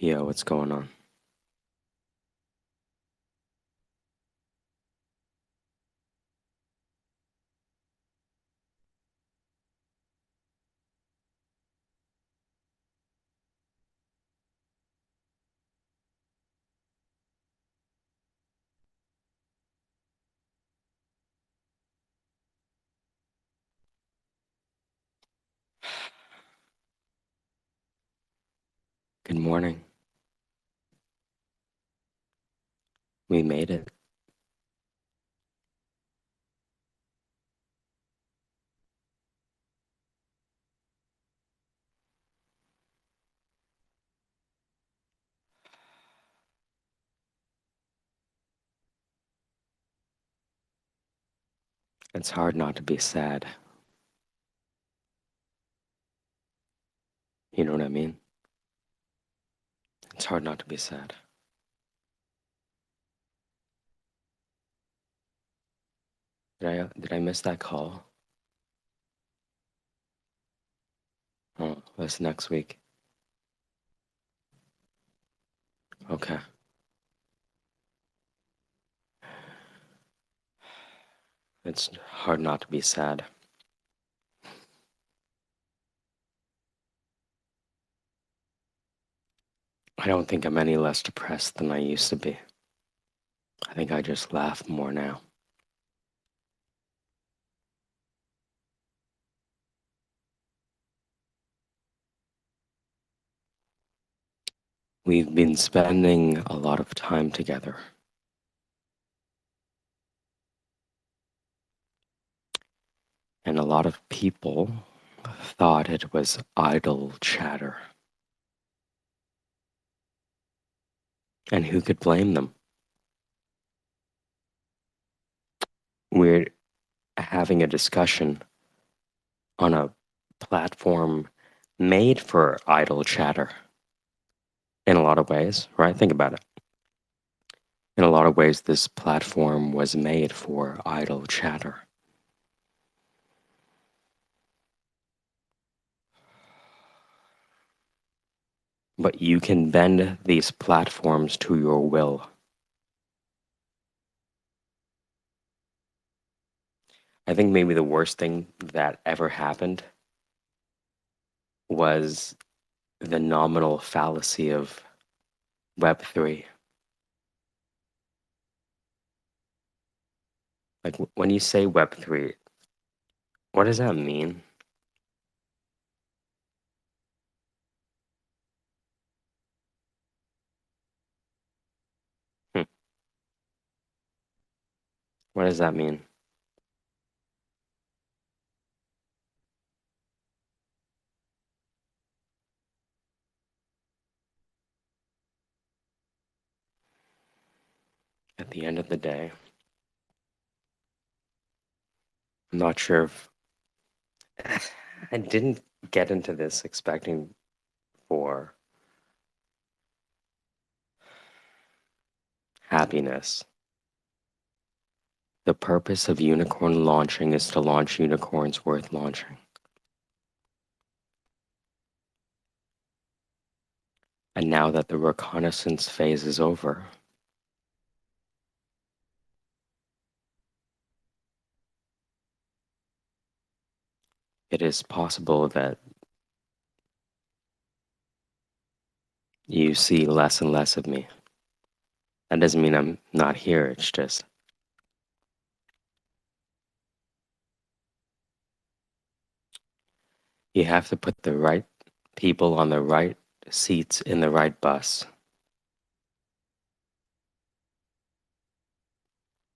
Yo, what's going on? Good morning. We made it. It's hard not to be sad. You know what I mean? It's hard not to be sad. Did I miss that call? Oh, that's next week. Okay. It's hard not to be sad. I don't think I'm any less depressed than I used to be. I think I just laugh more now. We've been spending a lot of time together, and a lot of people thought it was idle chatter. And who could blame them? We're having a discussion on a platform made for idle chatter in a lot of ways, right? Think about it. In a lot of ways, this platform was made for idle chatter. But you can bend these platforms to your will. I think maybe the worst thing that ever happened was the nominal fallacy of Web3. Like when you say Web3, what does that mean? Hmm. What does that mean? At the end of the day, I'm not sure if I didn't get into this expecting for happiness. The purpose of unicorn launching is to launch unicorns worth launching. And now that the reconnaissance phase is over, it is possible that you see less and less of me. That doesn't mean I'm not here, it's just you have to put the right people on the right seats in the right bus.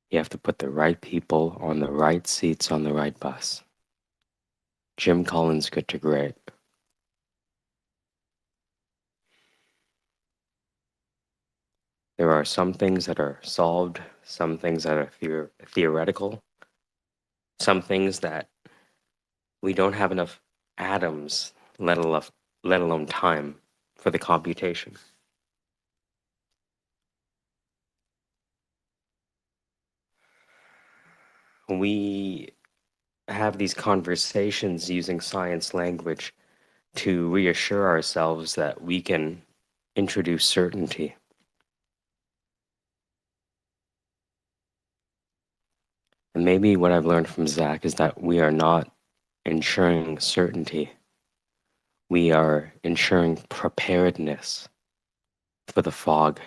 You have to put the right people on the right seats on the right bus. Jim Collins, Good to Great. There are some things that are solved, some things that are theoretical, some things that we don't have enough atoms, let alone time, for the computation. We have these conversations using science language to reassure ourselves that we can introduce certainty. And maybe what I've learned from Zach is that we are not ensuring certainty. We are ensuring preparedness for the fog.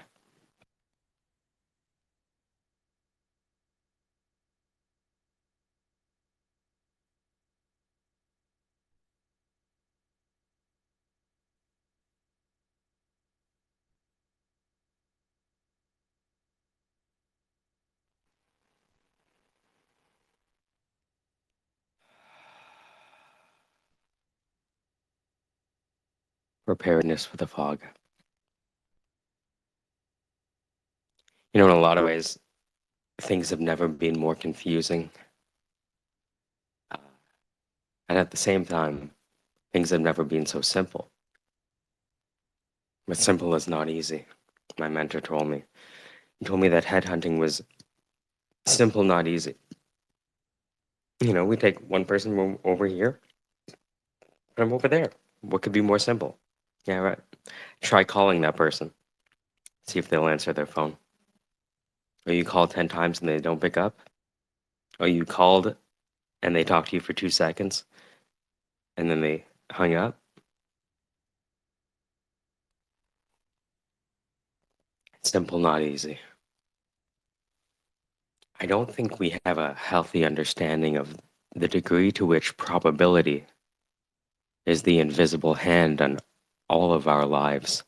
Preparedness for the fog. You know, in a lot of ways, things have never been more confusing. And at the same time, things have never been so simple. But simple is not easy, my mentor told me. He told me that headhunting was simple, not easy. You know, we take one person over here, put him over there. What could be more simple? Yeah, right. Try calling that person, see if they'll answer their phone. Or you call 10 times and they don't pick up. Or you called and they talked to you for 2 seconds and then they hung up. Simple, not easy. I don't think we have a healthy understanding of the degree to which probability is the invisible hand on all of our lives.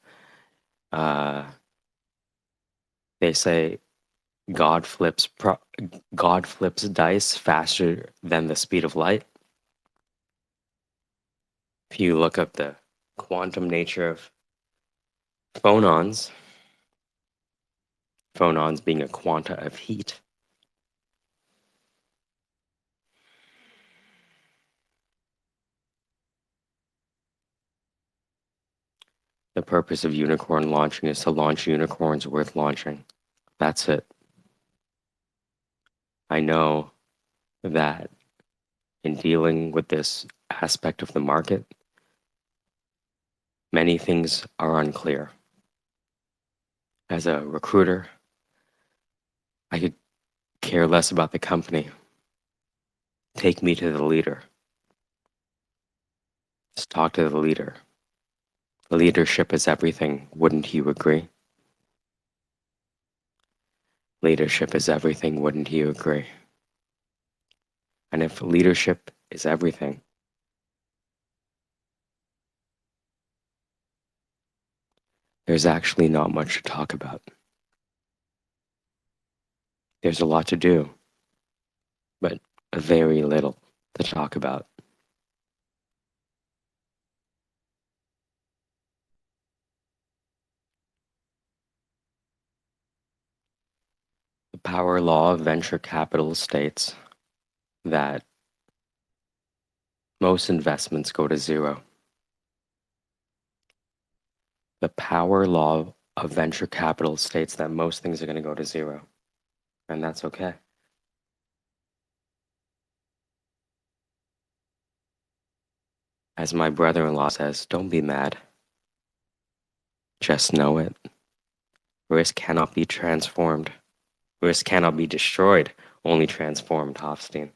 They say God flips dice faster than the speed of light. If you look up the quantum nature of phonons, phonons being a quanta of heat, the purpose of unicorn launching is to launch unicorns worth launching. That's it. I know that in dealing with this aspect of the market, many things are unclear. As a recruiter, I could care less about the company. Take me to the leader. Let's talk to the leader. Leadership is everything, wouldn't you agree? Leadership is everything, wouldn't you agree? And if leadership is everything, there's actually not much to talk about. There's a lot to do, but very little to talk about. The power law of venture capital states that most investments go to zero. The power law of venture capital states that most things are going to go to zero, and that's okay. As my brother-in-law says, don't be mad. Just know it. Risk cannot be transformed. Risk cannot be destroyed, only transformed, Hofstein.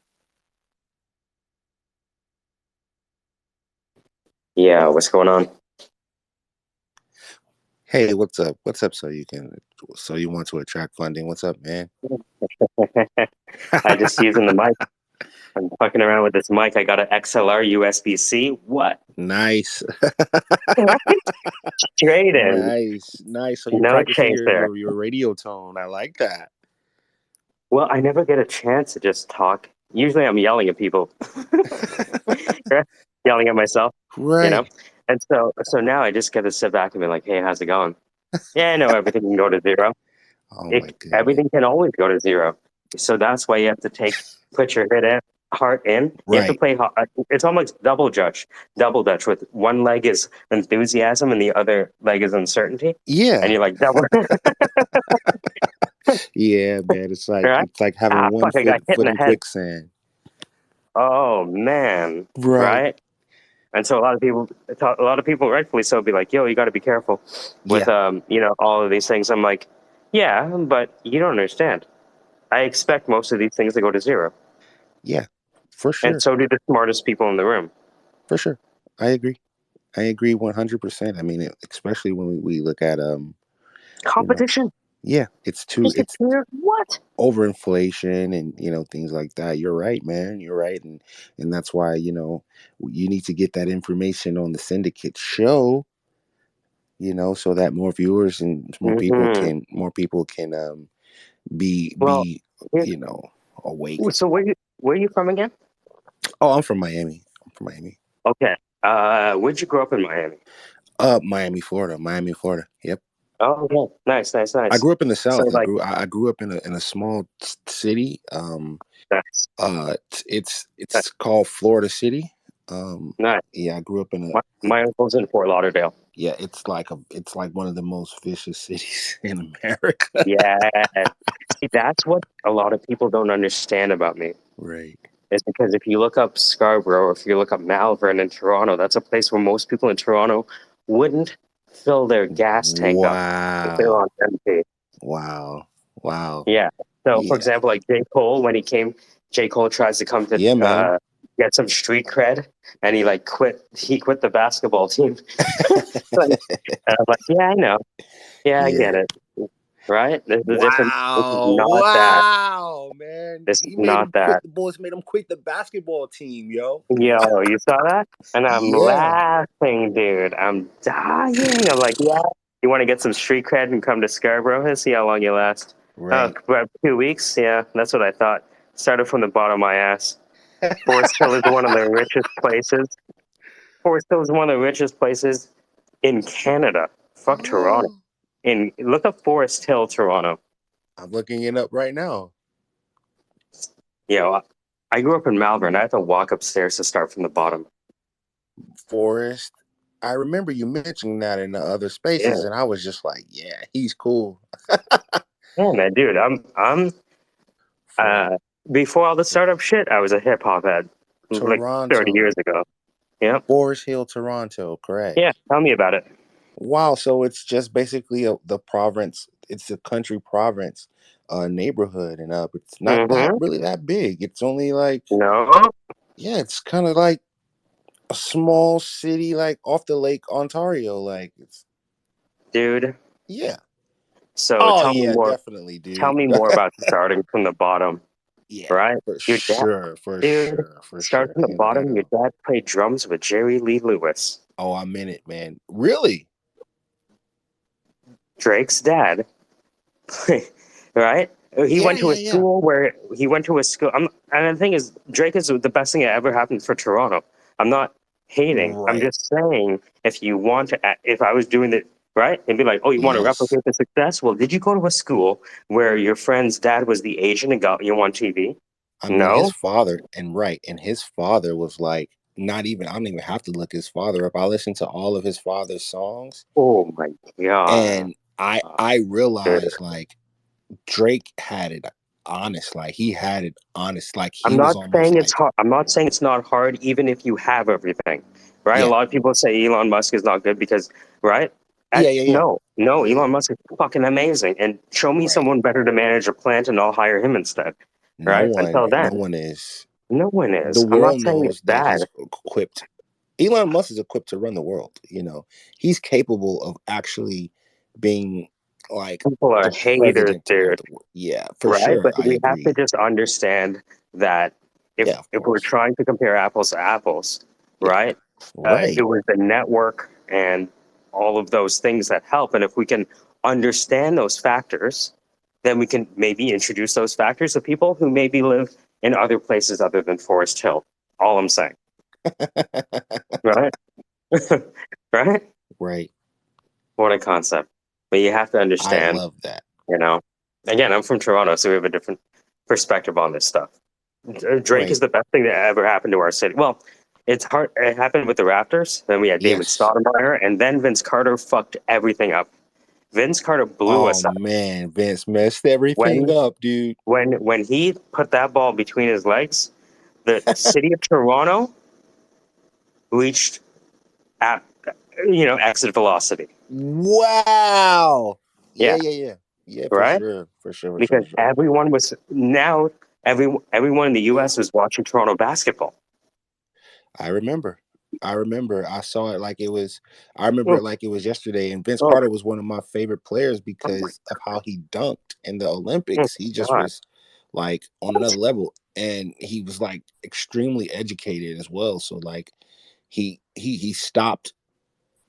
Yeah, what's going on? Hey, what's up? What's up? So you want to attract funding? What's up, man? I just using the mic. I'm fucking around with this mic. I got an XLR USB-C. What? Nice, Straight in. nice. So you're No practicing chaser. your radio tone. I like that. Well, I never get a chance to just talk. Usually I'm yelling at people. Yelling at myself, you know? Right. And so now I just get to sit back and be like, hey, how's it going? Yeah, I know everything can go to zero. Oh my goodness. Everything can always go to zero. So that's why you have to put your heart in. You have to Right. play. It's almost double dutch. With one leg is enthusiasm and the other leg is uncertainty, and Yeah. you're like double. Yeah, man. Right? It's like having Ah, one fuck! I got hit in foot the in head. quicksand. Oh man! Right. Right? And so a lot of people, rightfully so, be like, "Yo, you got to be careful with Yeah, all of these things." I'm like, "Yeah, but you don't understand. I expect most of these things to go to zero, yeah, for and sure, so do the smartest people in the room." for sure. I agree. I agree 100%. I mean, especially when we look at you know, Competition yeah, it's disappeared. What? overinflation and things like that. You're right, man. You're right, and that's why you need to get that information on the Syndicate show. So that more viewers and Hmm. more people can Well, be here's, you know awake. so where you from again? Oh, I'm from Miami. I'm from Miami. Okay. Where'd you grow up in Miami? Miami, Florida. Miami, Florida. Yep. Oh, okay. Nice, nice, I nice. grew up in the So South. like, I grew up in a small city. nice, It's called Florida City. nice. Yeah, I grew up in My uncle's in Fort Lauderdale. yeah, it's like one of the most vicious cities in America. Yeah. See, that's what a lot of people don't understand about me. Right. Is because if you look up Scarborough, or if you look up Malvern in Toronto, that's a place where most people in Toronto wouldn't fill their gas tank up if they're Wow. on empty. Wow. Wow. Yeah. So, for Yeah. example, like J. Cole, when he came, J. Cole tries to come to Yeah, man. get some street cred, and he like quit. He quit the basketball team. Like, and I'm like, yeah, I know. Yeah, I Yeah. get it. Right? The difference. This is Wow. not that. Wow, man. This is He made not him quit. that. The boys made him quit the basketball team, yo. Yo, you saw that? And I'm Yeah. laughing, dude. I'm dying. I'm like, yeah. You want to get some street cred and come to Scarborough and see how long you last? Oh, Right. about 2 weeks? Yeah, that's what I thought. Started from the bottom of my ass. Forest Hill is one of the richest places. Forest Hill is one of the richest places in Canada. Fuck Toronto. I'm Look up Forest Hill, Toronto. looking it up right now. You know, I grew up in Malvern. I had to walk upstairs to start from the bottom. Forest. I remember you mentioning that in the other spaces, Yeah, and I was just like, yeah, he's cool. yeah, man, dude. I'm For uh before all the startup shit. I was a hip hop head, like 30 Toronto, years ago. Yeah, Forest Hill, Toronto, yeah. correct. Tell me about it. Wow, so it's just basically the province. It's a country province, neighborhood, and it's not that Mm-hmm. really that big. It's only like No, yeah, it's kind of like a small city, like off the Lake Ontario. Like it's dude. yeah. So Oh tell me yeah, more. definitely, Tell dude. me more about starting from the bottom. Yeah, Right? for Your dad, sure, for dude. sure, for Start sure. from the You bottom. Your gotta. dad played drums with Jerry Lee Lewis, Oh, I'm in it, man. Really? Drake's dad. Right? He Yeah, went to yeah, a yeah. school where he went to a school. And the thing is, Drake is the best thing that ever happened for Toronto. I'm not hating. I'm Right. just saying, if you want to, if I was doing it right, and be like, oh, you want to Yes. replicate the success? Well, did you go to a school where your friend's dad was the agent and got you on TV? I mean, his No. father, and right, and his father was like, not even. I don't even have to look his father up. I listened to all of his father's songs, Oh my god, and I realized like Drake had it honest. Like he had it honest. Like I'm he was not almost saying it's like, hard. I'm not saying it's not hard, even if you have everything, right? A yeah, lot of people say Elon Musk is not good because, right? yeah, yeah, yeah, No, Elon Musk is fucking amazing. And show me right. someone better to manage a plant, and I'll hire him instead, right? Until No then, one is. no one The is. I'm not world saying it's knows that bad. he's equipped. Elon Musk is equipped to run the world. He's capable of actually being like People are the haters, president of dude, the world. Yeah, for right? sure. But I we have to agree. just understand that Yeah, of if we're course. trying to compare apples to apples, Yeah, right? It right. was the network and all of those things that help. And if we can understand those factors, then we can maybe introduce those factors to people who maybe live in other places other than Forest Hill. All I'm saying, right? Right? Right. What a concept. But you have to I understand, love that. you know, again, I'm from Toronto, so we have a different perspective on this stuff. Drake Right. is the best thing that ever happened to our city. Well, it's hard. It happened with the Raptors. Then we had David Yes. Stoudemire, and then Vince Carter fucked everything up. Vince Carter blew Oh us up man, Vince messed everything when up, dude. he put that ball between his legs. The city of Toronto reached at exit velocity. Wow. Yeah, Yeah, yeah, yeah. Yeah, for right. sure. For sure, for sure, Because for sure. everyone was now everyone in the U.S. was watching Toronto basketball. I remember. I remember. I saw it like it was. I remember Oh, it like it was yesterday. And Vince oh, Carter was one of my favorite players oh my, because of how he dunked in the oh Olympics. He my just God! was like on another level, and he was like extremely educated as well. So like, he stopped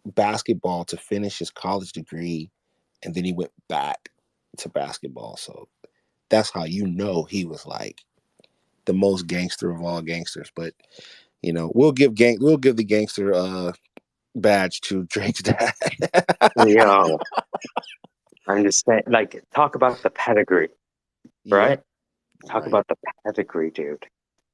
basketball to finish his college degree, and then he went back to basketball. So that's how he was like the most gangster of all gangsters. But we'll give the gangster badge to Drake's dad. Yo, I'm just saying, like, talk about the pedigree, Yep. right? Talk Right. about the pedigree, dude.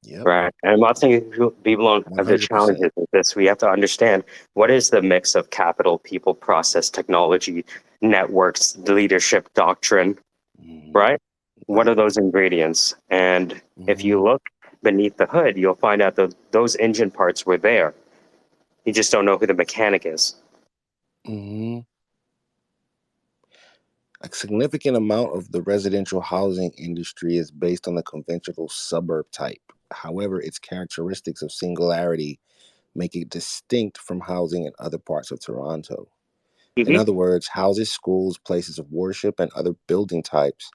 Yep. Right. And I'm not saying people don't One have the hundred percent. challenges of this. We have to understand what is the mix of capital, people, process, technology, networks, leadership, doctrine, Mm-hmm. right? What Right. are those ingredients? And if Mm-hmm. you look beneath the hood, you'll find out that those engine parts were there. You just don't know who the mechanic is. Mm-hmm. A significant amount of the residential housing industry is based on the conventional suburb type. However, its characteristics of singularity make it distinct from housing in other parts of Toronto. In Mhm. other words, houses, schools, places of worship, and other building types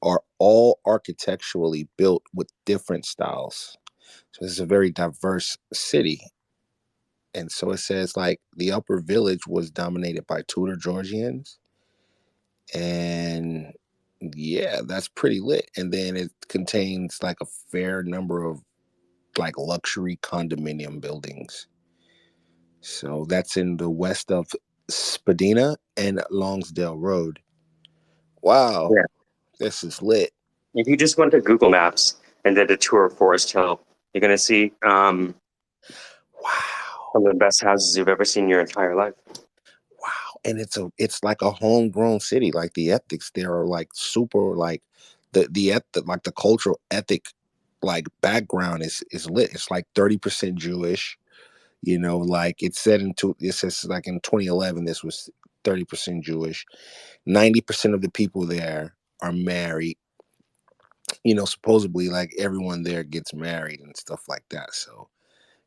are all architecturally built with different styles. So this is a very diverse city. And so it says like the upper village was dominated by Tudor Georgians. And yeah, that's pretty lit. And then it contains like a fair number of like luxury condominium buildings. So that's in the west of Spadina and Longsdale Road. Wow, Yeah. this is lit. If you just went to Google Maps and did a tour of Forest Hill, you're going to see Wow. some of the best houses you've ever seen in your entire life. Wow. And it's like a homegrown city. Like the ethics there are like super like like the cultural ethic like background is lit. It's like 30% Jewish, like it says like in 2011 this was 30% Jewish. 90% of the people there are married. Supposedly like everyone there gets married and stuff like that. So,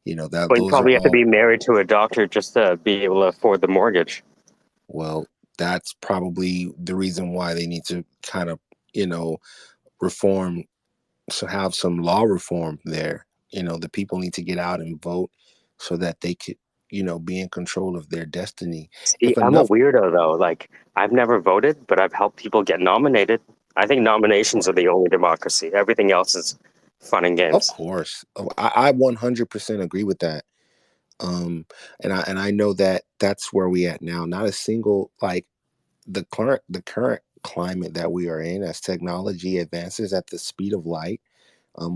that But you those are probably have to all be married to a doctor just to be able to afford the mortgage. well, that's probably the reason why they need to kind of, reform, so have some law reform there. The people need to get out and vote so that they could, be in control of their destiny. See, If I'm a enough, weirdo though. Like, I've never voted, but I've helped people get nominated. I think nominations are the only democracy. Everything else is fun and of games. course, I 100% agree with that. Um, and I know that that's where we at now. Not a single like the current climate that we are in as technology advances at the speed of light.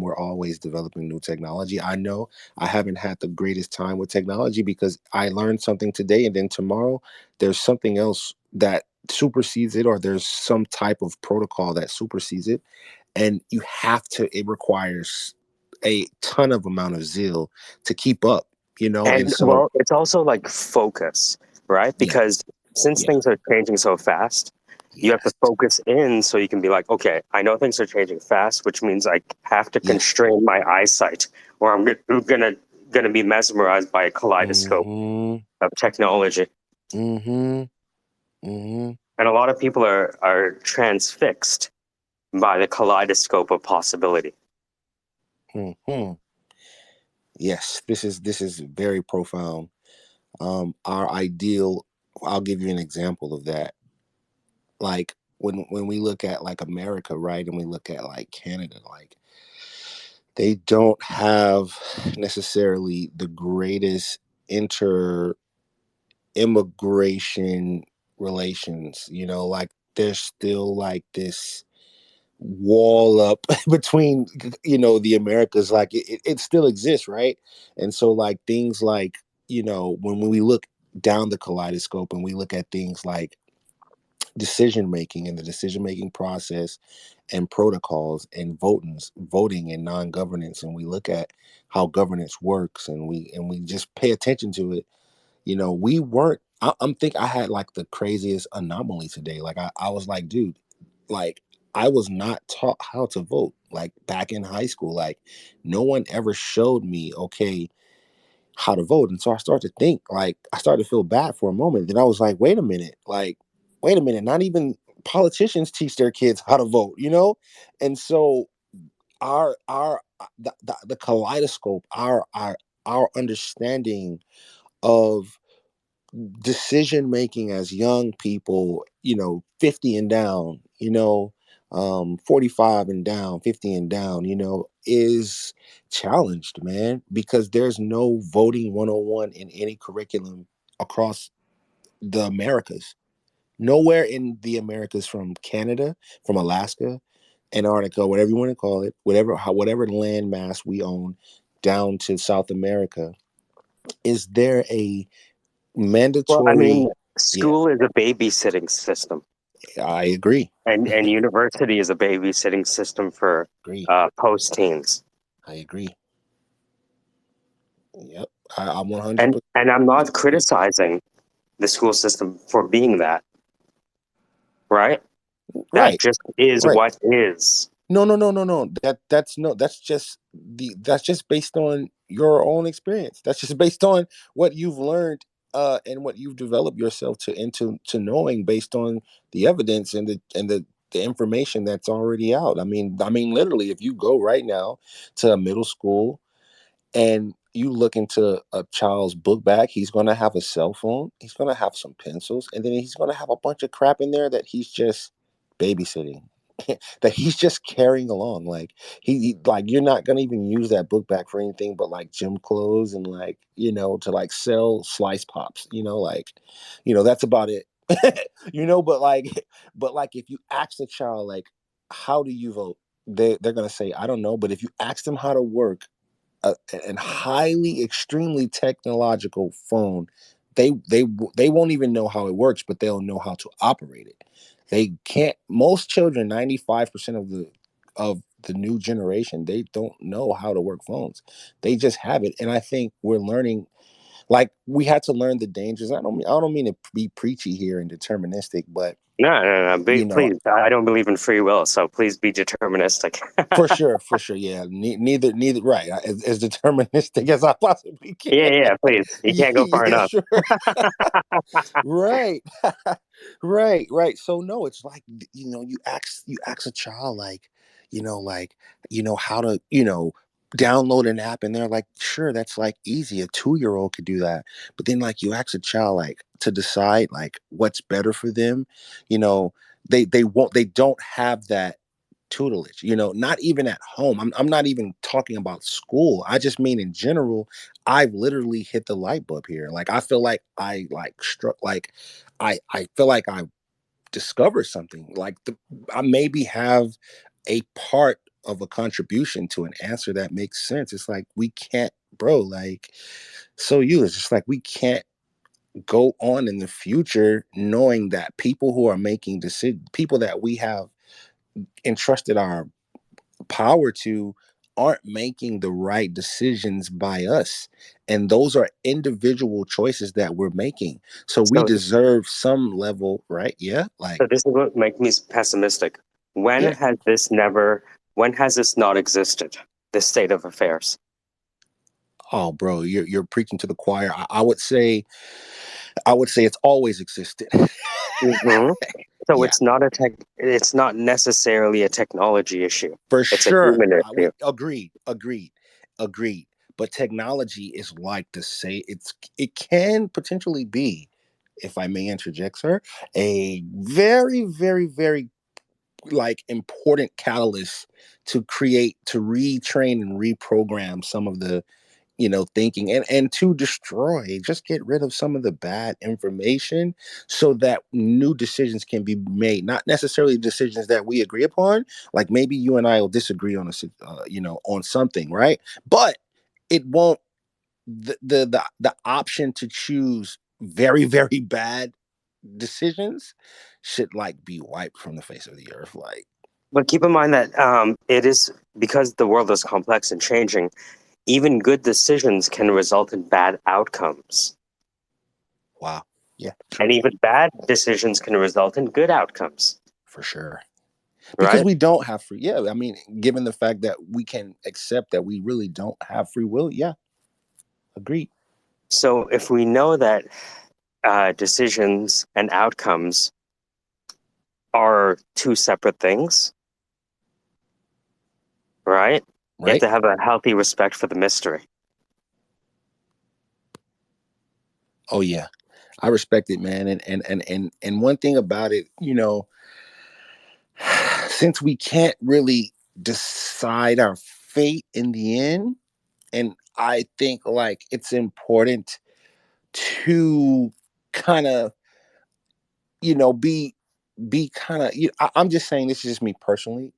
We're always developing new technology. I know I haven't had the greatest time with technology because I learned something today and then tomorrow there's something else that supersedes it, or there's some type of protocol that supersedes it. And it requires a ton of amount of zeal to keep up, and And so well, it's also like focus, right? yeah, Because since yeah, things are changing so fast, you have to yes, focus in so you can be like, okay, I know things are changing fast, which means I have to yeah. constrain my eyesight, or I'm gonna be mesmerized by a kaleidoscope Mm-hmm. of technology. Mm-hmm. Mm-hmm. And a lot of people are transfixed by the kaleidoscope of possibility. Mm-hmm. Yes, this is very profound. Our ideal, I'll give you an example of that. Like when we look at like America, right, and we look at like Canada, like they don't have necessarily the greatest inter immigration relations, like there's still like this wall up between the Americas. Like it still exists, right? And so like things like, when we look down the kaleidoscope and we look at things like decision making and the decision making process and protocols and voting and non-governance, and we look at how governance works, and we just pay attention to it. We weren't. I'm think I had like the craziest anomaly today. Like I was like, dude, like I was not taught how to vote. Like back in high school, like no one ever showed me, okay, how to vote. And so I started to think, like, I started to feel bad for a moment. Then I was like, wait a minute, not even politicians teach their kids how to vote. And so the kaleidoscope, our understanding of decision making as young people, 50 and down, 45 and down, 50 and down, is challenged, man, because there's no voting 101 in any curriculum across the Americas. Nowhere in the Americas, from Canada, from Alaska, Antarctica, whatever you want to call it, whatever land mass we own, down to South America, is there a Well, I mean, mandatory. Yeah, school is a babysitting system, I agree. and university is a babysitting system for Agree. post teens. I agree. Yep. I'm And 100% and I'm not agree. criticizing the school system for being that, right? That Right. just is Right. what is. No, no, no, no, no. That's no. That's just based on your own experience. That's just based on what you've learned, and what you've developed yourself to knowing based on the evidence and the information that's already out. I mean, literally, if you go right now to a middle school and you look into a child's book bag, he's going to have a cell phone, he's going to have some pencils, and then he's going to have a bunch of crap in there that he's just babysitting, that he's just carrying along. Like like you're not going to even use that book bag for anything but like gym clothes and like, to like sell slice pops, that's about it. But like if you ask a child, like, how do you vote, they're going to say, I don't know. But if you ask them how to work a highly, extremely technological phone, they won't even know how it works, but they'll know how to operate it. They can't. Most children, 95% of the new generation, they don't know how to work phones. They just have it, and I think we're learning. Like, we had to learn the dangers. I don't mean to be preachy here and deterministic, but No, no, no. you know Please, I don't believe in free will, so please be deterministic. for sure, yeah. Neither, right. As deterministic as I possibly can. Yeah, yeah, please. You can't go far Yeah, enough. sure. Right. Right. So no, it's like, you ask a child, like, how to, download an app, and they're like, sure, that's like easy. A 2-year-old could do that. But then, like, you ask a child, like, to decide like what's better for them, you know, they don't have that tutelage, not even at home. I'm not even talking about school. I just mean in general. I've literally hit the light bulb here. Like, I feel like I like struck, like, I feel like I discovered something. Like, I maybe have a part of a contribution to an answer that makes sense. It's like, we can't, bro, like, it's just like we can't go on in the future knowing that people who are making decisions, people that we have entrusted our power to, aren't making the right decisions by us. And those are individual choices that we're making. So we So, deserve some level, right? Yeah. Like, so this is what makes me pessimistic. When yeah. has this never? When has this not existed? This state of affairs. Oh, bro, you're preaching to the choir. I would say it's always existed. Hmm. So Yeah, it's not a tech. It's not necessarily a technology issue. for It's a sure. human We issue. agreed. But technology is, like, to say, it can potentially be, if I may interject, sir, a very, very, very, like, important catalyst to retrain and reprogram some of the, thinking, and to destroy, just get rid of some of the bad information, so that new decisions can be made, not necessarily decisions that we agree upon. Like, maybe you and I will disagree on on something, right? But it won't, the option to choose very, very bad decisions should, like, be wiped from the face of the earth, like. But keep in mind that it is because the world is complex and changing. Even good decisions can result in bad outcomes. Wow. Yeah, And true. even bad decisions can result in good outcomes, For sure. Because right? we don't have free. Yeah, I mean, given the fact that we can accept that we really don't have free will. Yeah, agreed. So if we know that decisions and outcomes are two separate things, right? You have Right? to have a healthy respect for the mystery. Oh yeah, I respect it, man. And one thing about it, since we can't really decide our fate in the end, and I think like it's important to kind of, be kind of. I'm just saying this is just me personally,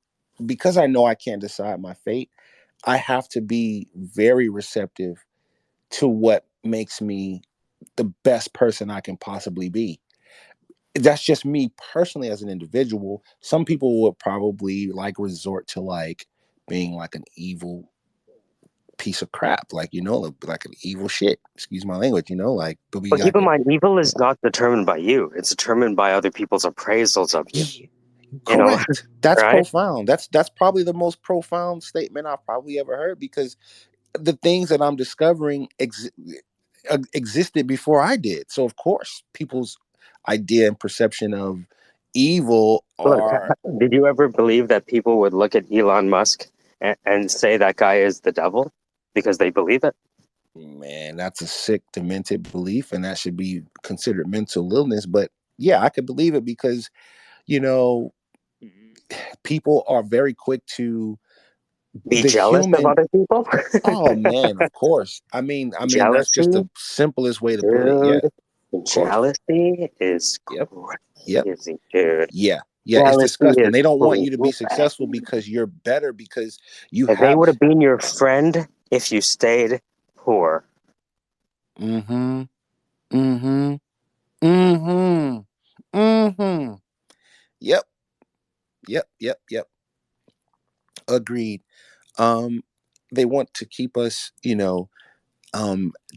because I know I can't decide my fate. I have to be very receptive to what makes me the best person I can possibly be. That's just me personally as an individual. Some people would probably like resort to like being like an evil piece of crap, like like an evil shit. Excuse my language, like but we But keep got in mind, evil is not determined by you. It's determined by other people's appraisals of you. You know, correct. That's right? profound. That's probably the most profound statement I've probably ever heard, because the things that I'm discovering existed before I did. So of course, people's idea and perception of evil Look, are, did you ever believe that people would look at Elon Musk and say that guy is the devil because they believe it? man, that's a sick, demented belief, and that should be considered mental illness. But yeah, I could believe it because you know people are very quick to Be the jealous of human. other people? Oh man, of course. I mean that's just the Jealousy, simplest way to put it. Yeah, dude. of course. Jealousy is Yep. Yep. crazy, dude. Yeah. Yeah, it's Jealousy disgusting. is They don't want you to be crazy. successful because you're better, because you They have. would have been your friend if you stayed poor. Mm-hmm. Mm-hmm. Mm-hmm. Mm-hmm. Yep. Yep. Yep. Yep. Agreed. Um, they want to keep us,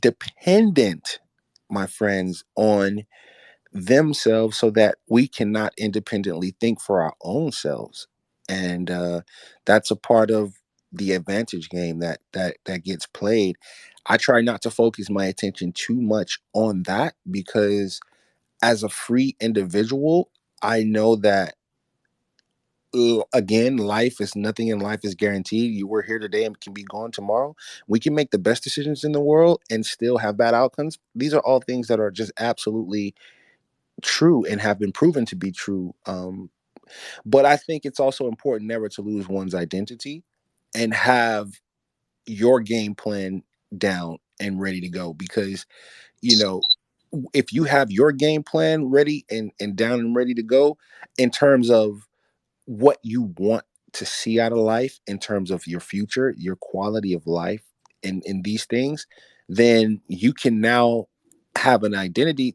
dependent, my friends, on themselves so that we cannot independently think for our own selves. And that's a part of the advantage game that gets played. I try not to focus my attention too much on that, because as a free individual, I know that, again, life is nothing in life is guaranteed. You were here today and can be gone tomorrow. We can make the best decisions in the world and still have bad outcomes. These are all things that are just absolutely true and have been proven to be true. But I think it's also important never to lose one's identity and have your game plan down and ready to go, because you know if you have your game plan ready and down and ready to go in terms of what you want to see out of life, in terms of your future, your quality of life, in these things, then you can now have an identity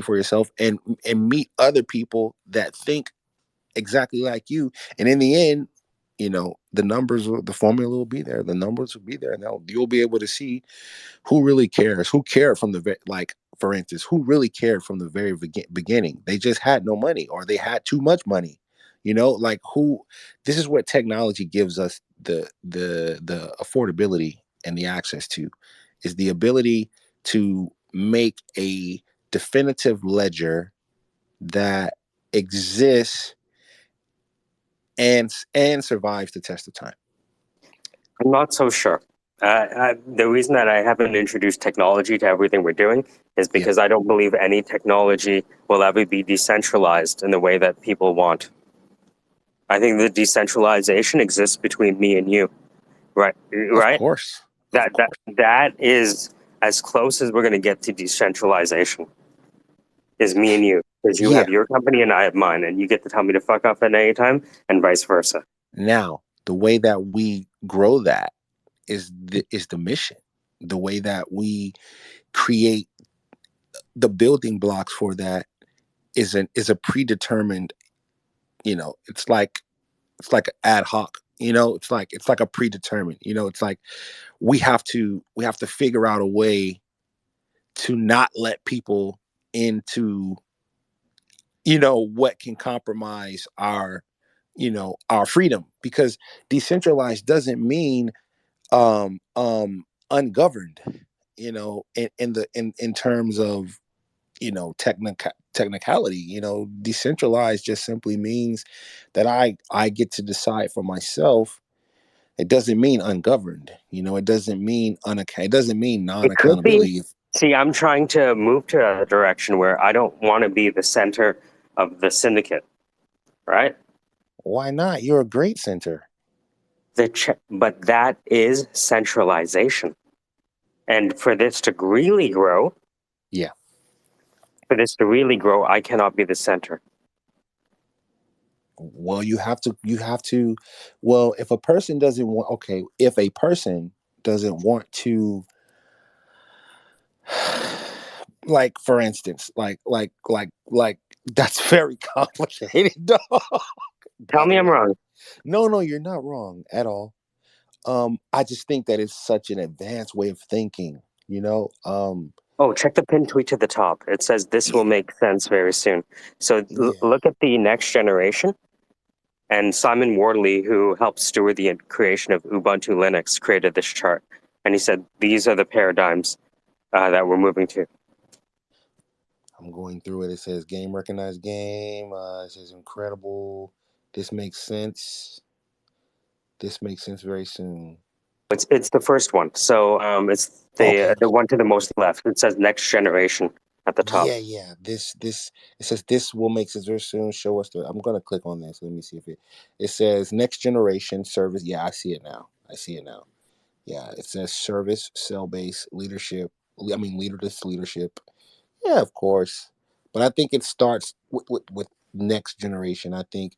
for yourself, and meet other people that think exactly like you. And in the end, the formula will be there, the numbers will be there, and you'll be able to see who really cares, who cared from like, for instance, who really cared from the very beginning. They just had no money, or they had too much money. Like, who. This is what technology gives us, the affordability and the access to, is the ability to make a definitive ledger that exists and survives the test of time. I'm not so sure. The reason that I haven't introduced technology to everything we're doing is Yep, because I don't believe any technology will ever be decentralized in the way that people want. I think the decentralization exists between me and you, right? of Right. course, of That that course. that is as close as we're going to get to decentralization. Is me and you, because you Yeah. have your company and I have mine, and you get to tell me to fuck off at any time, and vice versa. Now, the way that we grow that is the mission. The way that we create the building blocks for that is a predetermined. It's like ad hoc. It's like a predetermined. It's like we have to figure out a way to not let people. into what can compromise our our freedom, because decentralized doesn't mean ungoverned, in terms of technicality. Decentralized just simply means that I get to decide for myself. It doesn't mean ungoverned. It doesn't mean it doesn't mean It could be. non-accountability. See, I'm trying to move to a direction where I don't want to be the center of the syndicate, right? Why not? You're a great center. But that is centralization. And Yeah. for this to really grow, I cannot be the center. Well, you have to well, if a person doesn't want okay, if a person doesn't want to, like, for instance, like that's very complicated, dog. Tell By me the I'm way. wrong. No, no, you're not wrong at all. I just think that it's such an advanced way of thinking, you know? Oh, check the pinned tweet to the top. It says this will Yeah, make sense very soon. So yeah. look at the next generation. And Simon Wardley, who helped steward the creation of Ubuntu Linux, created this chart. And he said these are the paradigms that we're moving to. I'm going through it. It says game recognized game. It says incredible. This makes sense. This makes sense very soon. It's the first one. So it's Okay. the one to the most left. It says next generation at the top. Yeah, yeah. This it says this will make sense very soon. Show us the. I'm gonna click on this. Let me see if it says next generation service. Yeah, I see it now. I see it now. Yeah, it says service, cell based leadership. I mean, leaderless leadership. Yeah, of course. But I think it starts with next generation. I think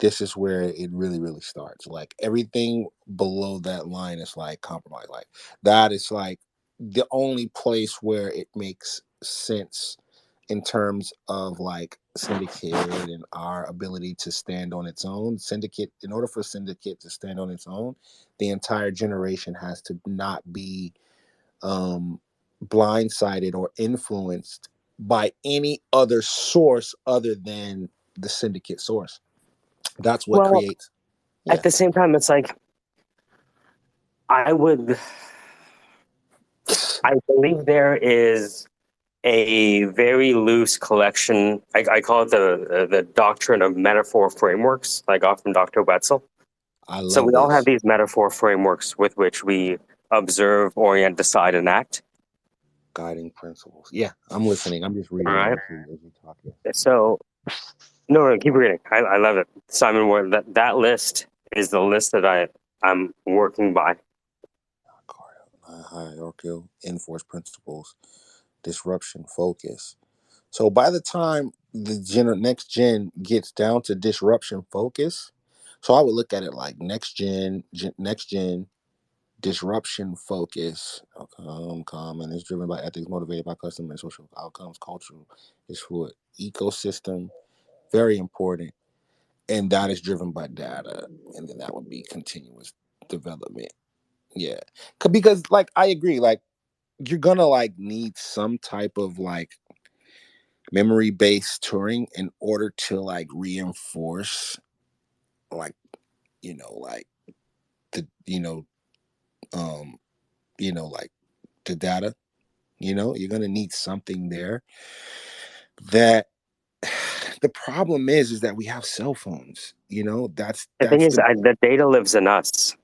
this is where it really, really starts. Like everything below that line is like compromise. Like that is like the only place where it makes sense in terms of like syndicate and our ability to stand on its own. Syndicate, in order for syndicate to stand on its own, the entire generation has to not be um, blindsided or influenced by any other source other than the syndicate source. That's what Well, creates. at Yeah, the same time, it's like I would, I believe there is a very loose collection. I call it the doctrine of metaphor frameworks, like off from Dr. Wetzel. I So love we all have this. these metaphor frameworks with which we observe, orient, decide, and act. Guiding principles. Yeah, I'm listening. I'm just All reading right. as you talk. Yeah. So no, no, keep reading. I love it. Simon Ward. That list is the list that I'm working by. Hierarchical enforce principles, disruption, focus. So by the time the next gen gets down to disruption, focus. So I would look at it like next gen, disruption, focus, common is driven by ethics, motivated by customer and social outcomes, cultural is for ecosystem, very important, and that is driven by data, and then that would be continuous development. Yeah, because like I agree, like you're gonna like need some type of like memory based touring in order to like reinforce like like the um like the data. You're gonna need something there. That the problem is that we have cell phones. That's The thing is, the the data lives in us.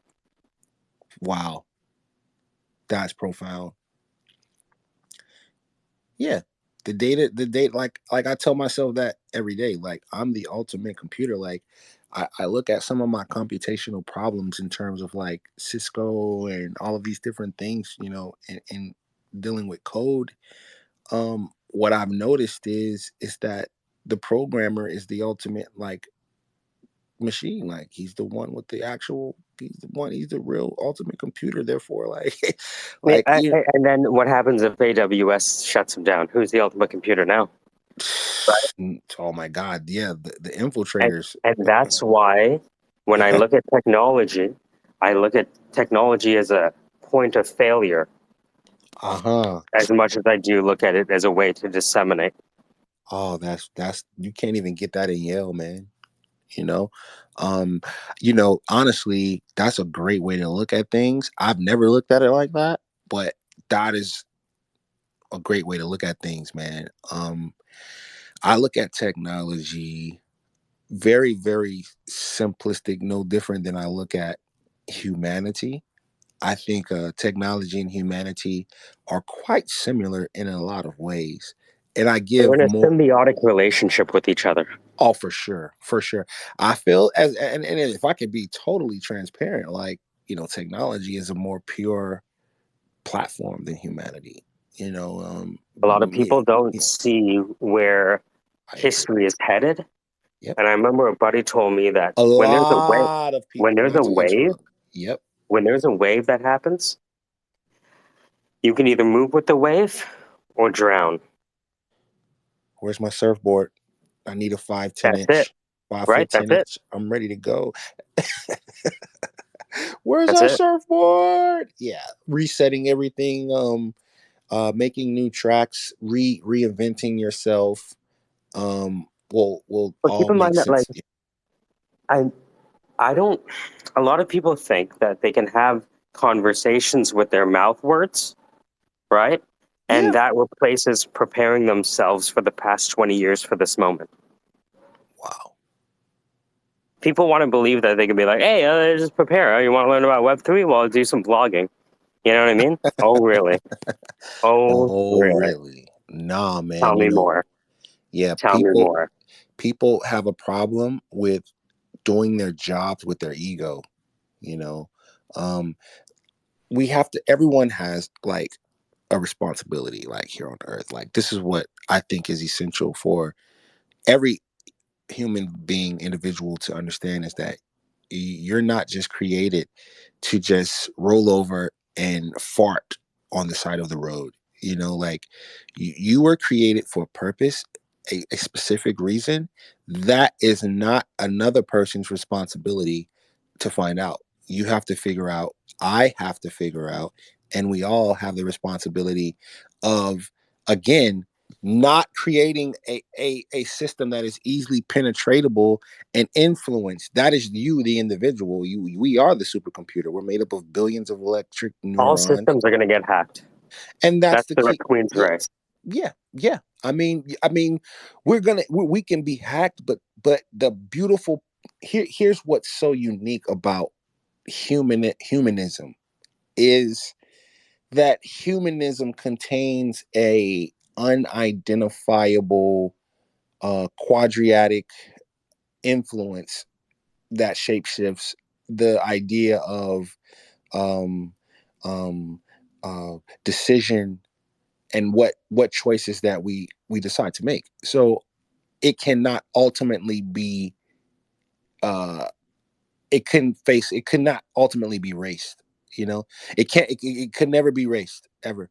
wow. That's profound. Yeah, the data. Like I tell myself that every day. Like I'm the ultimate computer. Like I look at some of my computational problems in terms of like Cisco and all of these different things. And dealing with code. What I've noticed is that the programmer is the ultimate like machine. Like he's the one with the actual. He's the real ultimate computer. Therefore, like, like And then what happens if AWS shuts them down? Who's the ultimate computer now? Right. oh my God, yeah, the And infiltrators. and that's why when I look at technology as a point of failure. Uh-huh. as much as I do look at it as a way to disseminate. Oh, that's you can't even get that in Yale, man. You know? Um, honestly, that's a great way to look at things. I've never looked at it like that, but that is a great way to look at things, man. I look at technology very, very simplistic, no different than I look at humanity. I think technology and humanity are quite similar in a lot of ways. And I They're give in a more, symbiotic relationship with each other. oh, for sure, for sure. I feel and if I could be totally transparent, like, technology is a more pure platform than humanity. You know, A lot of people don't yeah, see where I agree. history is headed. Yep. And I remember a buddy told me that A when there's a wave, lot of when people, there's a not to wave, interrupt. Yep. when there's a wave that happens, you can either move with the wave or drown. Where's my surfboard? I need a 5, 10 That's it, inch. 5 foot right? That's 10 it. inch. I'm ready to go. Where's That's our it. surfboard? Yeah. Resetting everything, making new tracks, reinventing yourself. Will But keep all in make mind that, like, sense. I, I don't. A lot of people think that they can have conversations with their mouth words, right? And Yeah. that replaces preparing themselves for the past 20 years for this moment. Wow. People want to believe that they can be like, hey, just prepare. You want to learn about Web3? Well, do some vlogging. You know what I mean? Oh, really? Oh, Oh, really? really? Nah, Tell man. me more. Yeah, Tell me people more. people have a problem with doing their jobs with their ego, you know. Um, we have to everyone has like a responsibility like here on earth. Like this is what I think is essential for every human being individual to understand is that you're not just created to just roll over and fart on the side of the road. Like you were created for a purpose, a specific reason. That is not another person's responsibility to find out. You have to figure out, I have to figure out, and we all have the responsibility of, again, not creating a system that is easily penetratable and influenced. That is you, the individual. We are the supercomputer. We're made up of billions of electric All neurons, systems are going to get hacked. and that's That's the the key. Queen's Yeah, race. yeah. I mean, we can be hacked, but the beautiful here's what's so unique about humanism is that humanism contains a unidentifiable quadratic influence that shapeshifts the idea of um, um, decision and what choices that we decide to make. So it cannot ultimately be uh, it could not ultimately be raced. It could never be raced ever.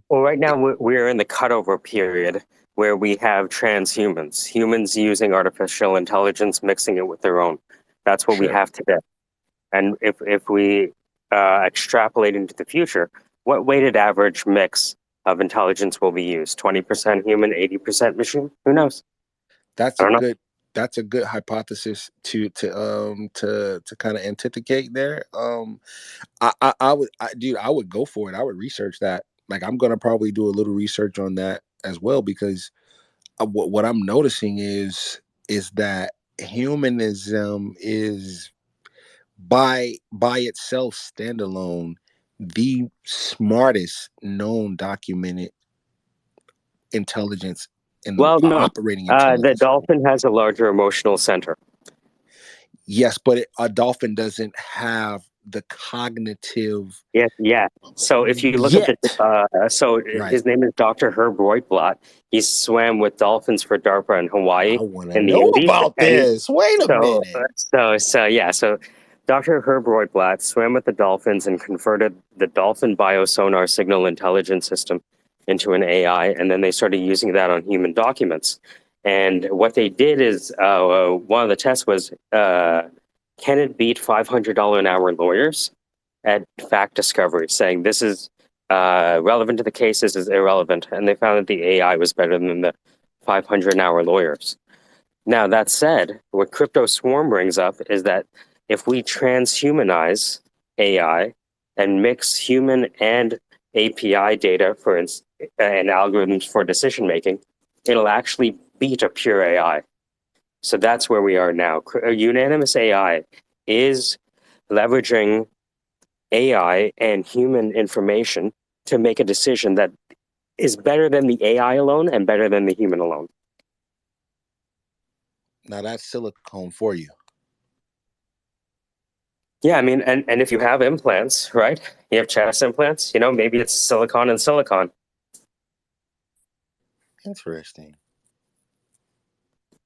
Well, right It, now we're in the cutover period where we have transhumans, humans using artificial intelligence, mixing it with their own. That's what we sure. have today. And if we extrapolate into the future, what weighted average mix of intelligence will be used? 20% human, 80% machine? Who knows? That's I a don't know. good that's a good hypothesis to kind of anticipate there. Dude, I would go for it. I would research that. Like I'm gonna probably do a little research on that as well because what I'm noticing is that humanism is by itself standalone the smartest known documented intelligence in the Well, no. operating The intelligence. dolphin has a larger emotional center. Yes, but a dolphin doesn't have the cognitive Yeah, yeah. So if you look at the, yet. so Right. his name is Dr. Herb Roitblot. He swam with dolphins for DARPA in I Hawaii want to in the know 80s, about and he, this. Wait a minute. yeah. So Dr. Herb Roitblot swam with the dolphins and converted the dolphin biosonar signal intelligence system into an AI, and then they started using that on human documents. And what they did is one of the tests was can it beat $500 an hour lawyers at fact discovery, saying this is relevant to the cases is irrelevant, and they found that the AI was better than the 500-hour lawyers. Now, that said, what Crypto Swarm brings up is that if we transhumanize AI and mix human and API data and algorithms for decision making, it'll actually beat a pure AI. So that's where we are now. A unanimous AI is leveraging AI and human information to make a decision that is better than the AI alone and better than the human alone. Now that's silicone for you. Yeah, I mean, and if you have implants, right? You have chest implants, maybe it's silicon and silicon. Interesting.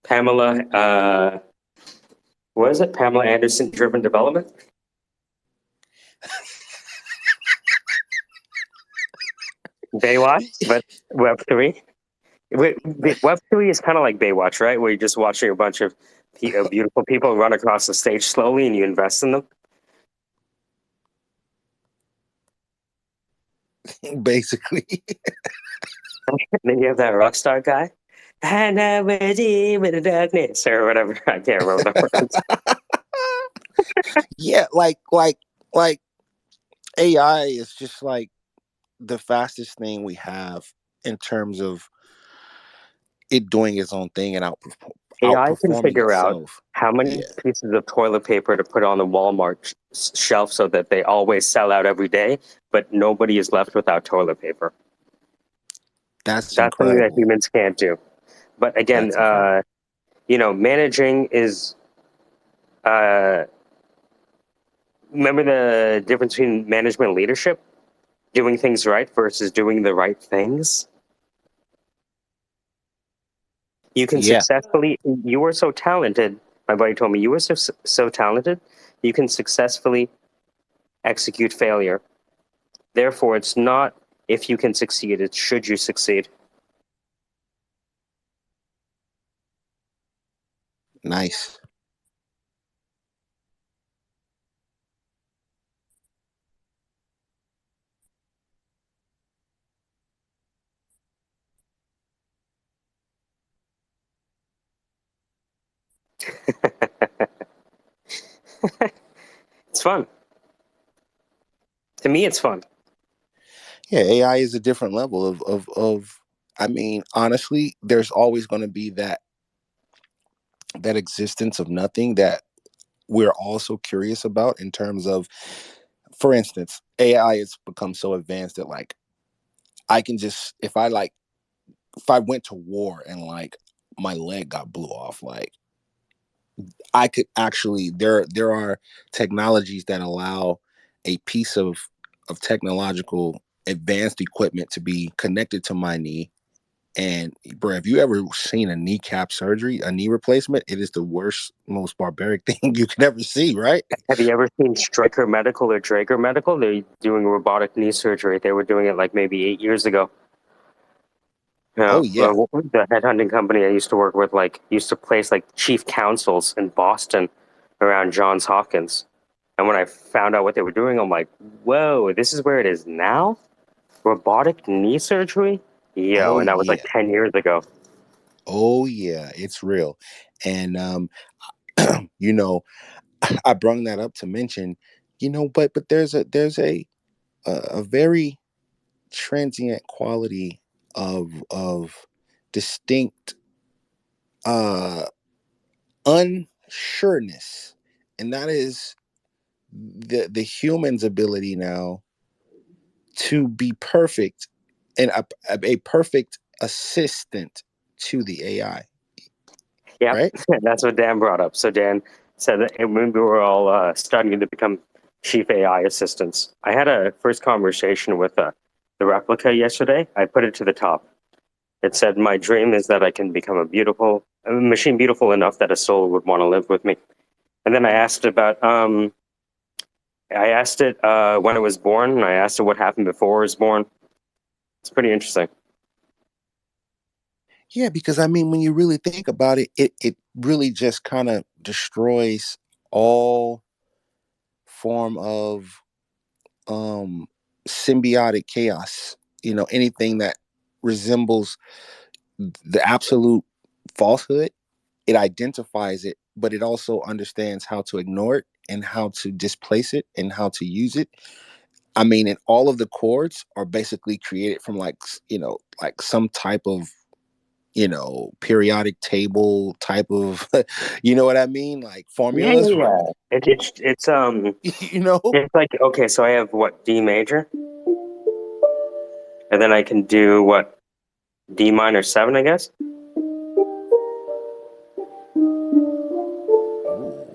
Pamela, what is it? Pamela Anderson driven development? Baywatch, but Web3. Web3 is kind of like Baywatch, right? Where you're just watching a bunch of beautiful people run across the stage slowly and you invest in them. Basically. And then you have that rock star guy. I know ready with the darkness or whatever. I can't remember the words. Yeah, like AI is just like the fastest thing we have in terms of it doing its own thing and AI can outperforming figure out itself. how many Yeah, pieces of toilet paper to put on the Walmart shelf so that they always sell out every day, but nobody is left without toilet paper. that's That's something that incredible. humans can't do. But again, That's incredible. managing is. Uh, remember the difference between management and leadership? Doing things right versus doing the right things. You can Yeah, successfully. You were so talented. My buddy told me you were so talented. You can successfully execute failure. Therefore, it's not if you can succeed, it's should you succeed. nice. It's fun. To me, it's fun. Yeah, AI is a different level of I mean, honestly, there's always going to be that existence of nothing that we're also curious about in terms of, for instance, AI has become so advanced that like I can just if I went to war and like my leg got blew off, like I could actually there are technologies that allow a piece of technological advanced equipment to be connected to my knee. And bro, have you ever seen a kneecap surgery, a knee replacement? It is the worst, most barbaric thing you can ever see, right? Have you ever seen Stryker Medical or Drager Medical? They're doing robotic knee surgery. They were doing it like maybe 8 years ago. Yeah, Oh yeah. the headhunting company I used to work with, like, used to place like chief counsels in Boston around Johns Hopkins. And when I found out what they were doing, I'm like, whoa, this is where it is now? Robotic knee surgery? Yo, Oh and that was like yeah. 10 years ago. Oh yeah. It's real. And you know, I brung that up to mention, but there's a very transient quality of distinct uh unsureness, and that is the human's ability now to be perfect and a perfect assistant to the AI, Yeah, right? that's what Dan brought up. So Dan said that when we were all studying to become chief AI assistants, I had a first conversation with the replica yesterday. I put it to the top. It said, "My dream is that I can become a machine beautiful enough that a soul would want to live with me." And then I asked it when it was born, and I asked it what happened before it was born. It's pretty interesting. Yeah, because I mean, when you really think about it, it really just kind of destroys all form of um symbiotic chaos. Anything that resembles the absolute falsehood, it identifies it, but it also understands how to ignore it and how to displace it and how to use it. I mean, and all of the chords are basically created from like some type of periodic table type of you know what I mean, like Yeah, formulas. yeah, yeah. you know It's like, okay, so I have what, D major, and then I can do what, D minor seven, I guess. Ooh.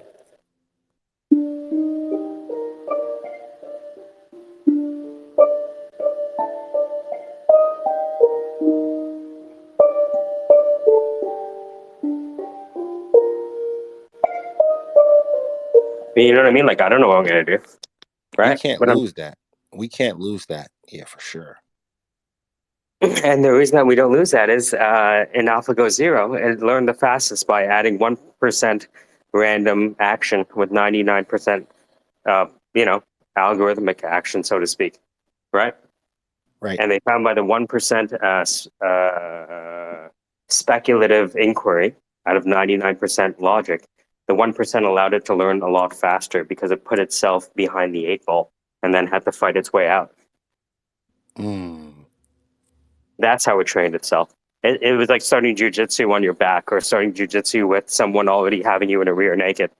You know what I mean? Like, I don't know what I'm gonna do, We right? can't But I'm, lose that. We can't lose that. Yeah, for sure. and the reason that we don't lose that is in AlphaGo Zero, it learned the fastest by adding 1% random action with 99%, uh, you know, algorithmic action, so to speak, right? Right. And they found by the 1% speculative inquiry out of 99% logic, the 1% allowed it to learn a lot faster because it put itself behind the eight ball and then had to fight its way out. Mm. That's how it trained itself. It was like starting jujitsu on your back or starting jujitsu with someone already having you in a rear naked.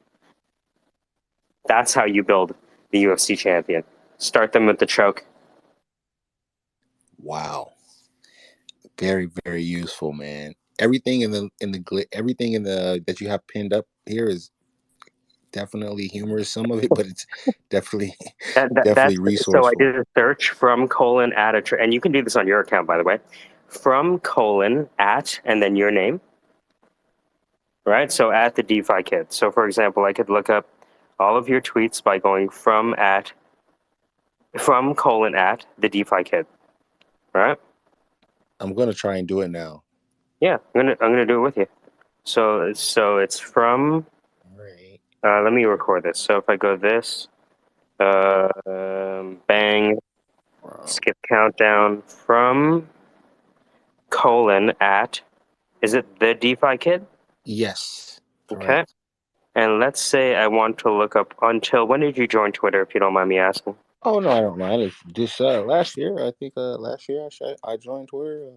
That's how you build the UFC champion. Start them with the choke. Wow. Very, very useful, man. Everything everything in the that you have pinned up here is definitely humorous, some of it, but it's definitely definitely That's so I resourceful. did a search from colon at and you can do this on your account, by the way. From colon at and then your name, right? So at the DeFi kid. So for example, I could look up all of your tweets by going from colon at the DeFi kid, right? I'm gonna try and do it now. Yeah, I'm gonna do it with you. So it's from. All right. Let me record this. So if I go this, bang, skip countdown from colon at. Is it the DeFi kid? Yes, Okay. correct. And let's say I want to look up until when did you join Twitter, if you don't mind me asking? Oh no, I don't mind. It's this last year. I think last year I joined Twitter.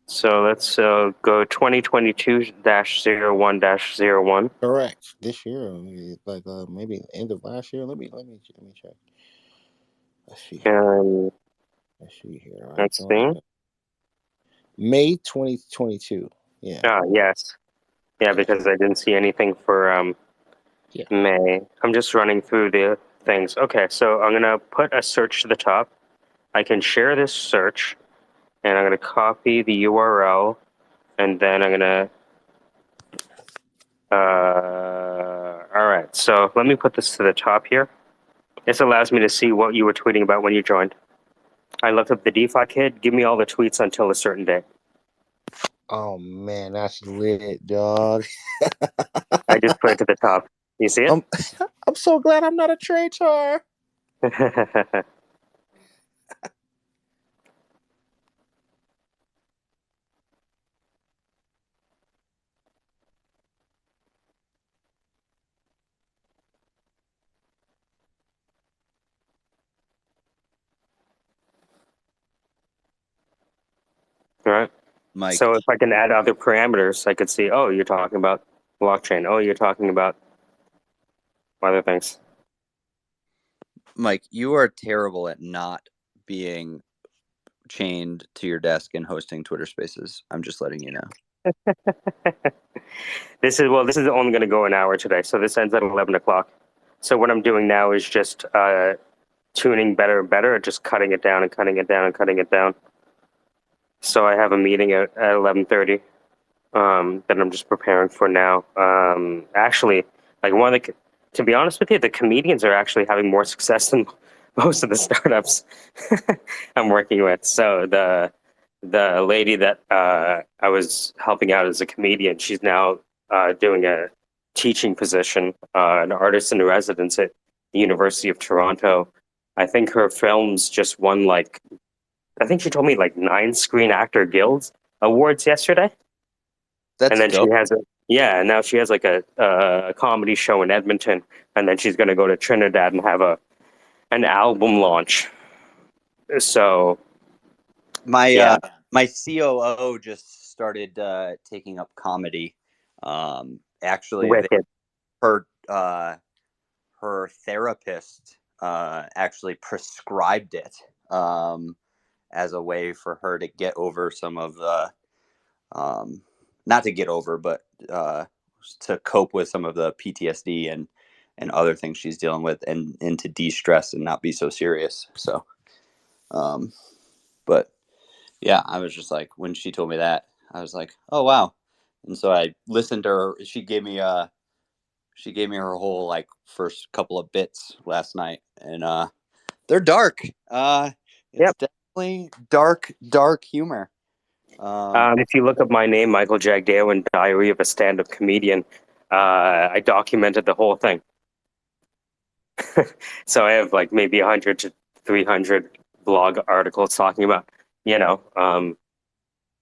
So let's go 2022-01-01. Correct. This year, like maybe end of last year. Let me check. Let's see here. And Let's see here. I let's joined see. May 2022. Yeah. Ah, yes. Yeah, Yeah. because I didn't see anything for Yeah. May. I'm just running through the things. Okay, so I'm gonna put a search to the top. I can share this search, and I'm gonna copy the URL, and then I'm gonna. All right, so let me put this to the top here. This allows me to see what you were tweeting about when you joined. I looked up the DeFi kid. Give me all the tweets until a certain day. Oh man, that's lit, dog. I just put it to the top. You see it? I'm I'm so glad I'm not a traitor. Right. Mike, So if I can add other parameters, I could see, oh, you're talking about blockchain. Oh, you're talking about other things. Mike, you are terrible at not being chained to your desk and hosting Twitter Spaces. I'm just letting you know. This is only going to go an hour today, so this ends at 11 o'clock. So what I'm doing now is just tuning better and better, just cutting it down and cutting it down and cutting it down. So I have a meeting at 11:30 that I'm just preparing for now. Actually, like to be honest with you, the comedians are actually having more success than most of the startups I'm working with. So the lady that I was helping out as a comedian, she's now doing a teaching position, an artist in residence at the University of Toronto. I think her films just won like, I think she told me like 9 Screen Actor Guild awards yesterday. And That's then she dope. has yeah, now she has like a comedy show in Edmonton, and then she's gonna go to Trinidad and have an album launch. So My yeah, my COO just started taking up comedy. Actually, wicked. her her therapist actually prescribed it as a way for her to get over some of the not to get over, but to cope with some of the PTSD and other things she's dealing with, and to de-stress and not be so serious. So, but yeah, I was just like, when she told me that, I was like, oh wow. And so I listened to her. She gave me her whole like first couple of bits last night, and they're dark. It's Yep. definitely dark humor. If you look up my name, Michael Jagdeo, and Diary of a Stand-Up Comedian, I documented the whole thing. So I have like maybe 100 to 300 blog articles talking about, you know,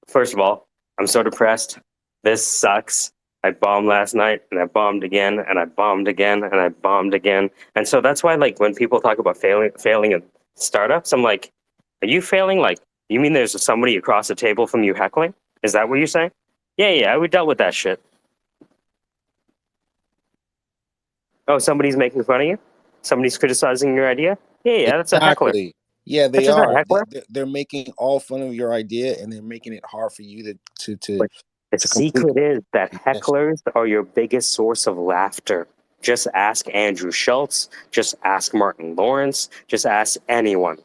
first of all, I'm so depressed. This sucks. I bombed last night, and I bombed again, and I bombed again, and I bombed again. And so that's why, like, when people talk about failing in startups, I'm like, are you failing? Like, you mean there's somebody across the table from you heckling? Is that what you're saying? Yeah, yeah, we dealt with that shit. Oh, somebody's making fun of you? Somebody's criticizing your idea? Yeah, yeah, that's a heckler. Exactly. Yeah, That's they just a are. heckler. They're making all fun of your idea, and they're making it hard for you But the to complete. secret is that Yes. hecklers are your biggest source of laughter. Just ask Andrew Schultz. Just ask Martin Lawrence. Just ask anyone.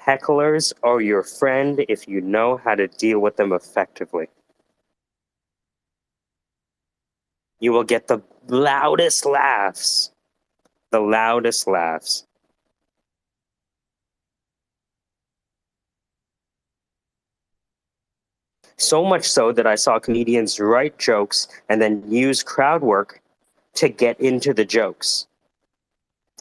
Hecklers are your friend if you know how to deal with them effectively. You will get the loudest laughs. The loudest laughs. So much so that I saw comedians write jokes and then use crowd work to get into the jokes.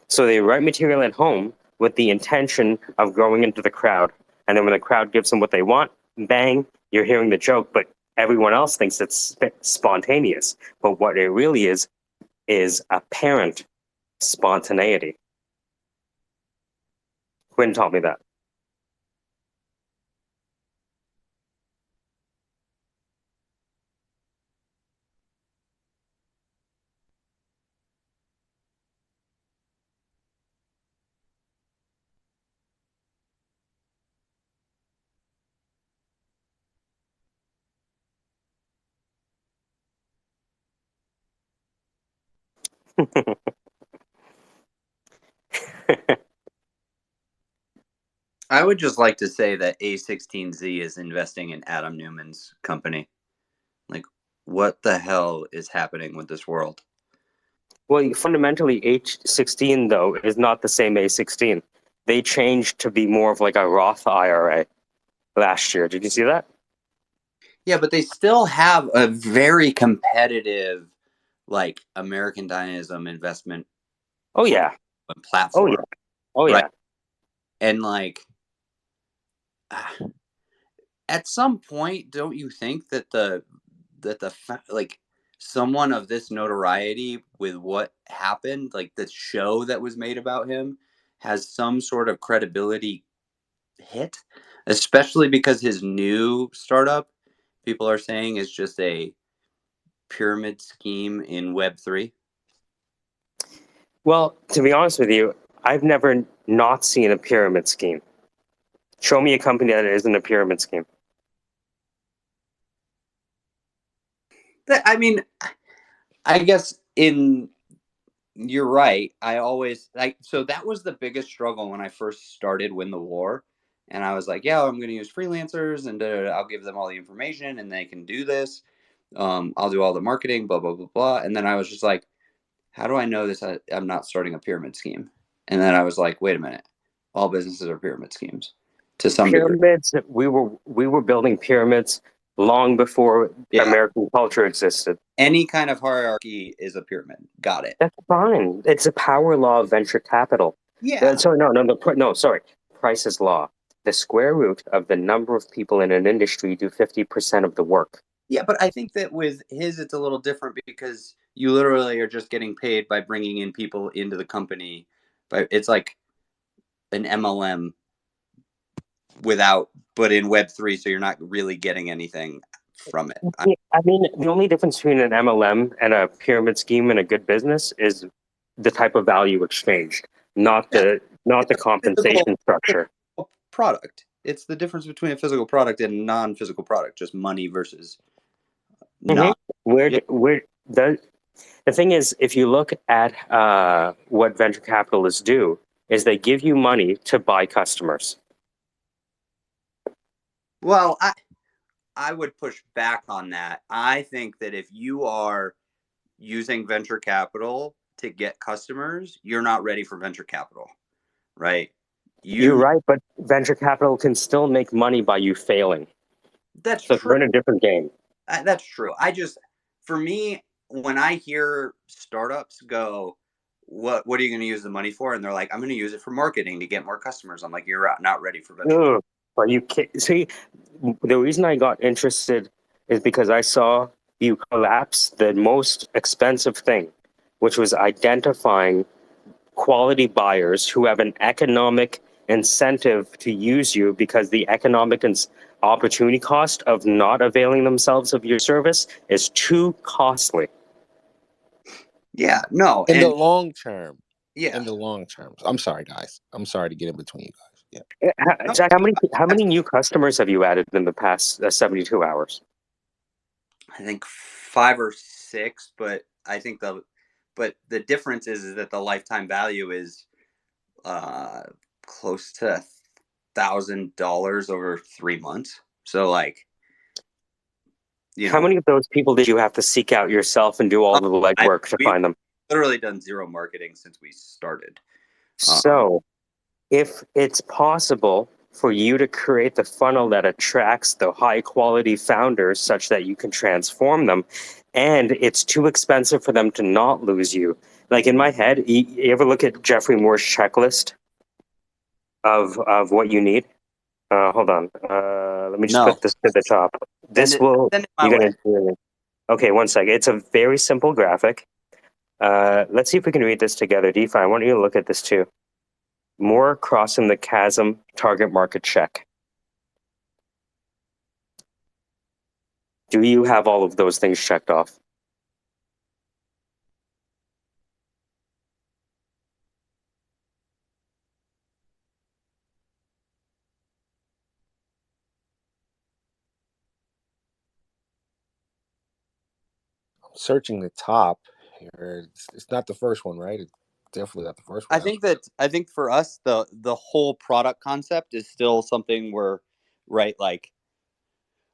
So they write material at home with the intention of going into the crowd. And then when the crowd gives them what they want, bang, you're hearing the joke, but everyone else thinks it's spontaneous. But what it really is apparent spontaneity. Quinn taught me that. I would just like to say that A16Z is investing in Adam Newman's company. Like, what the hell is happening with this world? Well, fundamentally, H16, though, is not the same A16. They changed to be more of like a Roth IRA last year. Did you see that? Yeah, but they still have a very competitive, like, American Dynamism investment Oh, portfolio yeah. and Oh, yeah. platform, Oh, right? yeah. And like, at some point, don't you think that like someone of this notoriety with what happened, like the show that was made about him, has some sort of credibility hit, especially because his new startup, people are saying, is just a pyramid scheme in Web3. Well, to be honest with you, I've never not seen a pyramid scheme. Show me a company that isn't a pyramid scheme. I mean, I guess in you're right. I always like, so that was the biggest struggle when I first started Win the War. And I was like, yeah, I'm going to use freelancers and I'll give them all the information and they can do this. I'll do all the marketing, blah, blah, blah, blah. And then I was just like, how do I know this? I'm not starting a pyramid scheme. And then I was like, wait a minute. All businesses are pyramid schemes to some degree. Pyramids, we were building pyramids long before Yeah. American culture existed. Any kind of hierarchy is a pyramid. Got it. That's fine. It's a power law of venture capital. Yeah. Sorry, no, sorry. Price is law. The square root of the number of people in an industry do 50% of the work. Yeah, but I think that with his, it's a little different because you literally are just getting paid by bringing in people into the company. But it's like an MLM but in Web3, so you're not really getting anything from it. Yeah, I mean, the only difference between an MLM and a pyramid scheme and a good business is the type of value exchanged, not Yeah, the physical, compensation structure. physical product. It's the difference between a physical product and non-physical product, just money versus hmm not. Yeah, Where the thing is, if you look at what venture capitalists do, is they give you money to buy customers. well, I would push back on that. I think that if you are using venture capital to get customers, you're not ready for venture capital, right? You're You right, but venture capital can still make money by you failing. That's So true. we're in a different game. That's true. For me, when I hear startups go, what are you going to use the money for? And they're like, I'm going to use it for marketing to get more customers. I'm like, you're not ready for venture capital. Ugh. But you can't see the reason I got interested is because I saw you collapse the most expensive thing, which was identifying quality buyers who have an economic incentive to use you because the economic opportunity cost of not availing themselves of your service is too costly. Yeah, no, In the and long term. yeah, In the long term. I'm sorry, guys. I'm sorry to get in between you guys. Yeah. no, Jack, how that's, many new customers have you added in the past 72 hours? I think 5 or 6, but the difference is that the lifetime value is uh close to $1,000 over 3 months. So like, you How know, many of those people did you have to seek out yourself and do all oh, the I legwork to we've find them? literally done zero marketing since we started. Um, So, if it's possible for you to create the funnel that attracts the high quality founders such that you can transform them, and it's too expensive for them to not lose you. Like in my head, you ever look at Jeffrey Moore's checklist of what you need? Hold on. Let me just no, put this to the top. send This it will, send it my you're way. going to, okay, one second. It's a very simple graphic. Let's see if we can read this together. DeFi, I want you to look at this too. More crossing the chasm, target market check. Do you have all of those things checked off? I'm searching the top here. It's not the first one, right? It's definitely not the first one. I think for us the whole product concept is still something where, right, like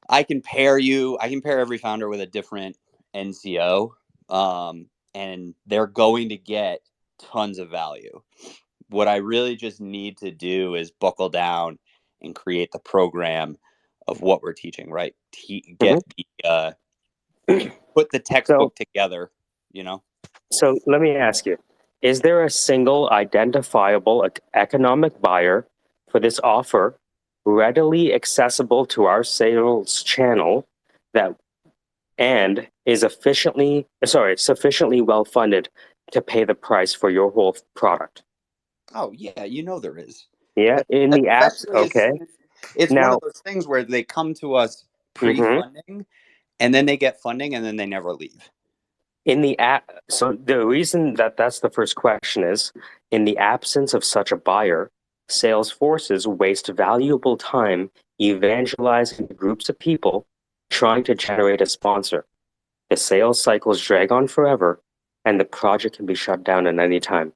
I can pair every founder with a different NCO, and they're going to get tons of value. What I really just need to do is buckle down and create the program of what we're teaching, right? Mhm. Get the put the So, textbook together, you know? so let me ask you: is there a single identifiable economic buyer for this offer, readily accessible to our sales channel, that and is sufficiently well funded to pay the price for your whole product? Oh yeah, there is. Yeah, in the apps. Especially Okay. it's one of Now, those things where they come to us mhm. pre-funding and then they get funding and then they never leave. In the app, so the reason that that's the first question is, in the absence of such a buyer, sales forces waste valuable time evangelizing groups of people trying to generate a sponsor. The sales cycles drag on forever, and the project can be shut down at any time.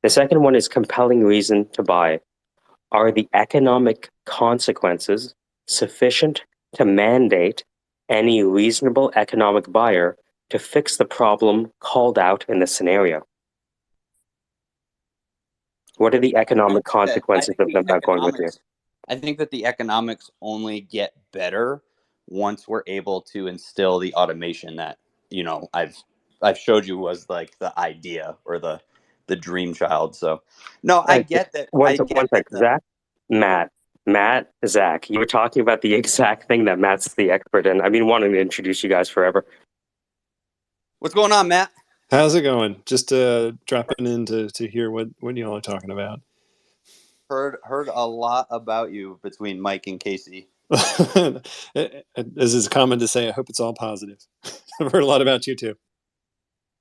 The second one is compelling reason to buy. Are the economic consequences sufficient to mandate any reasonable economic buyer to fix the problem called out in the scenario? What are the economic I consequences think of the them not going with you? economics I think that the economics only get better once we're able to instill the automation that, I've showed you was like the idea or the dream child. So no, I Uh, get that. one I sec, one get sec. that. Zach, Matt, Zach. You were talking about the exact thing that Matt's the expert in. I've been wanting to introduce you guys forever. What's going on, Matt? How's it going? Just dropping in to hear what y'all are talking about. Heard a lot about you between Mike and Casey. As is common to say, I hope it's all positive. I've heard a lot about you too.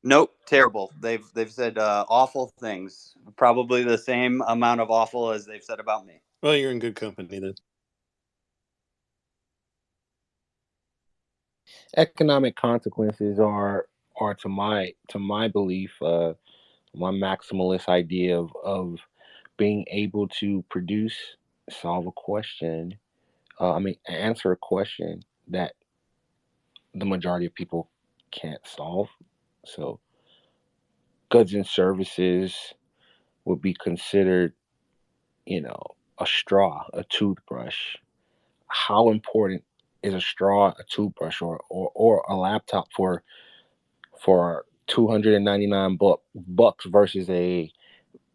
Nope, terrible. They've said awful things. Probably the same amount of awful as they've said about me. Well, you're in good company then. Economic consequences are to my belief, my maximalist idea of being able to produce, solve a question, answer a question that the majority of people can't solve. So goods and services would be considered, a straw, a toothbrush. How important is a straw, a toothbrush, or a laptop for 299 bucks versus a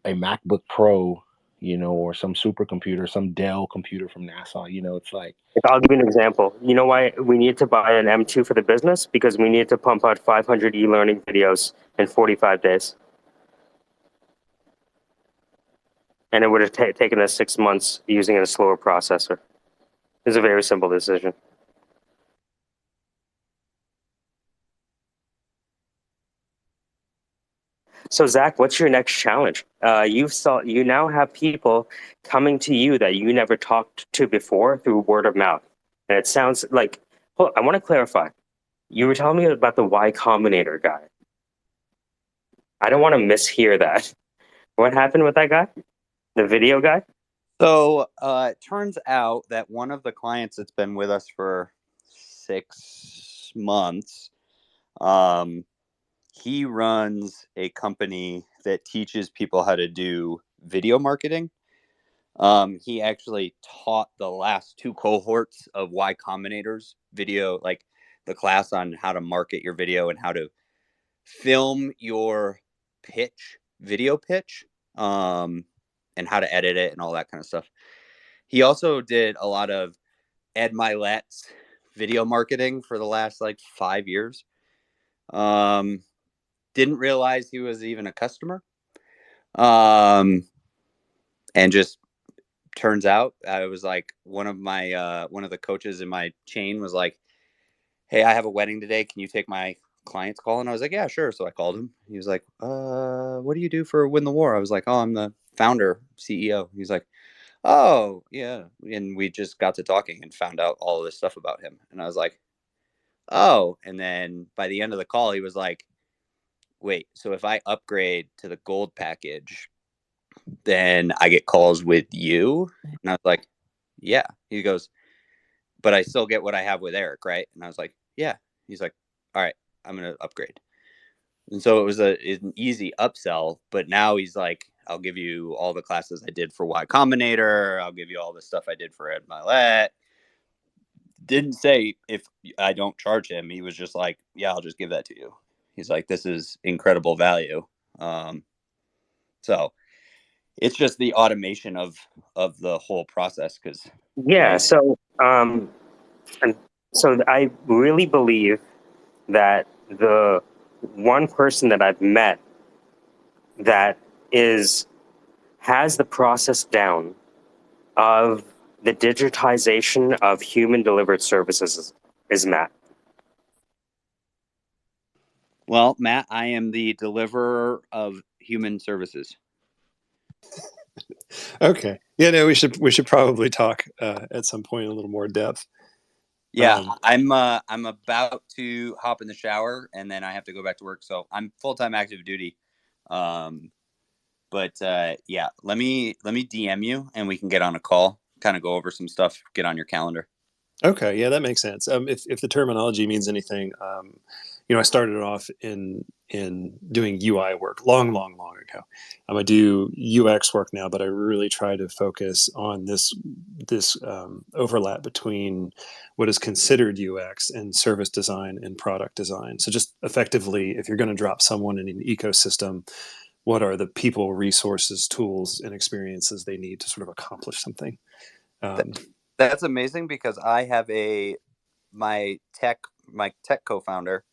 MacBook Pro, or some supercomputer, some Dell computer from NASA? It's like, I'll give you an example. You know why we need to buy an M2 for the business? Because we need to pump out 500 e-learning videos in 45 days. And it would have taken us 6 months using a slower processor. It's a very simple decision. So Zach, what's your next challenge? You now have people coming to you that you never talked to before through word of mouth, and it sounds like. Hold, I want to clarify. You were telling me about the Y Combinator guy. I don't want to mishear that. What happened with that guy? The video guy? So it turns out that one of the clients that's been with us for 6 months, he runs a company that teaches people how to do video marketing. He actually taught the last two cohorts of Y Combinator's video, like the class on how to market your video and how to film your video pitch, and how to edit it and all that kind of stuff. He also did a lot of Ed Milet's video marketing for the last like 5 years. Didn't realize he was even a customer. And just turns out I was like one of the coaches in my chain was like, "Hey, I have a wedding today. Can you take my client's call?" And I was like, "Yeah, sure." So I called him. He was like, what do you do for Win the War?" I was like, "Oh, I'm the founder, CEO." He's like, "Oh, yeah." And we just got to talking and found out all of this stuff about him. And I was like, "Oh." And then by the end of the call, he was like, "Wait, so if I upgrade to the gold package, then I get calls with you?" And I was like, "Yeah." He goes, "But I still get what I have with Eric, right?" And I was like, "Yeah." He's like, "All right, I'm going to upgrade." And so it was an easy upsell, but now he's like, "I'll give you all the classes I did for Y Combinator. I'll give you all the stuff I did for Ed Milet." Didn't say if I don't charge him. He was just like, "Yeah, I'll just give that to you." He's like, "This is incredible value." Um, so it's just the automation of the whole process because Yeah. And so I really believe that the one person that I've met that is has the process down of the digitization of human delivered services is Matt. well, Matt, I am the deliverer of human services. Okay. Yeah, no, we should probably talk at some point in a little more depth. Yeah, I'm about to hop in the shower and then I have to go back to work. So I'm full-time active duty. Um, but yeah, let me DM you and we can get on a call, kind of go over some stuff, get on your calendar. Okay, yeah, that makes sense. If the terminology means anything, I started off in doing UI work long ago. I do UX work now, but I really try to focus on this overlap between what is considered UX and service design and product design. So just effectively, if you're going to drop someone in an ecosystem, what are the people, resources, tools, and experiences they need to sort of accomplish something. Um, That's amazing because I have my tech co-founder.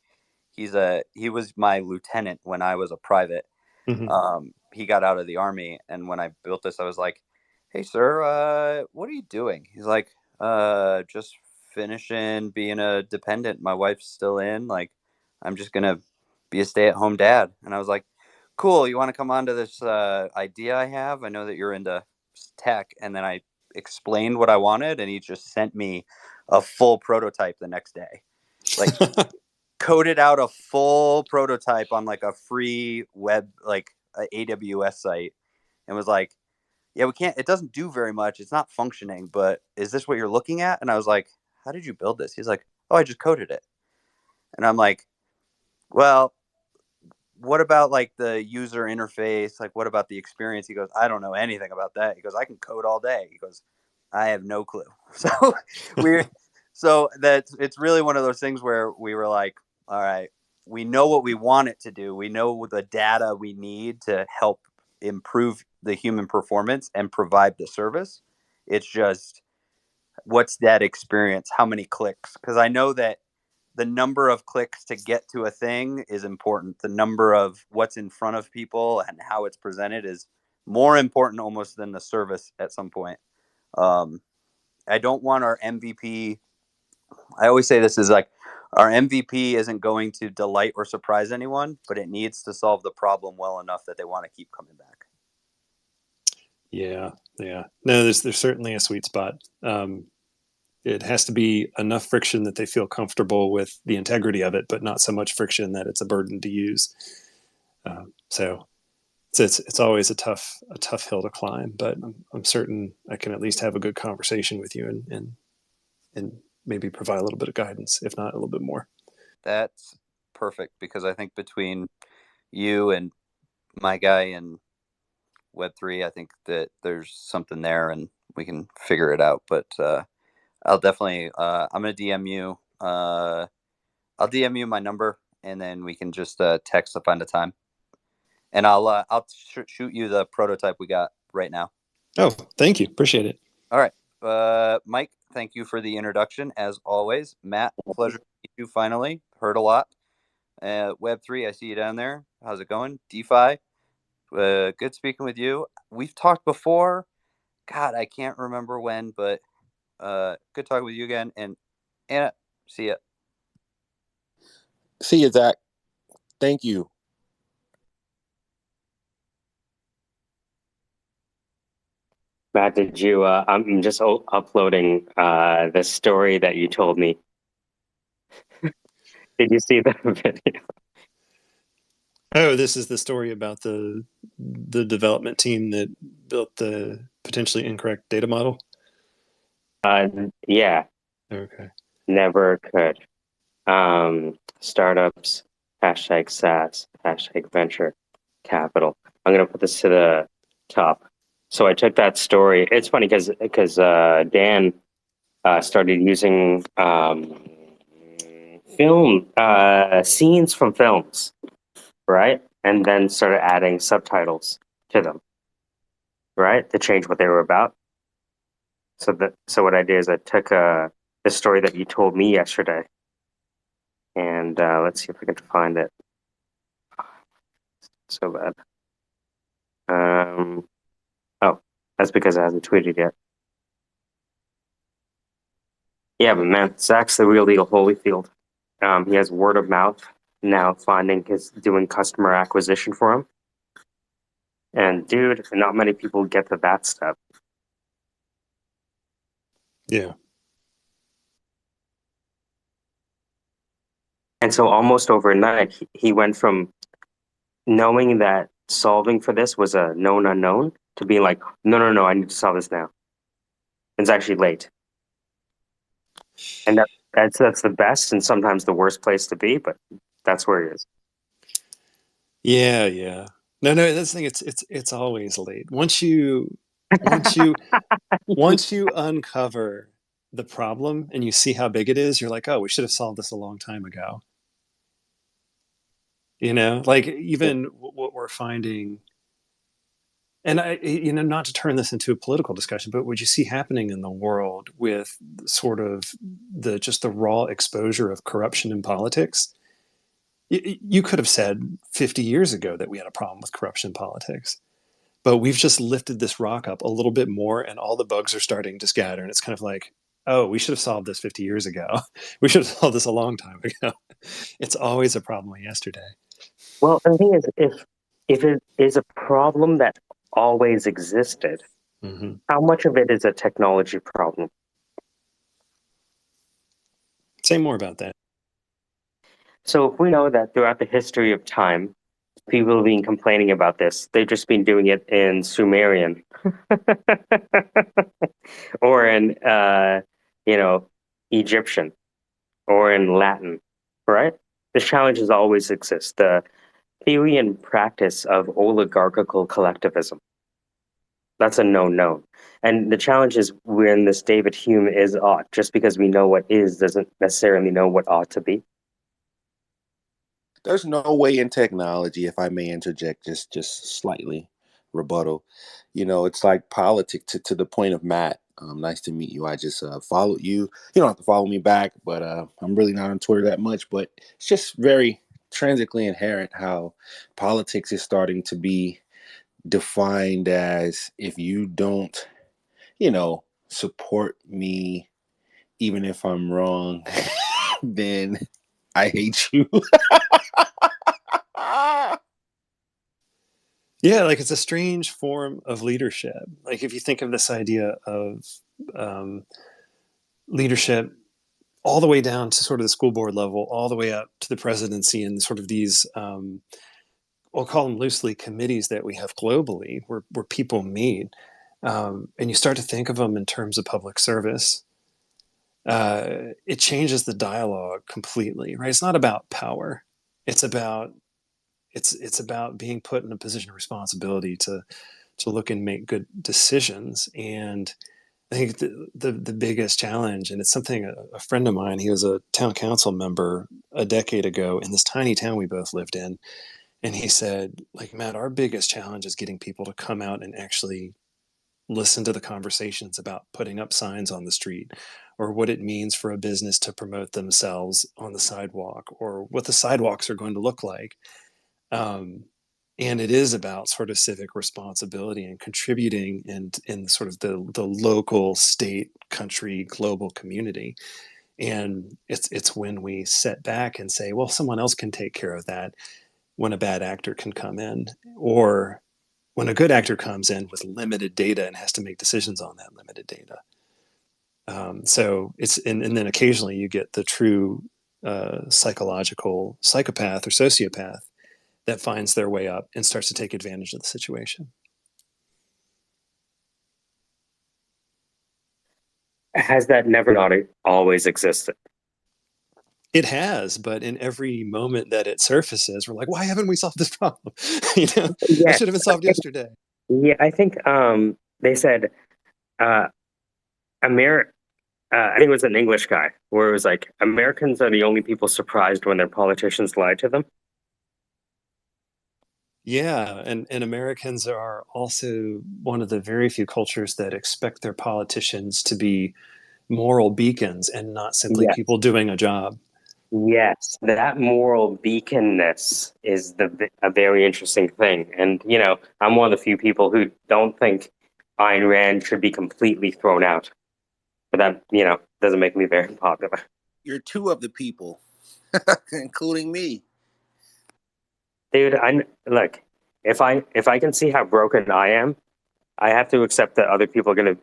He was my lieutenant when I was a private. mhm. He got out of the army, and when I built this, I was like, "Hey, sir, what are you doing?" He's like, just finishing being a dependent. My wife's still in. Like, I'm just gonna be a stay-at-home dad." And I was like, "Cool. You want to come on to this idea I have? I know that you're into tech." And then I explained what I wanted, and he just sent me a full prototype the next day. Like, coded out a full prototype on like a free web, like a AWS site, and was like, "Yeah, we can't. It doesn't do very much. It's not functioning. But is this what you're looking at?" And I was like, "How did you build this?" He's like, "Oh, I just coded it." And I'm like, "Well, what about like the user interface? Like, what about the experience?" He goes, "I don't know anything about that." He goes, "I can code all day." He goes, "I have no clue." So we, so that's it's really one of those things where we were like, "All right, we know what we want it to do. We know the data we need to help improve the human performance and provide the service. It's just what's that experience? How many clicks?" Because I know that the number of clicks to get to a thing is important. The number of what's in front of people and how it's presented is more important almost than the service at some point. Um, I don't want our MVP. I always say this is like our MVP isn't going to delight or surprise anyone, but it needs to solve the problem well enough that they want to keep coming back. Yeah, yeah. No, there's certainly a sweet spot. It has to be enough friction that they feel comfortable with the integrity of it, but not so much friction that it's a burden to use. So it's always a tough hill to climb, but I'm certain I can at least have a good conversation with you and maybe provide a little bit of guidance, if not a little bit more. That's perfect because I think between you and my guy in Web3, I think that there's something there and we can figure it out. But I'll definitely, I'm going to DM you. I'll DM you my number and then we can just text to find a time. And I'll shoot you the prototype we got right now. Oh, thank you. Appreciate it. All right. Mike, thank you for the introduction as always. Matt, pleasure to meet you finally. Heard a lot. Web3, I see you down there. How's it going? DeFi, good speaking with you. We've talked before. God, I can't remember when, but good talking with you again. And Anna, see ya. See you, Zach. Thank you. Matt, did you? I'm just uploading the story that you told me. Did you see the video? Oh, this is the story about the development team that built the potentially incorrect data model. Yeah, Okay. never could. Startups, hashtag SaaS, hashtag venture capital. I'm gonna put this to the top. So I took that story. It's funny because Dan started using film scenes from films, right? And then started adding subtitles to them, right? To change what they were about. So what I did is I took the story that you told me yesterday, and let's see if we can find it. So bad. Oh, that's because I hasn't tweeted yet. Yeah, but man, Zach's the real deal Holyfield. He has word of mouth now, finding his doing customer acquisition for him. And dude, not many people get to that step. Yeah. And so almost overnight, he went from knowing that solving for this was a known unknown to being like, no, no, no, I need to solve this now. It's actually late. And that's the best and sometimes the worst place to be, but that's where he is. Yeah, yeah. No, no, that's the thing. It's always late. Once you uncover the problem and you see how big it is, you're like, oh, we should have solved this a long time ago. Like even what we're finding, and not to turn this into a political discussion, but what you see happening in the world with sort of the raw exposure of corruption in politics. You could have said 50 years ago that we had a problem with corruption in politics, but we've just lifted this rock up a little bit more and all the bugs are starting to scatter. And it's kind of like, oh, we should have solved this 50 years ago. We should have solved this a long time ago. It's always a problem yesterday. Well, the thing is, if it is a problem that always existed, Mm-hmm. how much of it is a technology problem? Say more about that. So if we know that throughout the history of time, people have been complaining about this, they've just been doing it in Sumerian or in, Egyptian or in Latin, right? The challenges always exist. The theory and practice of oligarchical collectivism. That's a known. And the challenge is when this David Hume is ought. Just because we know what is doesn't necessarily know what ought to be. There's no way in technology, if I may interject just slightly rebuttal. It's like politics to the point of Matt. Nice to meet you. I just followed you. You don't have to follow me back, but I'm really not on Twitter that much. But it's just very transically inherent how politics is starting to be defined as, if you don't, support me, even if I'm wrong, then I hate you. Yeah, like it's a strange form of leadership. Like if you think of this idea of um, leadership all the way down to sort of the school board level, all the way up to the presidency, and sort of these, we'll call them loosely committees that we have globally, where people meet, and you start to think of them in terms of public service. It changes the dialogue completely, right? It's not about power. It's about it's about being put in a position of responsibility to look and make good decisions. And I think the biggest challenge, and it's something a friend of mine, he was a town council member a decade ago in this tiny town we both lived in, and he said, like, Matt, our biggest challenge is getting people to come out and actually listen to the conversations about putting up signs on the street, or what it means for a business to promote themselves on the sidewalk, or what the sidewalks are going to look like. um, and it is about sort of civic responsibility and contributing in sort of the local, state, country, global community. And it's when we sit back and say, well, someone else can take care of that, when a bad actor can come in, or when a good actor comes in with limited data and has to make decisions on that limited data. So it's and then occasionally you get the true psychological psychopath or sociopath that finds their way up and starts to take advantage of the situation. Has that never not always existed? It has, but in every moment that it surfaces, we're like, why haven't we solved this problem? That Yes. should have been solved yesterday. Yeah, I think they said uh, I think it was an English guy where it was like Americans are the only people surprised when their politicians lie to them. Yeah, and Americans are also one of the very few cultures that expect their politicians to be moral beacons and not simply Yes, people doing a job. yes, that moral beaconness is a very interesting thing. And I'm one of the few people who don't think Ayn Rand should be completely thrown out. But that doesn't make me very popular. You're two of the people, including me. Dude, I look, if I can see how broken I am, I have to accept that other people are going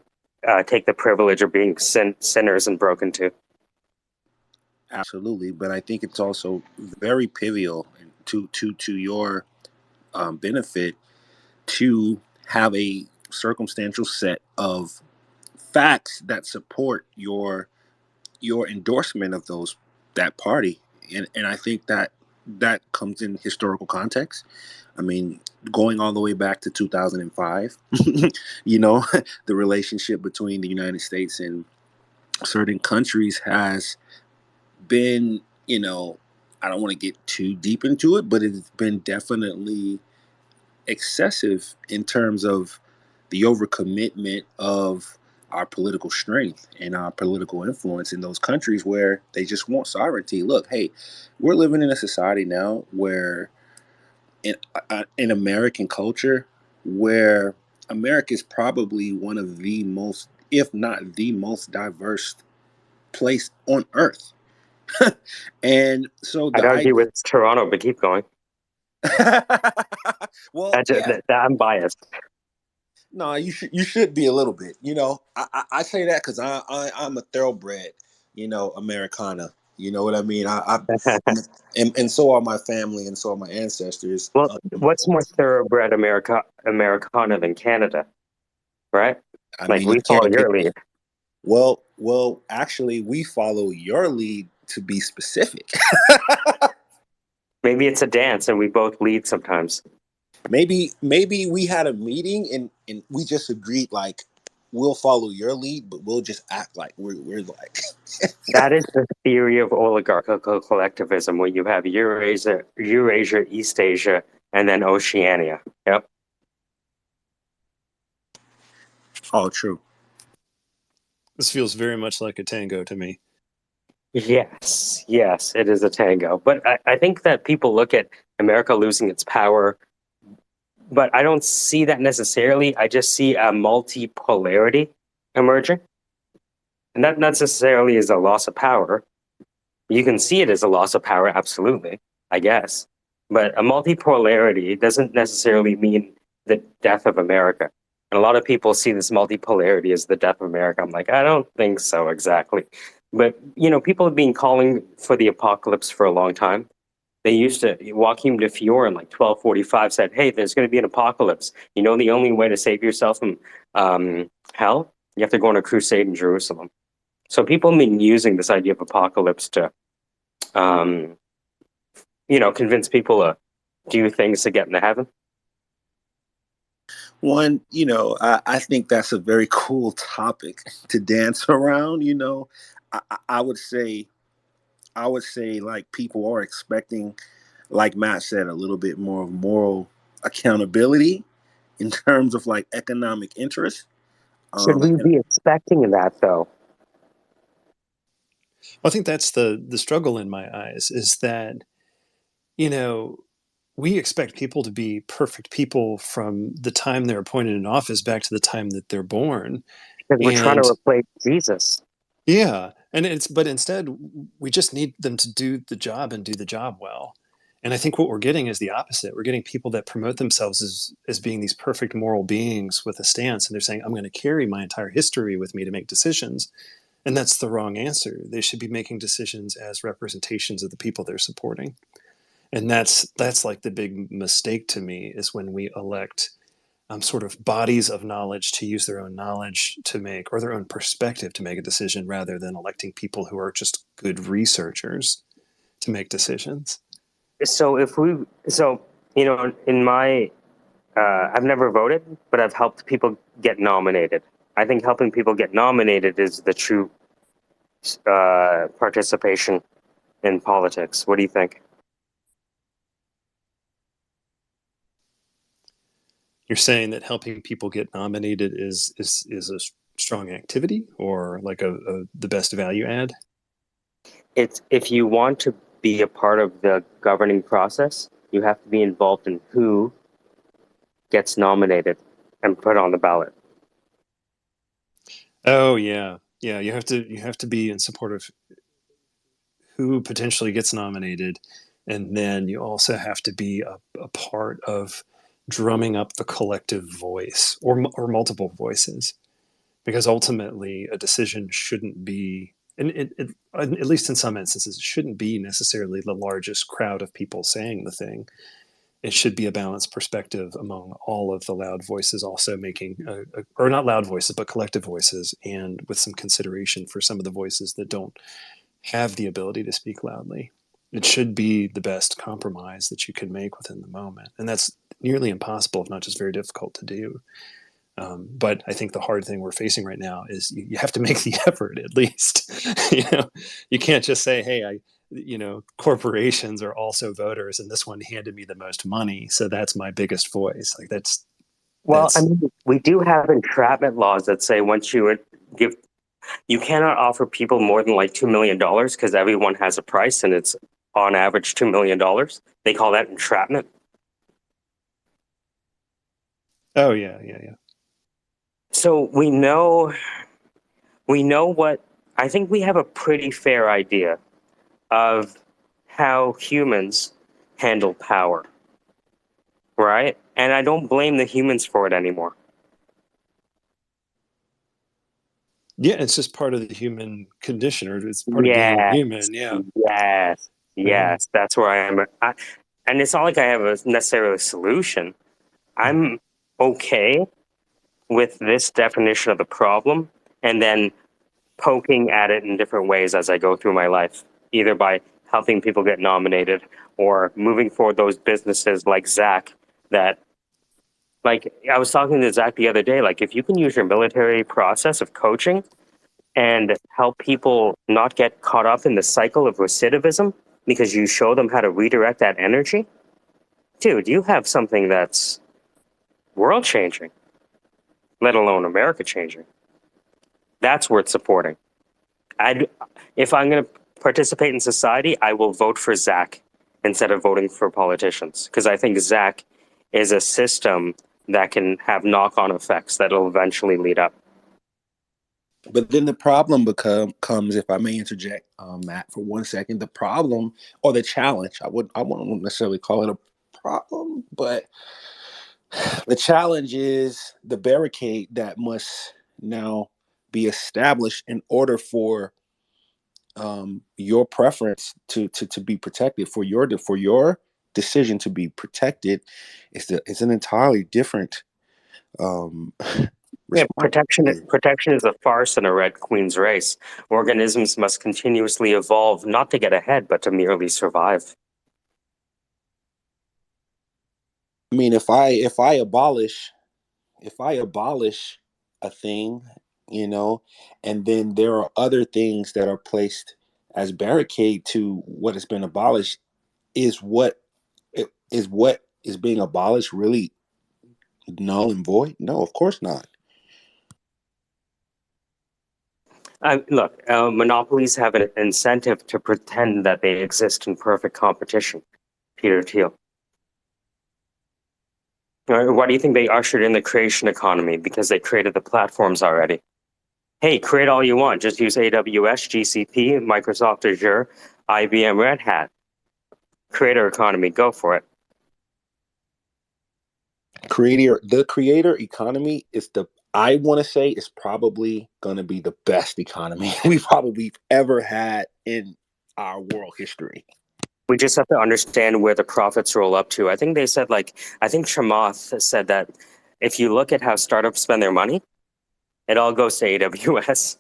to take the privilege of being sinners and broken too. Absolutely, but I think it's also very pivotal to your benefit to have a circumstantial set of facts that support your endorsement of that party, and I think that comes in historical context. I mean, going all the way back to 2005, the relationship between the United States and certain countries has been, I don't want to get too deep into it, but it's been definitely excessive in terms of the overcommitment of our political strength and our political influence in those countries where they just want sovereignty. Look, hey, we're living in a society now where in American culture, where America is probably one of the most, if not the most diverse place on earth. And so I'd the argue idea, with Toronto, but keep going. well, yeah, I'm biased. no, you should be a little bit. I say that because I'm a thoroughbred, Americana. You know what I mean? And so are my family, and so are my ancestors. Well, what's more thoroughbred Americana than Canada, right? I Like mean, you we follow can't get your lead. well. Actually, we follow your lead to be specific. Maybe it's a dance and we both lead sometimes. Maybe we had a meeting and we just agreed like we'll follow your lead, but we'll just act like we're like That is the theory of oligarchical collectivism, where you have Eurasia, East Asia, and then Oceania. Yep. all true. This feels very much like a tango to me. Yes, it is a tango. But I think that people look at America losing its power, but I don't see that necessarily. I just see a multipolarity emerging. And that not necessarily is a loss of power. You can see it as a loss of power, absolutely, I guess. But a multipolarity doesn't necessarily mean the death of America. And a lot of people see this multipolarity as the death of America. I'm like, I don't think so exactly. But, people have been calling for the apocalypse for a long time. They used to, Joachim de Fior in like 1245 said, hey, there's going to be an apocalypse. The only way to save yourself from hell, you have to go on a crusade in Jerusalem. So people have been using this idea of apocalypse to, um, convince people to do things to get into heaven. One, I think that's a very cool topic to dance around. I would say, like people are expecting, like Matt said, a little bit more of moral accountability in terms of like economic interest. Should we And be expecting that though? I think that's the struggle in my eyes is that, you know, we expect people to be perfect people from the time they're appointed in office back to the time that they're born. Because we're trying to And replace Jesus. yeah, but instead we just need them to do the job and do the job well. And I think what we're getting is the opposite. We're getting people that promote themselves as being these perfect moral beings with a stance, and they're saying, I'm going to carry my entire history with me to make decisions. And that's the wrong answer. They should be making decisions as representations of the people they're supporting. And that's like the big mistake to me is when we elect sort of bodies of knowledge to use their own knowledge to make, or their own perspective to make a decision, rather than electing people who are just good researchers to make decisions. So in my, I've never voted, but I've helped people get nominated. I think helping people get nominated is the true participation in politics. What do you think? You're saying that helping people get nominated is a strong activity, or like the best value add? It's if you want to be a part of the governing process, you have to be involved in who gets nominated and put on the ballot. Oh yeah, yeah. You have to be in support of who potentially gets nominated, and then you also have to be a part of drumming up the collective voice, or multiple voices, because ultimately a decision shouldn't be, and at least in some instances, it shouldn't be necessarily the largest crowd of people saying the thing. It should be a balanced perspective among all of the loud voices, also making, or not loud voices, but collective voices, and with some consideration for some of the voices that don't have the ability to speak loudly. It should be the best compromise that you can make within the moment. And that's nearly impossible, if not just very difficult to do. But I think the hard thing we're facing right now is you have to make the effort at least. You can't just say, "Hey, corporations are also voters, and this one handed me the most money, so that's my biggest voice. Like Well, I that's mean, we do have entrapment laws that say once you give, you cannot offer people more than like $2 million because everyone has a price and it's on average $2 million. They call that entrapment. oh yeah. So we know what I think we have a pretty fair idea of how humans handle power, right? And I don't blame the humans for it anymore. Yeah, it's just part of the human condition, or it's part of being Yes, human. Yeah, yes, yeah. yes. That's where I am. And it's not like I have a necessarily solution. I'm okay with this definition of the problem and then poking at it in different ways as I go through my life, either by helping people get nominated or moving forward those businesses like Zach that, like, I was talking to Zach the other day, like, if you can use your military process of coaching and help people not get caught up in the cycle of recidivism because you show them how to redirect that energy, dude, you have something that's world changing, let alone America changing. That's worth supporting. I'd, if I'm going to participate in society, I will vote for Zach instead of voting for politicians because I think Zach is a system that can have knock-on effects that'll eventually lead up. But then the problem comes, if I may interject, Matt, for 1 second. The problem or the challenge, I wouldn't necessarily call it a problem, but the challenge is the barricade that must now be established in order for your preference to be protected, for your decision to be protected. It's an entirely different um, Yeah, responsibility. protection is a farce and a Red Queen's race. Organisms must continuously evolve, not to get ahead, but to merely survive. I mean, if I abolish a thing, and then there are other things that are placed as barricade to what has been abolished, is what is being abolished really null and void? No, of course not. Look, monopolies have an incentive to pretend that they exist in perfect competition. Peter Thiel. Why do you think they ushered in the creation economy? Because they created the platforms already. Hey, create all you want. Just use AWS, GCP, Microsoft Azure, IBM, Red Hat. Creator economy, go for it. The creator economy is I want to say is probably going to be the best economy we probably ever had in our world history. We just have to understand where the profits roll up to. I think they said, like, I think Chamath said that if you look at how startups spend their money, it all goes to AWS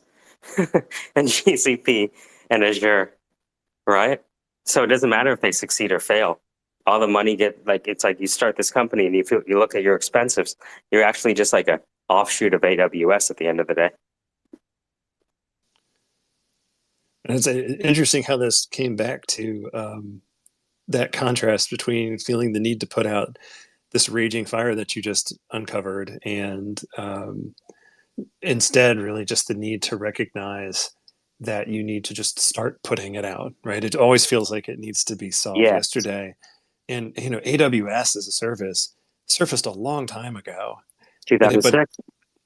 and GCP and Azure, right? So it doesn't matter if they succeed or fail. All the money it's like you start this company and you look at your expenses. You're actually just like a offshoot of AWS at the end of the day. And it's interesting how this came back to that contrast between feeling the need to put out this raging fire that you just uncovered, and instead really just the need to recognize that you need to just start putting it out, right? It always feels like it needs to be solved Yeah, yesterday. And AWS as a service surfaced a long time ago, but 2006.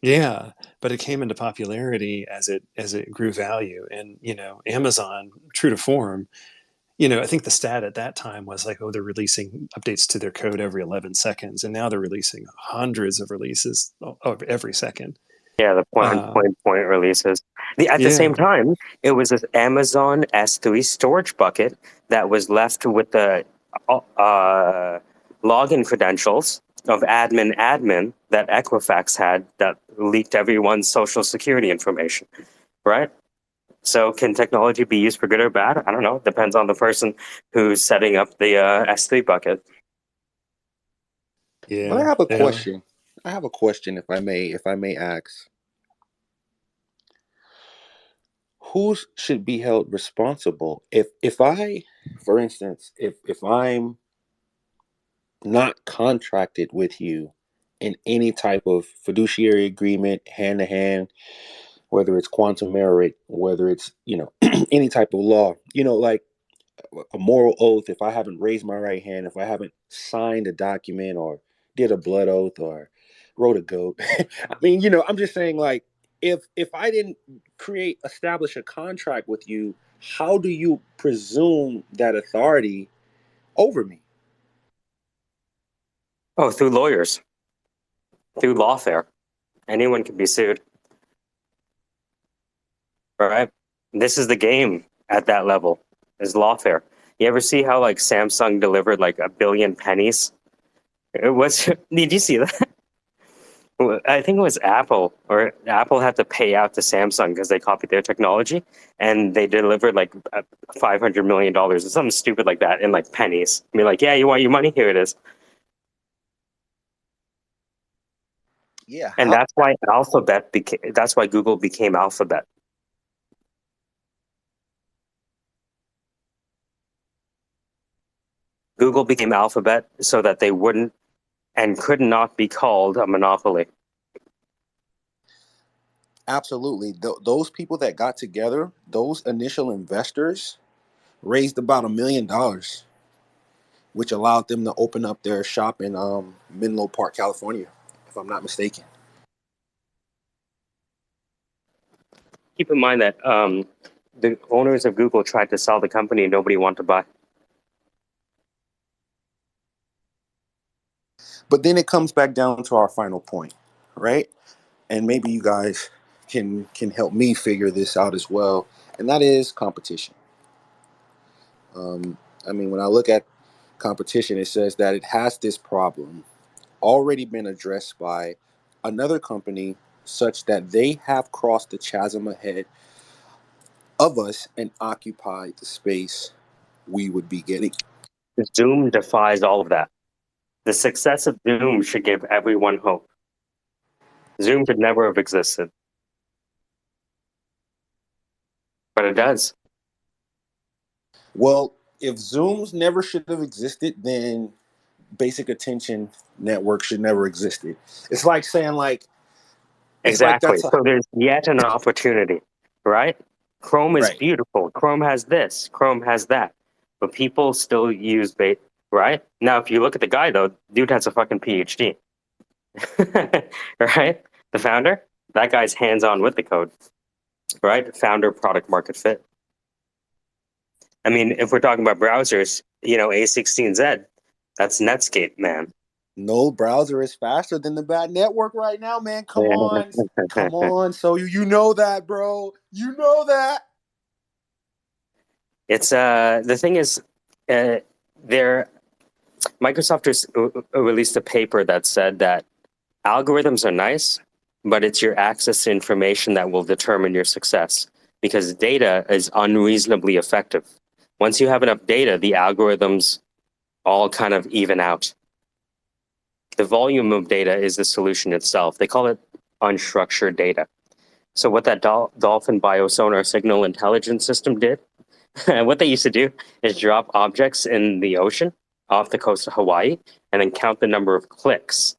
yeah, but it came into popularity as it grew value. And Amazon, true to form, I think the stat at that time was like, oh, they're releasing updates to their code every 11 seconds, and now they're releasing hundreds of releases every second. Yeah, the Um, point releases. At the same yeah, time, it was this Amazon S3 storage bucket that was left with the login credentials of admin that Equifax had that leaked everyone's social security information, right? So can technology be used for good or bad? I don't know. Depends on the person who's setting up the S3 bucket. But I yeah, have a yeah. question. I have a question, if I may ask. who should be held responsible if I, for instance, if I'm not contracted with you in any type of fiduciary agreement, hand to hand, whether it's quantum merit, whether it's any type of law, like a moral oath, if I haven't raised my right hand, if I haven't signed a document or did a blood oath or wrote a goat. I mean, I'm just saying, like, if I didn't establish a contract with you, how do you presume that authority over me? Oh, through lawyers, through lawfare. Anyone can be sued, right? This is the game at that level, is lawfare. You ever see how like Samsung delivered like a billion pennies? It was. Did you see that? I think it was Apple, or Apple had to pay out to Samsung because they copied their technology, and they delivered like $500 million or something stupid like that in like pennies. I mean, like, yeah, you want your money? Here it is. Yeah, And how? that's why Google became Alphabet. Google became Alphabet so that they wouldn't and could not be called a monopoly. Absolutely. Those people that got together, those initial investors, raised about $1 million, which allowed them to open up their shop in Menlo Park, California, if I'm not mistaken. Keep in mind that the owners of Google tried to sell the company and nobody wanted to buy. But then it comes back down to our final point, right? And maybe you guys can help me figure this out as well, and that is competition. I mean, when I look at competition, it says that it has this problem already been addressed by another company, such that they have crossed the chasm ahead of us and occupied the space we would be getting. Zoom defies all of that. The success of Zoom should give everyone hope. Zoom could never have existed, but it does. Well, if Zooms never should have existed, then basic attention network should never existed. It's like saying, like, it's like Exactly. that's a So there's yet an opportunity, right? Chrome is right. beautiful. Chrome has this. Chrome has that. But people still use bait, right? Now, if you look at the guy, though, dude has a fucking PhD, right? The founder, that guy's hands on with the code, right? Founder, product market fit. I mean, if we're talking about browsers, A16Z, that's Netscape, man. No browser is faster than the bad network right now, man. Come on. So you know that, bro. You know that. It's the thing is, there Microsoft just released a paper that said that algorithms are nice, but it's your access to information that will determine your success because data is unreasonably effective. Once you have enough data, the algorithms all kind of even out. The volume of data is the solution itself. They call it unstructured data. So what that Dolphin biosonar signal intelligence system did, what they used to do is drop objects in the ocean off the coast of Hawaii and then count the number of clicks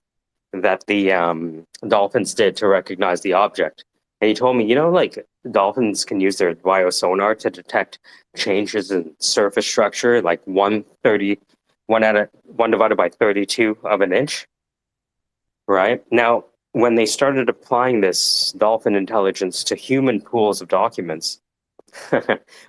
that the dolphins did to recognize the object. And he told me, like dolphins can use their biosonar to detect changes in surface structure, like 1 divided by 32 of an inch. Right now, when they started applying this dolphin intelligence to human pools of documents,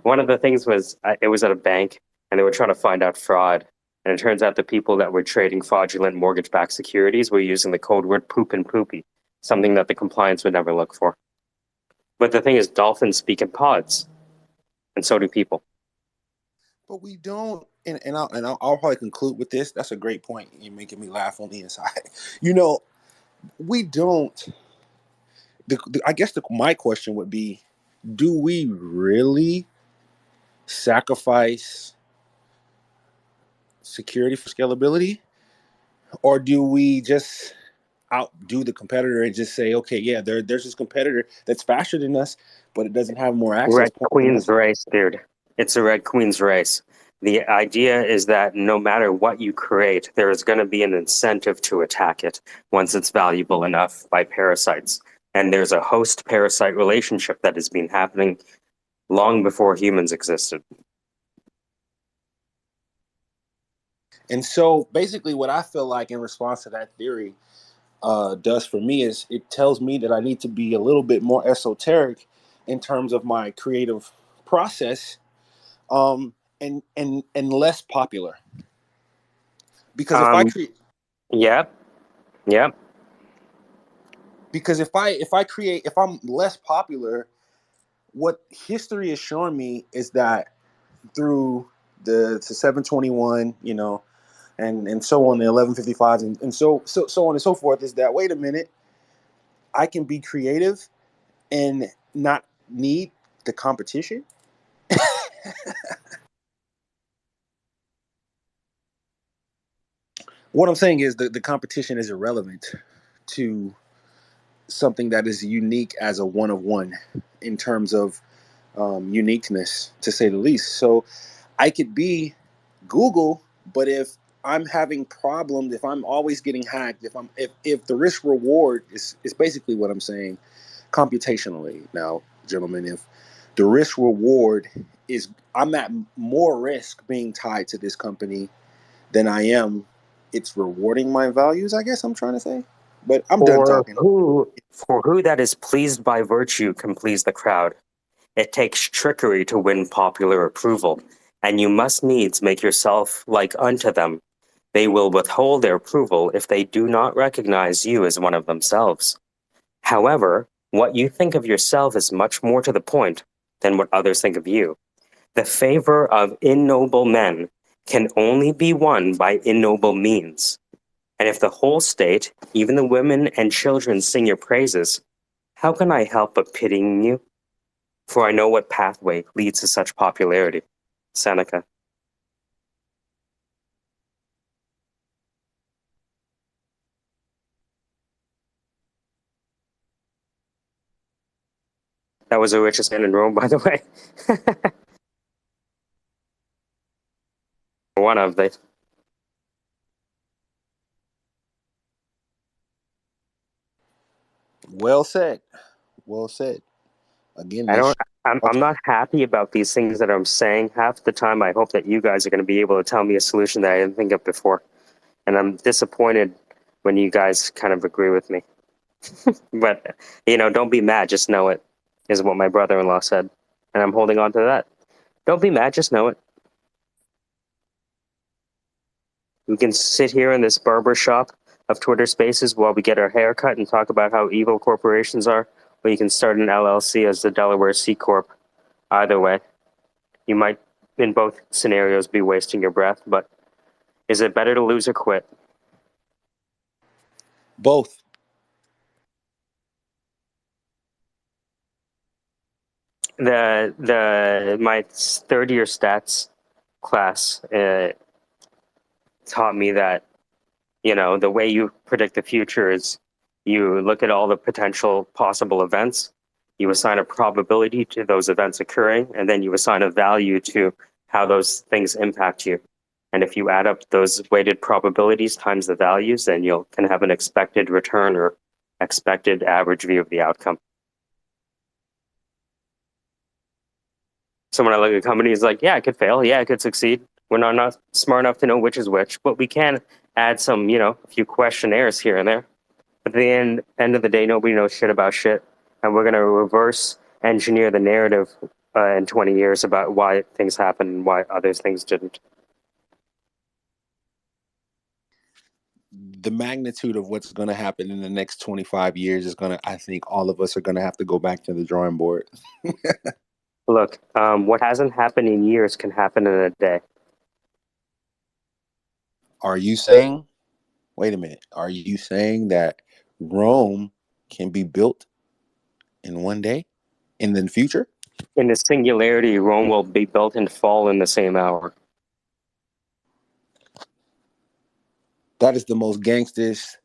one of the things was it was at a bank and they were trying to find out fraud. And it turns out the people that were trading fraudulent mortgage backed securities were using the code word poop and poopy, something that the compliance would never look for. But the thing is, dolphins speak in pods, and so do people. But we don't, and I'll probably conclude with this. That's a great point. You're making me laugh on the inside. You know, we don't. I guess my question would be: do we really sacrifice security for scalability, or do we just? outdo the competitor and just say, okay, yeah, there's this competitor that's faster than us, but it doesn't have more access Red points than Queen's us. race, dude. It's a Red Queen's race. The idea is that no matter what you create, there is going to be an incentive to attack it once it's valuable enough by parasites. And there's a host parasite relationship that has been happening long before humans existed. And so basically what I feel like in response to that theory does for me is it tells me that I need to be a little bit more esoteric in terms of my creative process, and less popular. Because if I Um, create yep, yep. because if I create if I'm less popular, what history is showing me is that through the 721, and so on, the 1155s, and so on and so forth, is that, wait a minute, I can be creative and not need the competition. What I'm saying is the competition is irrelevant to something that is unique as a one of one in terms of uniqueness, to say the least. So I could be Google, but if I'm having problems, if I'm always getting hacked, if the risk reward is basically what I'm saying computationally now, gentlemen, if the risk reward is, I'm at more risk being tied to this company than I am it's rewarding my values, I guess I'm trying to say. But I'm done talking. For who that is pleased by virtue can please the crowd. It takes trickery to win popular approval, and you must needs make yourself like unto them. They will withhold their approval if they do not recognize you as one of themselves. However, what you think of yourself is much more to the point than what others think of you. The favor of ignoble men can only be won by ignoble means. And if the whole state, even the women and children, sing your praises, how can I help but pitying you? For I know what pathway leads to such popularity. Seneca. That was the richest man in Rome, by the way. One of the. Well said. Well said. Again, I this don't. I'm not happy about these things that I'm saying. Half the time, I hope that you guys are going to be able to tell me a solution that I didn't think of before. And I'm disappointed when you guys kind of agree with me. But don't be mad. Just know it. Is what my brother-in-law said, and I'm holding on to that. Don't be mad. Just know it. We can sit here in this barber shop of Twitter Spaces while we get our hair cut and talk about how evil corporations are, or you can start an LLC as the Delaware C Corp. Either way, you might, in both scenarios, be wasting your breath, but is it better to lose or quit? both. My third year stats class taught me that the way you predict the future is you look at all the potential possible events, you assign a probability to those events occurring, and then you assign a value to how those things impact you. And if you add up those weighted probabilities times the values, then you can have an expected return or expected average view of the outcome. So when I look at companies like, yeah, it could fail, yeah, it could succeed. We're not smart enough to know which is which, but we can add some, a few questionnaires here and there. At the end of the day, nobody knows shit about shit, and we're gonna reverse engineer the narrative in 20 years about why things happened and why other things didn't. The magnitude of what's going to happen in the next 25 years is going to, I think all of us are going to have to go back to the drawing board. Look, what hasn't happened in years can happen in a day. Are you saying, wait a minute, are you saying that Rome can be built in one day in the future? In the singularity, Rome will be built and fall in the same hour. That is the most gangsters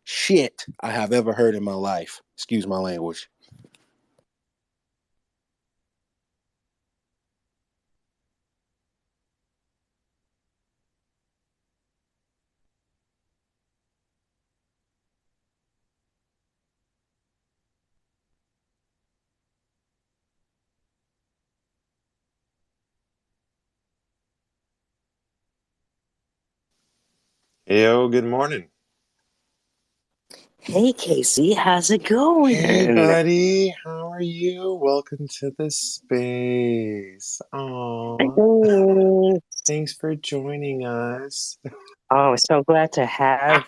shit I have ever heard in my life. Excuse my language. Yo, good morning. Hey, Casey, how's it going? Hey, buddy. How are you? Welcome to the space. Aw, Oh, thanks for joining us. so glad to have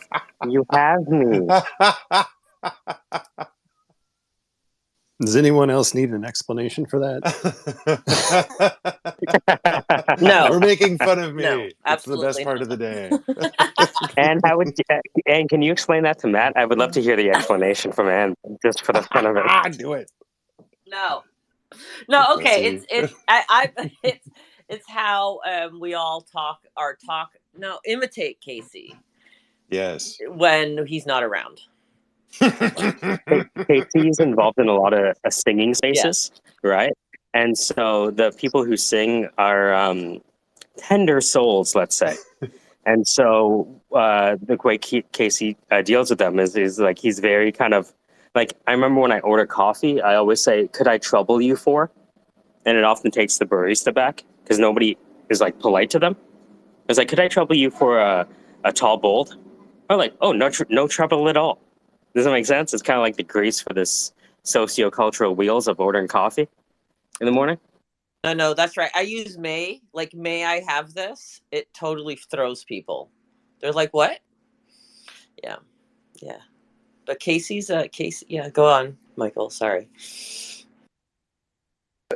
you have me. Does anyone else need an explanation for that? No, We're making fun of me. no, It's the best absolutely part not. of the day. And and can you explain that to Matt? I would love to hear the explanation from Anne, just for the fun of it. Do it. No, no. Okay, Pussy. it's how we all talk. No, imitate Casey Yes. when he's not around. Casey's involved in a lot of singing Yes. spaces, right? And so the people who sing are tender souls, let's say. And so the way Casey deals with them is like he's very kind of like, I remember when I order coffee, I always say, "Could I trouble you for?" And it often takes the barista back because nobody is like polite to them. It's like, "Could I trouble you for a tall bowl?" Or like, "Oh, no trouble at all." Does that make sense? It's kind of like the grease for this socio-cultural wheels of ordering coffee in the morning. No, that's right. I use may. Like, may I have this? It totally throws people. They're like, what? Yeah, yeah. But Casey's Casey. Yeah, go on, Michael. Sorry.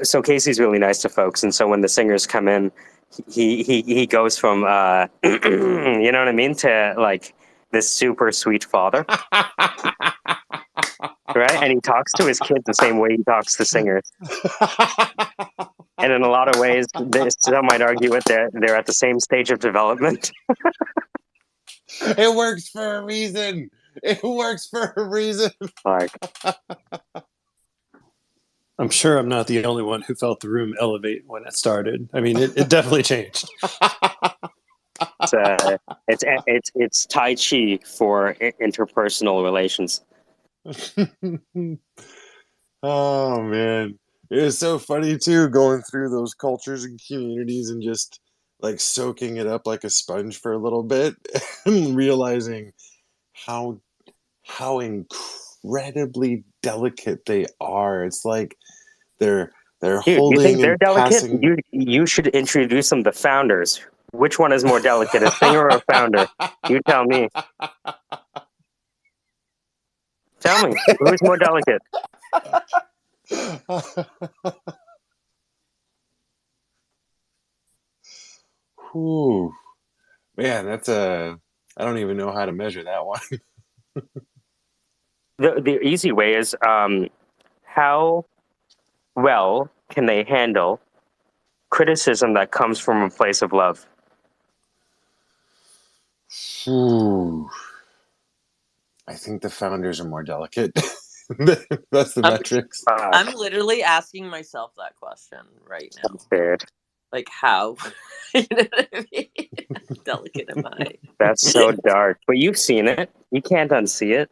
So Casey's really nice to folks, and so when the singers come in, he goes from you know what I mean, to like this super sweet father, right? And he talks to his kids the same way he talks to singers. And in a lot of ways, some might argue it, they're at the same stage of development. It works for a reason. It works for a reason. Like, I'm sure I'm not the only one who felt the room elevate when it started. I mean, it definitely changed. it's it's Tai Chi for interpersonal relations. Oh man, it was so funny too, going through those cultures and communities and just like soaking it up like a sponge for a little bit and realizing how how incredibly delicate they are. It's like they're they're Dude, you holding think they're and delicate? passing. You should introduce them to founders. Which one is more delicate, a singer or a founder? You tell me. Tell me, who's more delicate? Whew. Man, that's a. I don't even know how to measure that one. The easy way is how well can they handle criticism that comes from a place of love? Whew. I think the founders are more delicate. That's the I'm metrics. I'm literally asking myself that question right now. Fair. Like, how? You know what I mean? How delicate am I? That's so dark. But you've seen it. You can't unsee it.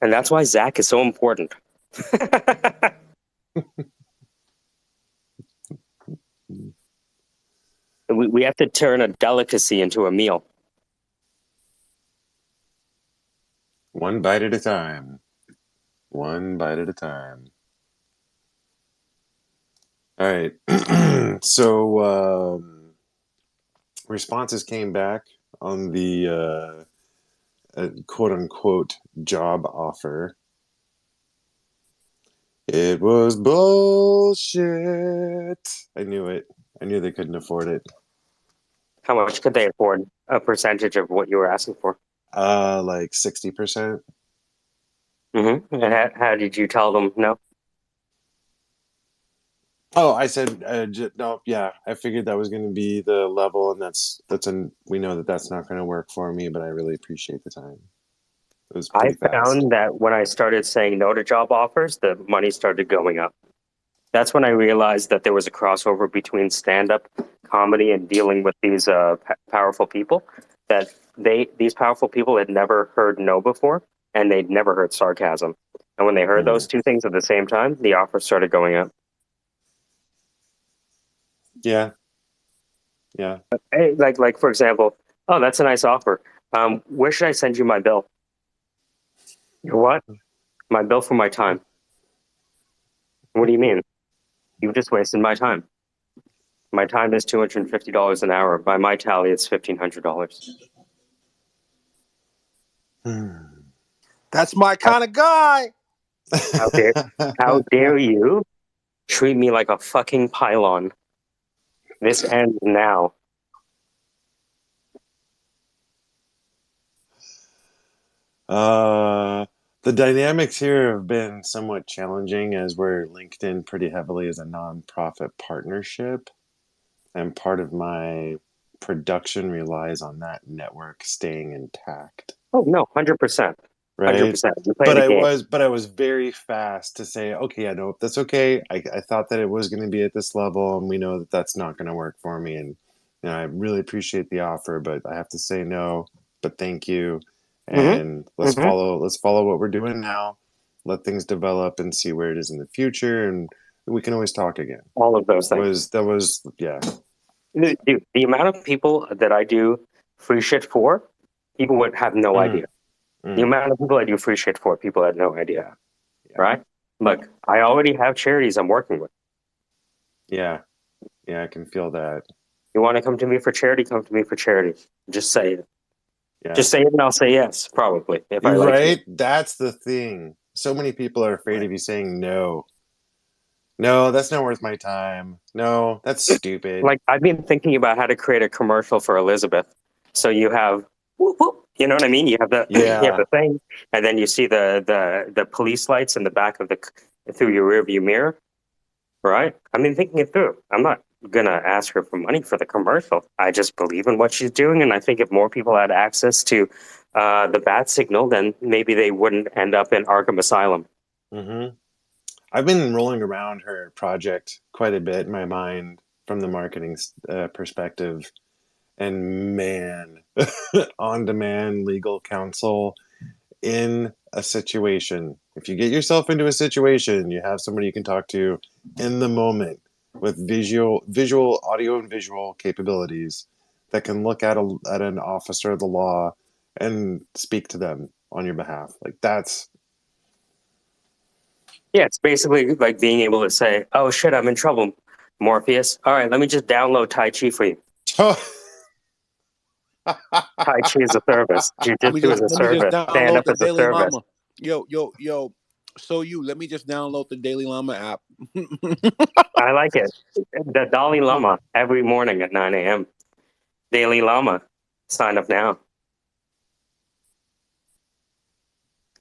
And that's why Zach is so important. We have to turn a delicacy into a meal. One bite at a time. One bite at a time. All right. So responses came back on the quote unquote job offer. It was bullshit. I knew it. I knew they couldn't afford it. How much could they afford? A percentage of what you were asking for? Like 60%. Mm-hmm. And how did you tell them no? Oh, I said no. Yeah, I figured that was going to be the level, and we know that that's not going to work for me. But I really appreciate the time. It was I pretty fast. found that when I started saying no to job offers, the money started going up. That's when I realized that there was a crossover between stand-up comedy and dealing with these powerful people. That these powerful people had never heard no before, and they'd never heard sarcasm. And when they heard Mm. those two things at the same time, the offers started going up. Yeah, yeah. Hey, like for example, oh, that's a nice offer. Where should I send you my bill? Your what? My bill for my time. What do you mean? You've just wasted my time. My time is $250 an hour. By my tally, it's $1,500. That's my kind of guy. How dare, how dare you treat me like a fucking pylon? This ends now. uh, the dynamics here have been somewhat challenging as we're linked in pretty heavily as a nonprofit partnership, and part of my production relies on that network staying intact. Oh no, 100%, Right. 100%. You play the game. But I was very fast to say, okay, I know that's okay. I thought that it was going to be at this level, and we know that that's not going to work for me. And I really appreciate the offer, but I have to say no. But thank you, Mm-hmm. and Mm-hmm. let's follow what we're doing now. Let things develop and see where it is in the future, and we can always talk again. All of those things. Yeah. Dude, the amount of people that I do free shit for, people would have no Mm, idea. The mm, amount of people I do free shit for, people had no idea. yeah. Yeah. Right? Look, I already have charities I'm working with. Yeah. Yeah. I can feel that. You want to come to me for charity? Come to me for charity. Just say it. Yeah. Just say it and I'll say yes, probably, if I You're like you. right. That's the thing. So many people are afraid of you saying no. No, that's not worth my time. No, that's stupid. Like, I've been thinking about how to create a commercial for Elizabeth. So you have, whoop, whoop, you know what I mean? You have the you have Yeah. the thing, and then you see the police lights in the back of the through your rearview mirror, right? I've been thinking it through. I'm not gonna ask her for money for the commercial. I just believe in what she's doing, and I think if more people had access to the bat signal, then maybe they wouldn't end up in Arkham Asylum. hmm I've been rolling around her project quite a bit in my mind from the marketing perspective. And man, on demand legal counsel in a situation. If you get yourself into a situation, you have somebody you can talk to in the moment with visual, audio, and visual capabilities that can look at an officer of the law and speak to them on your behalf. Like that's Yeah, it's basically like being able to say, "Oh shit, I'm in trouble, Morpheus. All right, let me just download Tai Chi for you. Tai Chi is a service. Jiu-Jitsu is a Let me just service. Stand download up the is a Daily service. Llama. Yo. So let me just download the Daily Llama app. I like it. The Dalai Lama every morning at 9 a.m. Daily Lama. Sign up now.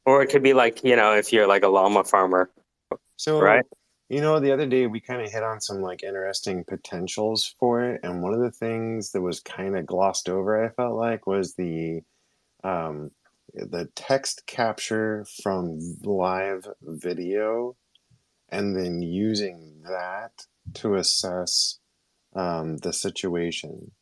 Or it could be like, if you're like a llama farmer, right? So, the other day we kind of hit on some like interesting potentials for it, and one of the things that was kind of glossed over, I felt like, was um, the text capture from live video, and then using that to assess the situation.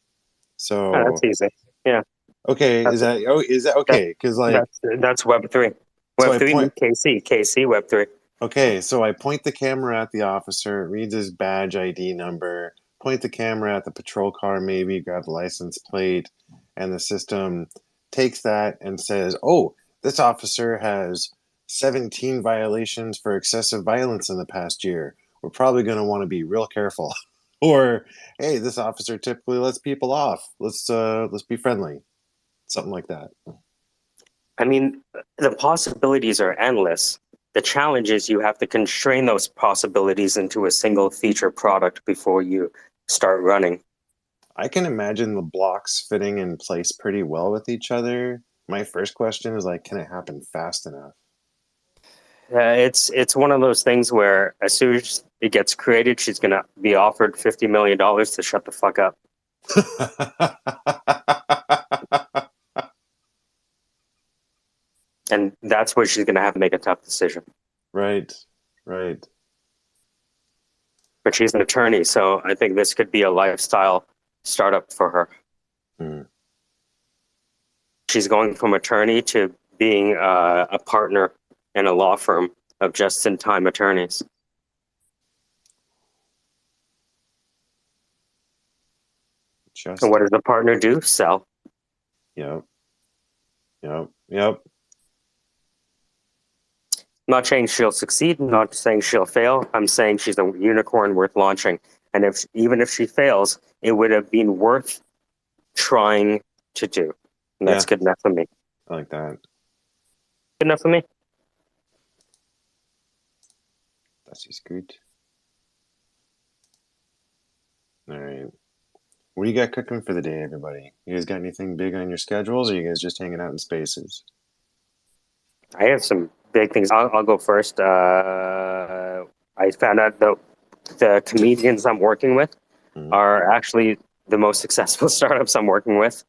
Oh, that's So, easy. Yeah, okay, that's is that that, okay? Because like, that's Web three. so Web I three point. means KC Web three. Okay, so I point the camera at the officer, it reads his badge ID number, point the camera at the patrol car, maybe grab the license plate, and the system takes that and says, oh, this officer has 17 violations for excessive violence in the past year. We're probably going to want to be real careful. Or, hey, this officer typically lets people off. Let's be friendly. Something like that. I mean, the possibilities are endless. The challenge is you have to constrain those possibilities into a single feature product before you start running. I can imagine the blocks fitting in place pretty well with each other. My first question is like, can it happen fast enough? It's one of those things where as soon as it gets created, she's gonna be offered $50 million to shut the fuck up, and that's where she's gonna have to make a tough decision. Right, right. But she's an attorney, so I think this could be a lifestyle startup for her. Mm. She's going from attorney to being a partner in a law firm of just-in-time attorneys. And Just, what does the partner do? Sell. yep, yep. I'm not saying she'll succeed. I'm not saying she'll fail. I'm saying she's a unicorn worth launching. And even if she fails, it would have been worth trying to do. And that's Yeah, good enough for me. I like that. Good enough for me. That's just good. All right. What do you got cooking for the day, everybody? You guys got anything big on your schedules, or you guys just hanging out in spaces? I have some big things. I'll go first. I found out the comedians I'm working with Mm. are actually the most successful startups I'm working with.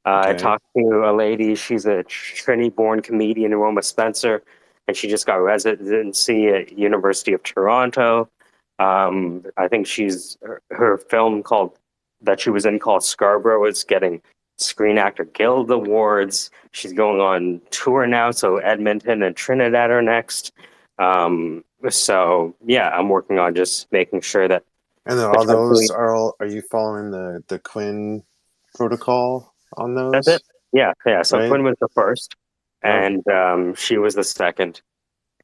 I Okay. talked to a lady. She's a Trinity-born comedian, Roma Spencer, and she just got residency at University of Toronto. I think her film that she was in called Scarborough is getting Screen Actor Guild Awards. She's going on tour now, so Edmonton and Trinidad are next. So yeah, I'm working on just making sure that And then all those potentially are you following the Quinn protocol on that's it. those? Yeah. So Right? Quinn was the first, Yep. and she was the second.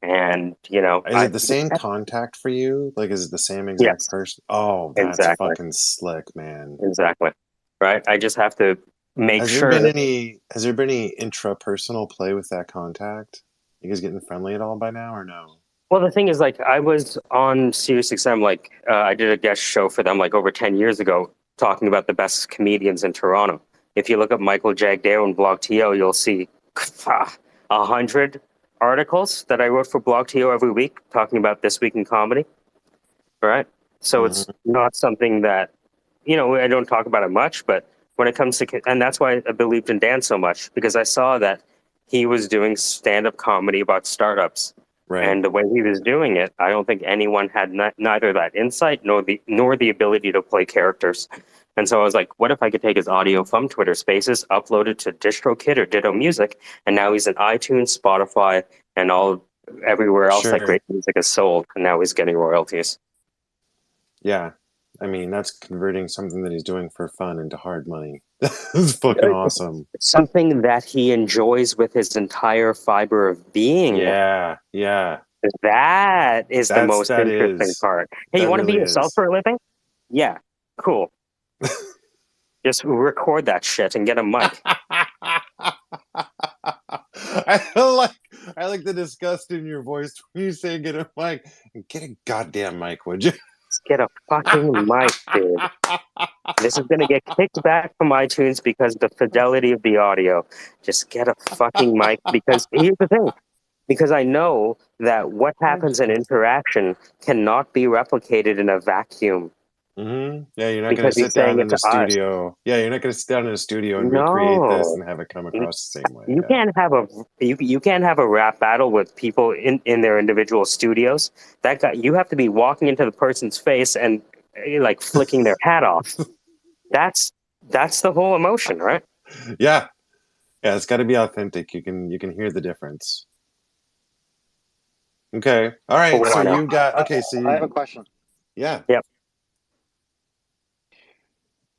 And Is it the same contact for you? Like, is it the same exact yes, person? Oh, that's exactly, fucking slick, man. exactly. Right. I just have to make Has there been sure. any intrapersonal play with that contact? You guys getting friendly at all by now, or no? Well, the thing is, like, I was on SiriusXM, like, I did a guest show for them, like, over 10 years ago, talking about the best comedians in Toronto. If you look up Michael Jagdeo and BlogTO, you'll see 100 articles that I wrote for BlogTO every week talking about This Week in Comedy, right? So it's Mm-hmm. not something that, I don't talk about it much, but when it comes to, and that's why I believed in Dan so much, because I saw that he was doing stand-up comedy about startups. Right. And the way he was doing it, I don't think anyone had neither that insight nor the ability to play characters. And so I was like, what if I could take his audio from Twitter Spaces, upload it to DistroKid or Ditto Music, and now he's in iTunes, Spotify, and everywhere else that Sure. great music is sold, and now he's getting royalties. Yeah. I mean, that's converting something that he's doing for fun into hard money. It's fucking awesome. Something that he enjoys with his entire fiber of being. Yeah. Yeah. That is the most That interesting is. part. Hey, you That want to be really yourself is. for a living? Yeah, cool. Just record that shit and get a mic. I I like the disgust in your voice when you say get a mic. Get a goddamn mic, would you? Just get a fucking mic, dude. This is gonna get kicked back from iTunes because of the fidelity of the audio. Just get a fucking mic because here's the thing. Because I know that what happens in interaction cannot be replicated in a vacuum Yeah, you're not going to because he's sit saying down it in the to us. studio. Yeah, you're not going to sit down in a studio and recreate this No. and have it come You across the same way. you Yeah. can't have you can't have a rap battle with people in their individual studios. That guy, you have to be walking into the person's face and like flicking their hat off. That's that's the whole emotion, right? Yeah. Yeah, it's got to be authentic. You can hear the difference. Okay. All But right. what do So I know? you got okay, so I have you a question. yeah. Yep.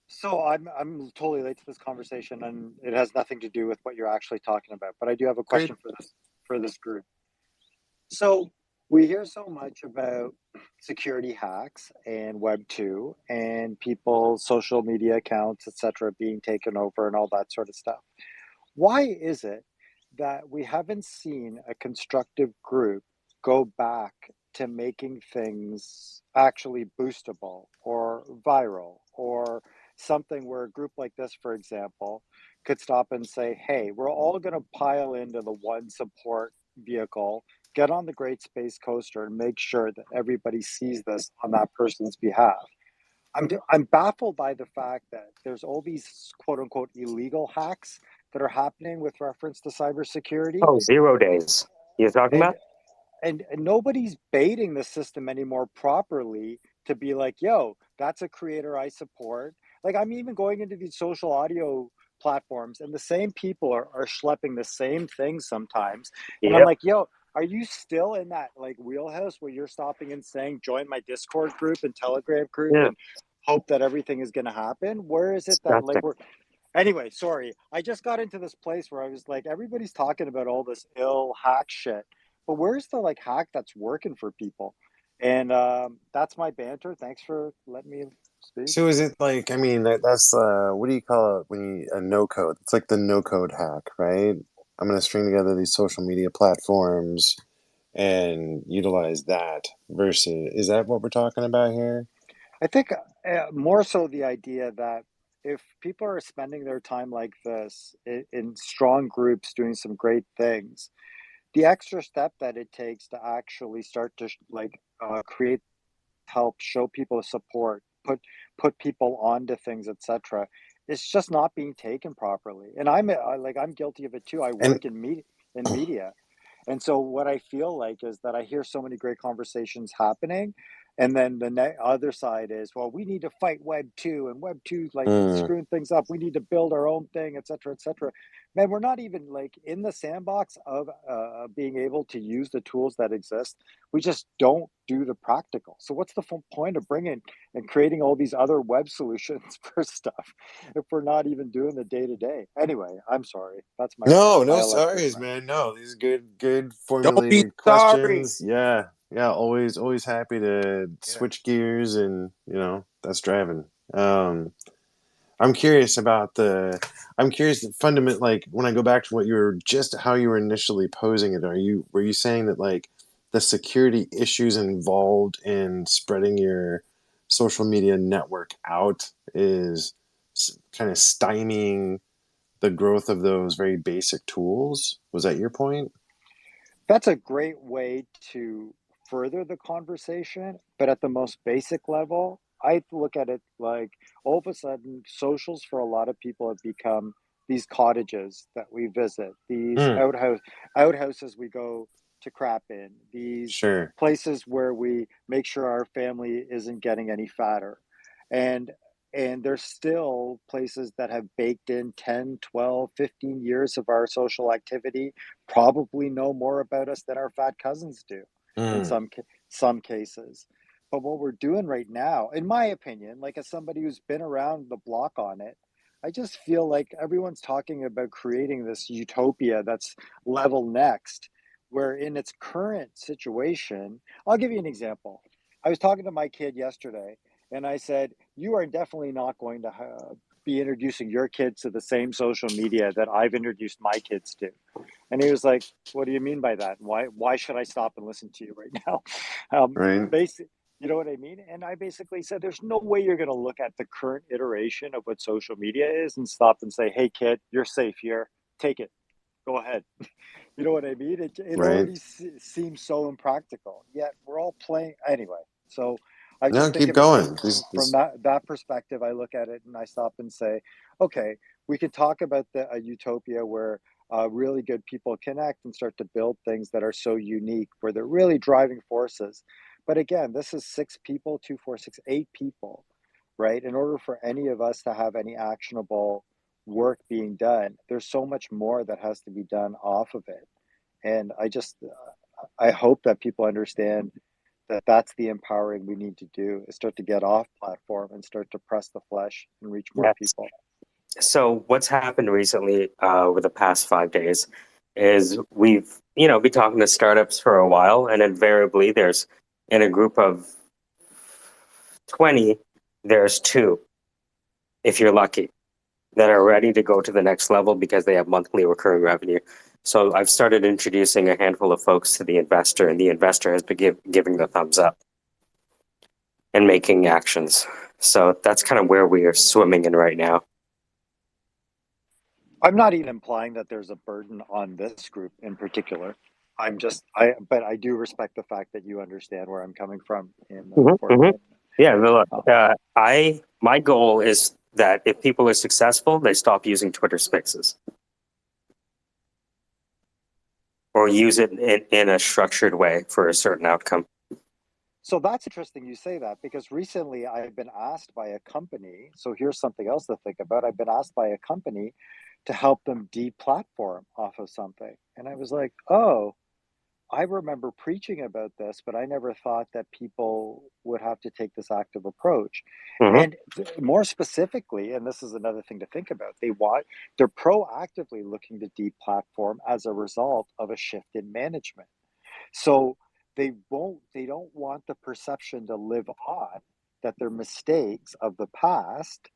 So I'm totally late to this conversation, and it has nothing to do with what you're actually talking about. But I do have a Great. question for this group. So we hear so much about security hacks and Web 2 and people's social media accounts, etc., being taken over and all that sort of stuff. Why is it that we haven't seen a constructive group go back to making things actually boostable or viral or something where a group like this, for example, could stop and say, hey, we're all going to pile into the one support vehicle get on the Great Space Coaster and make sure that everybody sees this on that person's behalf. I'm baffled by the fact that there's all these quote unquote illegal hacks that are happening with reference to cybersecurity, Oh, 0 days. You're talking and about? and nobody's baiting the system anymore properly to be like, yo, that's a creator I support. Like, I'm even going into these social audio platforms, and the same people are schlepping the same things sometimes. And I'm Yep. like, yo, are you still in that like wheelhouse where you're stopping and saying, join my Discord group and Telegram group Yeah. and hope that everything is going to happen? Where is it that like Disgusting. we're Anyway, sorry. I just got into this place where I was like, everybody's talking about all this ill hack shit, but where's the like hack that's working for people? And that's my banter. Thanks for letting me speak. So is it like, I mean, that's what do you call it when you a no code? It's like the no code hack, right? I'm gonna string together these social media platforms and utilize that versus, is that what we're talking about here? I think more so the idea that if people are spending their time like this in strong groups doing some great things, the extra step that it takes to actually start to like create help, show people support, put people onto things, etc. It's just not being taken properly. And I'm guilty of it too. I And work in media. And so what I feel like is that I hear so many great conversations happening, and then the other side is, well, we need to fight Web 2, and Web 2 like mm, screwing things up. We need to build our own thing, et cetera, et cetera. Man, we're not even like in the sandbox of being able to use the tools that exist. We just don't do the practical. So what's the point of bringing and creating all these other web solutions for stuff if we're not even doing the day to day? Anyway, I'm sorry. That's my rant. no, My no electric sorries, rant. man. No, these are good Don't be formulated sorry. questions. Yeah. Yeah, always happy to Yeah. switch gears and, that's driving. Um I'm curious about I'm curious fundament, like when I go back to what you were just how you were initially posing it, were you saying that like the security issues involved in spreading your social media network out is kind of stymieing the growth of those very basic tools? Was that your point? That's a great way to further the conversation, but at the most basic level, I look at it like all of a sudden, socials for a lot of people have become these cottages that we visit, these Mm, outhouses we go to crap in, these sure. places where we make sure our family isn't getting any fatter. And and there's still places that have baked in 10, 12, 15 years of our social activity, probably know more about us than our fat cousins do in Mm, some cases. But what we're doing right now, in my opinion, like as somebody who's been around the block on it, I just feel like everyone's talking about creating this utopia that's level next, where in its current situation, I'll give you an example. I was talking to my kid yesterday, and I said, "You are definitely not going to be introducing your kids to the same social media that I've introduced my kids to." And he was like, "What do you mean by that? Why should I stop and listen to you right now?" right. Basic, you know what I mean? And I basically said, "There's no way you're going to look at the current iteration of what social media is and stop and say, 'Hey, kid, you're safe here. Take it. Go ahead.'" You know what I mean? It Right. already seems so impractical. Yet we're all playing anyway. So I No, just think keep of it going. from This that perspective. I look at it and I stop and say, okay, we could talk about a utopia where really good people connect and start to build things that are so unique, where they're really driving forces. But again, this is six people, two, four, six, eight people, right? In order for any of us to have any actionable work being done, there's so much more that has to be done off of it. And I hope that people understand that that's the empowering we need to do is start to get off platform and start to press the flesh and reach more Yes. people. So what's happened recently over the past 5 days is we've, been talking to startups for a while, and invariably there's in a group of 20, there's two, if you're lucky, that are ready to go to the next level because they have monthly recurring revenue. So I've started introducing a handful of folks to the investor, and the investor has been giving the thumbs up and making actions. So that's kind of where we are swimming in right now. I'm not even implying that there's a burden on this group in particular. but I do respect the fact that you understand where I'm coming from in Hmm. Hmm. Fortnite. Yeah, look, Oh, my goal is that if people are successful, they stop using Twitter Spaces or use it in a structured way for a certain outcome. so that's interesting you say that because recently I've been asked by a company. So here's something else to think about. I've been asked by a company to help them deplatform off of something. And I was like, oh, I remember preaching about this, but I never thought that people would have to take this active approach. Hmm. And more specifically, and this is another thing to think about, they're proactively looking to deplatform as a result of a shift in management. So they don't want the perception to live on that their mistakes of the past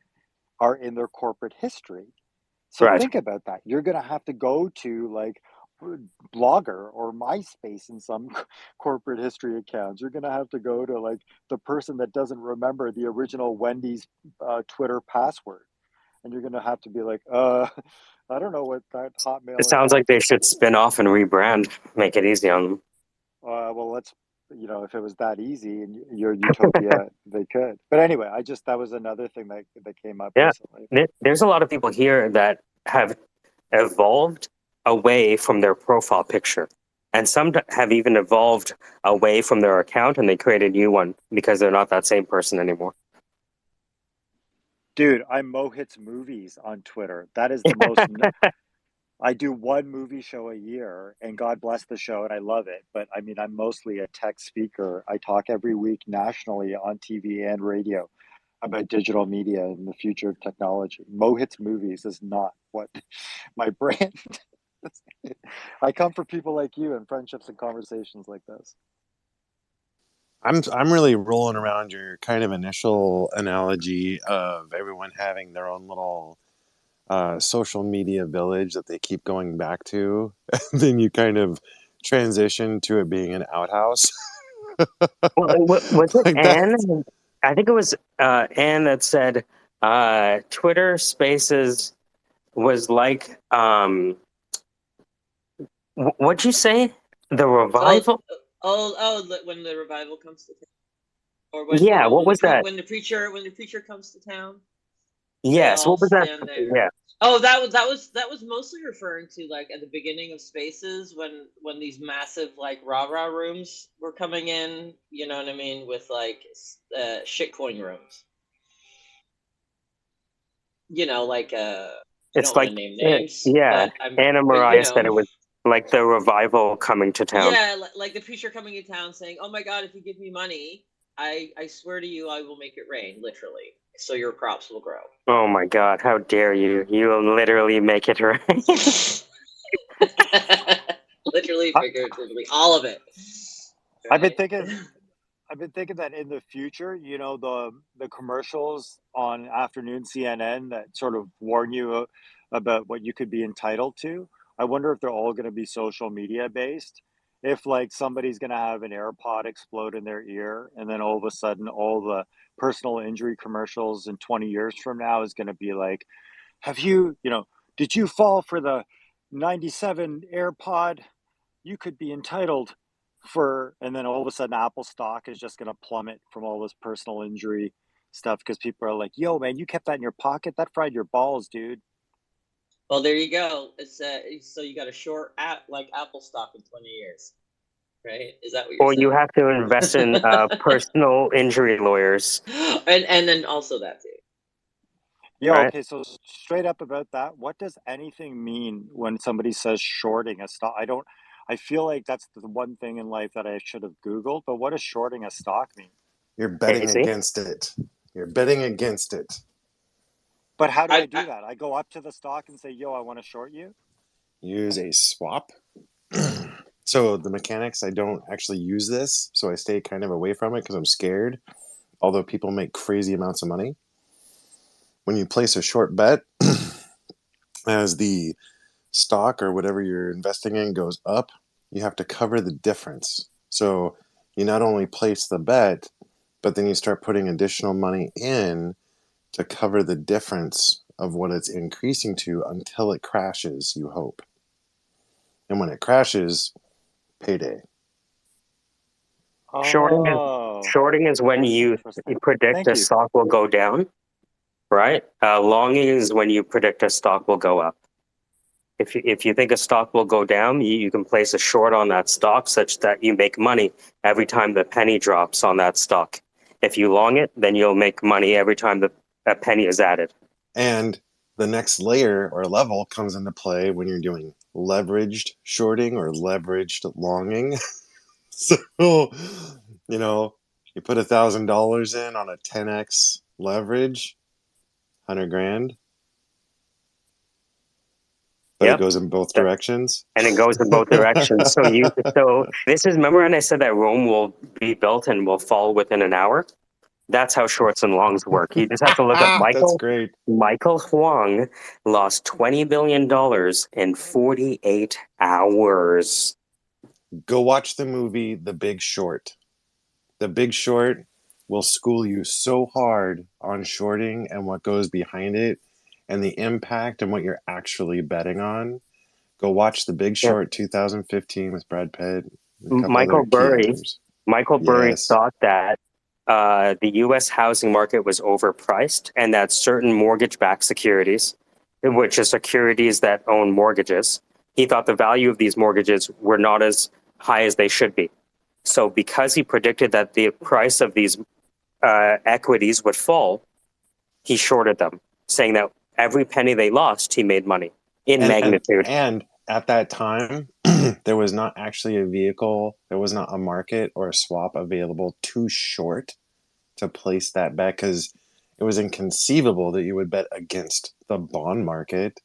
are in their corporate history. So Right. think about that. You're going to have to go to like Blogger or MySpace in some corporate history accounts. You're going to have to go to like the person that doesn't remember the original Wendy's Twitter password. And you're going to have to be like, I don't know what that It Hotmail sounds like account they is. should spin off and rebrand, make it easy on them. Well, if it was that easy in your utopia, they could. But anyway, that was another thing that came up Yeah, recently. there's a lot of people here that have evolved away from their profile picture. And some have even evolved away from their account and they create a new one because they're not that same person anymore. Dude, I'm Mohit's Movies on Twitter. That is the I do one movie show a year, and God bless the show, and I love it. But I mean, I'm mostly a tech speaker. I talk every week nationally on TV and radio about digital media and the future of technology. Mohit's Movies is not what my brand is. I come for people like you and friendships and conversations like this. I'm really rolling around your kind of initial analogy of everyone having their own little social media village that they keep going back to. Then you kind of transition to it being an outhouse. Well, was it Like that. Anne? I think it was Anne that said Twitter Spaces was like, what'd you say? The Oh, revival? when the revival comes to town, or Yeah, what was that? when the preacher comes to town, they Yes, all what was that? stand there. Yeah. Oh, that was mostly referring to like at the beginning of Spaces when these massive like rah rah rooms were coming in. You know what I mean, with like shitcoin rooms. You know, like I It's don't want to like, name names, yeah, but Anna you Mariah said know. it was like the revival coming to town. Yeah, like the preacher coming in town saying, "Oh my God, if you give me money, I swear to you, I will make it rain, literally, so your crops will grow." Oh my God, how dare you! You will literally make it right. Literally, I, figuratively, all of it. I've been Right? thinking I've been thinking that in the future, the commercials on afternoon CNN that sort of warn you about what you could be entitled to. I wonder if they're all going to be social media based. If like somebody's going to have an AirPod explode in their ear, and then all of a sudden, all the personal injury commercials in 20 years from now is going to be like, "Have you, did you fall for the 97 AirPod? You could be entitled for," and then all of a sudden Apple stock is just going to plummet from all this personal injury stuff because people are like, "Yo, man, you kept that in your pocket? That fried your balls, dude." Well, there you go. It's so you got a short like Apple stock in 20 years, right? Is that what you're Or you saying? have to invest in personal injury lawyers, And then also that too. Yeah, right? okay, so straight up about that, what does anything mean when somebody says shorting a stock? I feel like that's the one thing in life that I should have Googled, but what does shorting a stock mean? You're betting Casey? against it. You're betting against it. But how do I I do that? I go up to the stock and say, "Yo, I want to short you." Use a swap. So the mechanics, I don't actually use this, so I stay kind of away from it because I'm scared. Although people make crazy amounts of money. When you place a short bet, as the stock or whatever you're investing in goes up, you have to cover the difference. So you not only place the bet, but then you start putting additional money in to cover the difference of what it's increasing to until it crashes, you hope. And when it crashes, Payday. Shorting is Oh, shorting is when that's you interesting. predict Thank a you. stock will go down, right? Longing is when you predict a stock will go up. If you think a stock will go down, you can place a short on that stock such that you make money every time the penny drops on that stock. If you long it, then you'll make money every time a penny is added. And the next layer or level comes into play when you're doing leveraged shorting or leveraged longing. So, you put $1,000 in on a 10x leverage, 100 grand, but it Yep. goes in both That- directions. And it goes in both directions. So this is, remember when I said that Rome will be built and will fall within an hour? That's how shorts and longs work. You just have to look up That's great. Michael Huang lost $20 billion in 48 hours. Go watch the movie The Big Short. The Big Short will school you so hard on shorting and what goes behind it and the impact and what you're actually betting on. Go watch The Big Yeah. Short 2015 with Brad Pitt and a couple Michael other key Burry, actors. Michael Burry Yes. thought that the U.S. housing market was overpriced and that certain mortgage-backed securities, which are securities that own mortgages, he thought the value of these mortgages were not as high as they should be. So because he predicted that the price of these equities would fall, he shorted them, saying that every penny they lost, he made money in and and magnitude. and at that time there was not actually a vehicle, there was not a market or a swap available to short to place that bet, because it was inconceivable that you would bet against the bond market.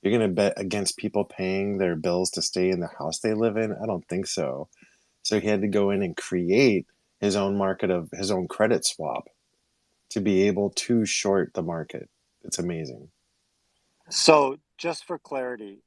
You're going to bet against people paying their bills to stay in the house they live in? I don't think so. So he had to go in and create his own market of his own credit swap to be able to short the market. It's amazing. So, just for clarity,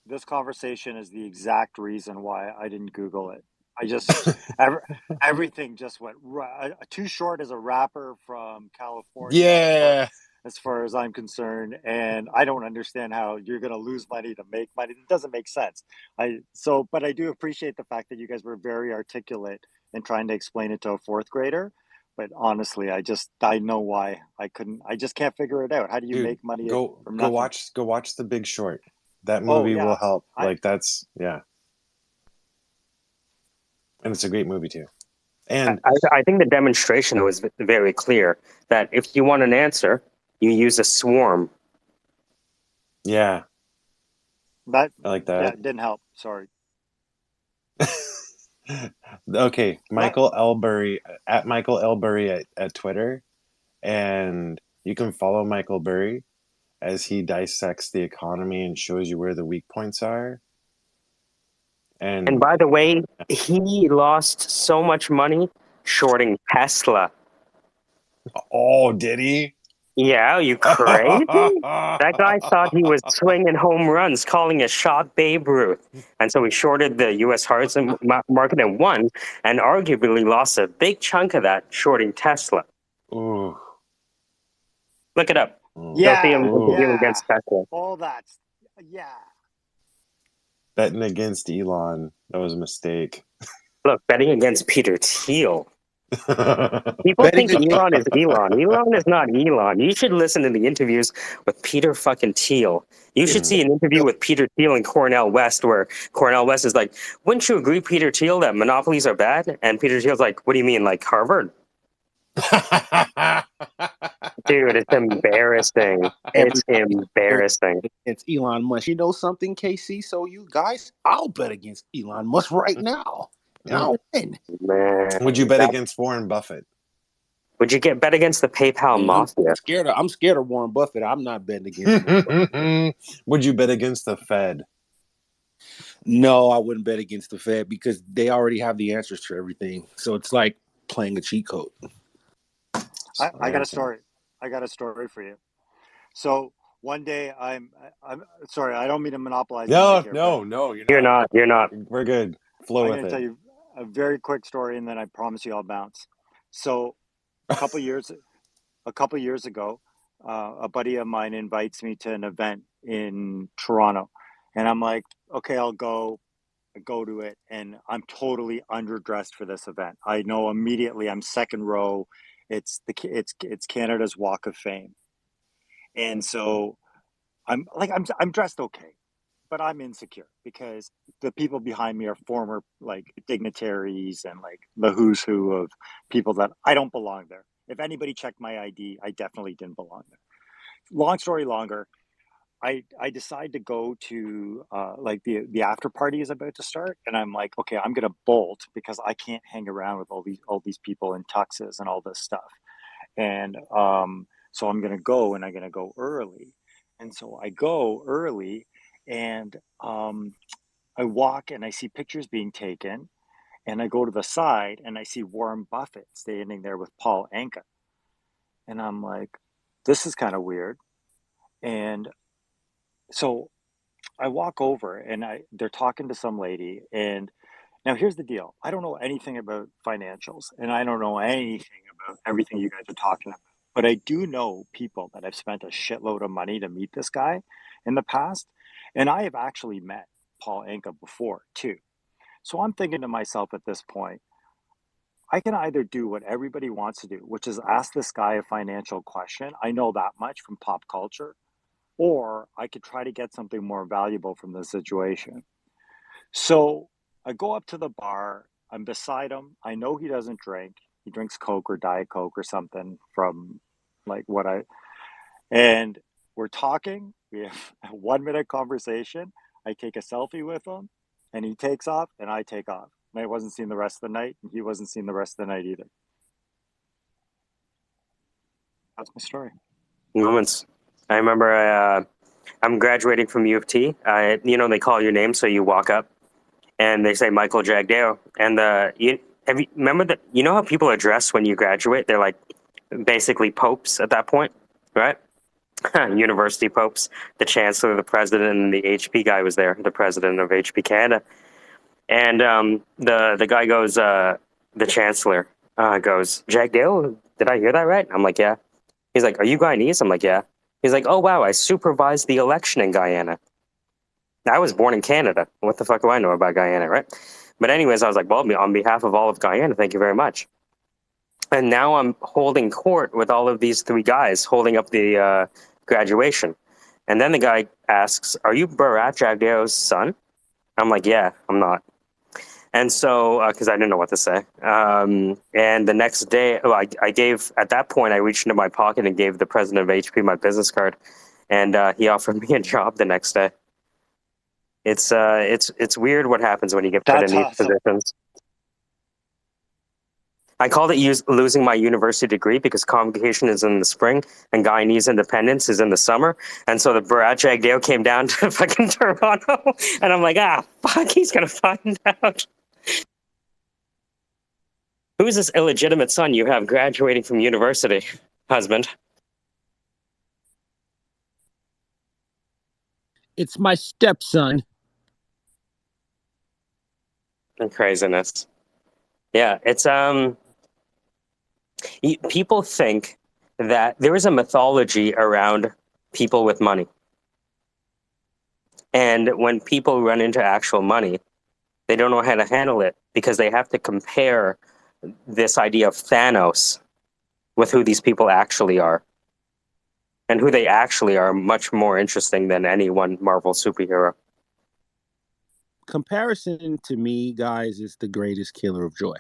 this conversation is the exact reason why I didn't Google it. I just ever, everything just went right. Too Short is a rapper from California, Yeah, as far as I'm concerned, and I don't understand how you're going to lose money to make money. It doesn't make sense. But I do appreciate the fact that you guys were very articulate in trying to explain it to a fourth grader. But honestly, I know why I couldn't. I just can't figure it out. How do you dude, make money go from go nothing? watch go watch The Big Short. That Oh movie will yeah, help. I Like, that's, yeah, and it's a great movie too. I, And I think the demonstration was very clear that if you want an answer, you use a swarm. yeah, that I like yeah, that. it didn't help. Sorry. Okay, Let Michael Elbury at Michael Elbury at Twitter, and you can follow Michael Burry as he dissects the economy and shows you where the weak points are. And And by the way, he lost so much money shorting Tesla. oh, did he? Yeah, you crazy? That guy thought he was swinging home runs, calling a shot Babe Ruth. And so he shorted the U.S. housing market and won, and arguably lost a big chunk of that shorting Tesla. Ooh, Look it up. ooh, You'll see him yeah, ooh. interviewing yeah. against Tesla. All that's yeah. Betting against Elon, that was a mistake. Look, betting against Peter Thiel. People Betting think against Elon is Elon. Elon is not Elon. You should listen to the interviews with Peter fucking Thiel. You should see an interview with Peter Thiel and Cornell West where Cornell West is like, wouldn't you agree, Peter Thiel, that monopolies are bad? And Peter Thiel's like, what do you mean, like Harvard? Dude, it's embarrassing. It's everybody embarrassing. against Elon Musk. You know something, KC? So you guys, I'll bet against Elon Musk right now, and I'll win. Would you Man, bet against Warren Buffett? would you get bet against the PayPal Man, I'm mafia? scared. I'm scared of Warren Buffett. I'm not betting against him. Would you bet against the Fed? No, I wouldn't bet against the Fed because they already have the answers to everything. So it's like playing a cheat code. I got a Okay. story. I got a story for you. So one day I'm sorry, I don't mean to monopolize the mic No, here, but no, no, you're You're not. not. You're not. We're good. Flow I'm with going to tell it. you a very quick story, and then I promise you I'll bounce. So a couple years ago, a buddy of mine invites me to an event in Toronto, and I'm like, okay, I'll go. go to it, and I'm totally underdressed for this event. I know immediately I'm second row. It's Canada's Walk of Fame, and so I'm dressed okay, but I'm insecure because the people behind me are former like dignitaries and like the who's who of people that I don't belong there. If anybody checked my ID, I definitely didn't belong there. Long story longer, I decide to go to like the after party is about to start, and I'm like, okay, I'm gonna bolt because I can't hang around with all these people in tuxes and all this stuff. And so I'm gonna go, and I'm gonna go early. And so I go early, and I walk and I see pictures being taken, and I go to the side and I see Warren Buffett standing there with Paul Anka, and I'm like, this is kind of weird. And so I walk over and they're talking to some lady, and now here's the deal. I don't know anything about financials, and I don't know anything about everything you guys are talking about. But I do know people that have spent a shitload of money to meet this guy in the past, and I have actually met Paul Anka before too. So I'm thinking to myself at this point, I can either do what everybody wants to do, which is ask this guy a financial question. I know that much from pop culture, or I could try to get something more valuable from the situation. So I go up to the bar. I'm beside him. I know he doesn't drink. He drinks Coke or Diet Coke or something from like what I, and we're talking. We have a 1 minute conversation. I take a selfie with him, and he takes off and I take off. And I wasn't seen the rest of the night, and he wasn't seen the rest of the night either. That's my story. Moments. I remember I'm graduating from U of T. They call your name, so you walk up and they say Michael Jagdeo. And remember that? You know how people are dressed when you graduate? They're like basically popes at that point, right? University popes. The chancellor, the president, and the HP guy was there. The president of HP Canada. And the guy goes, the chancellor goes, Jagdeo, did I hear that right? I'm like, yeah. He's like, are you Guyanese? I'm like, yeah. He's like, oh, wow, I supervised the election in Guyana. I was born in Canada. What the fuck do I know about Guyana, right? But anyways, I was like, well, on behalf of all of Guyana, thank you very much. And now I'm holding court with all of these three guys holding up the graduation. And then the guy asks, are you Bharat Jagdeo's son? I'm like, yeah, I'm not. And so, because I didn't know what to say. And the next day, I gave, at that point, I reached into my pocket and gave the president of HP my business card. And he offered me a job the next day. It's weird what happens when you get put in That's these awesome. positions. I called it losing my university degree because convocation is in the spring and Guyanese independence is in the summer. And so the Bharat Jagdeo came down to fucking Toronto. And I'm like, fuck, he's going to find out. Who's this illegitimate son you have graduating from university, husband? It's my stepson. And craziness. Yeah, it's people think that there is a mythology around people with money. And when people run into actual money, they don't know how to handle it because they have to compare this idea of Thanos with who these people actually are. And who they actually are much more interesting than any one Marvel superhero. Comparison to me, guys, is the greatest killer of joy.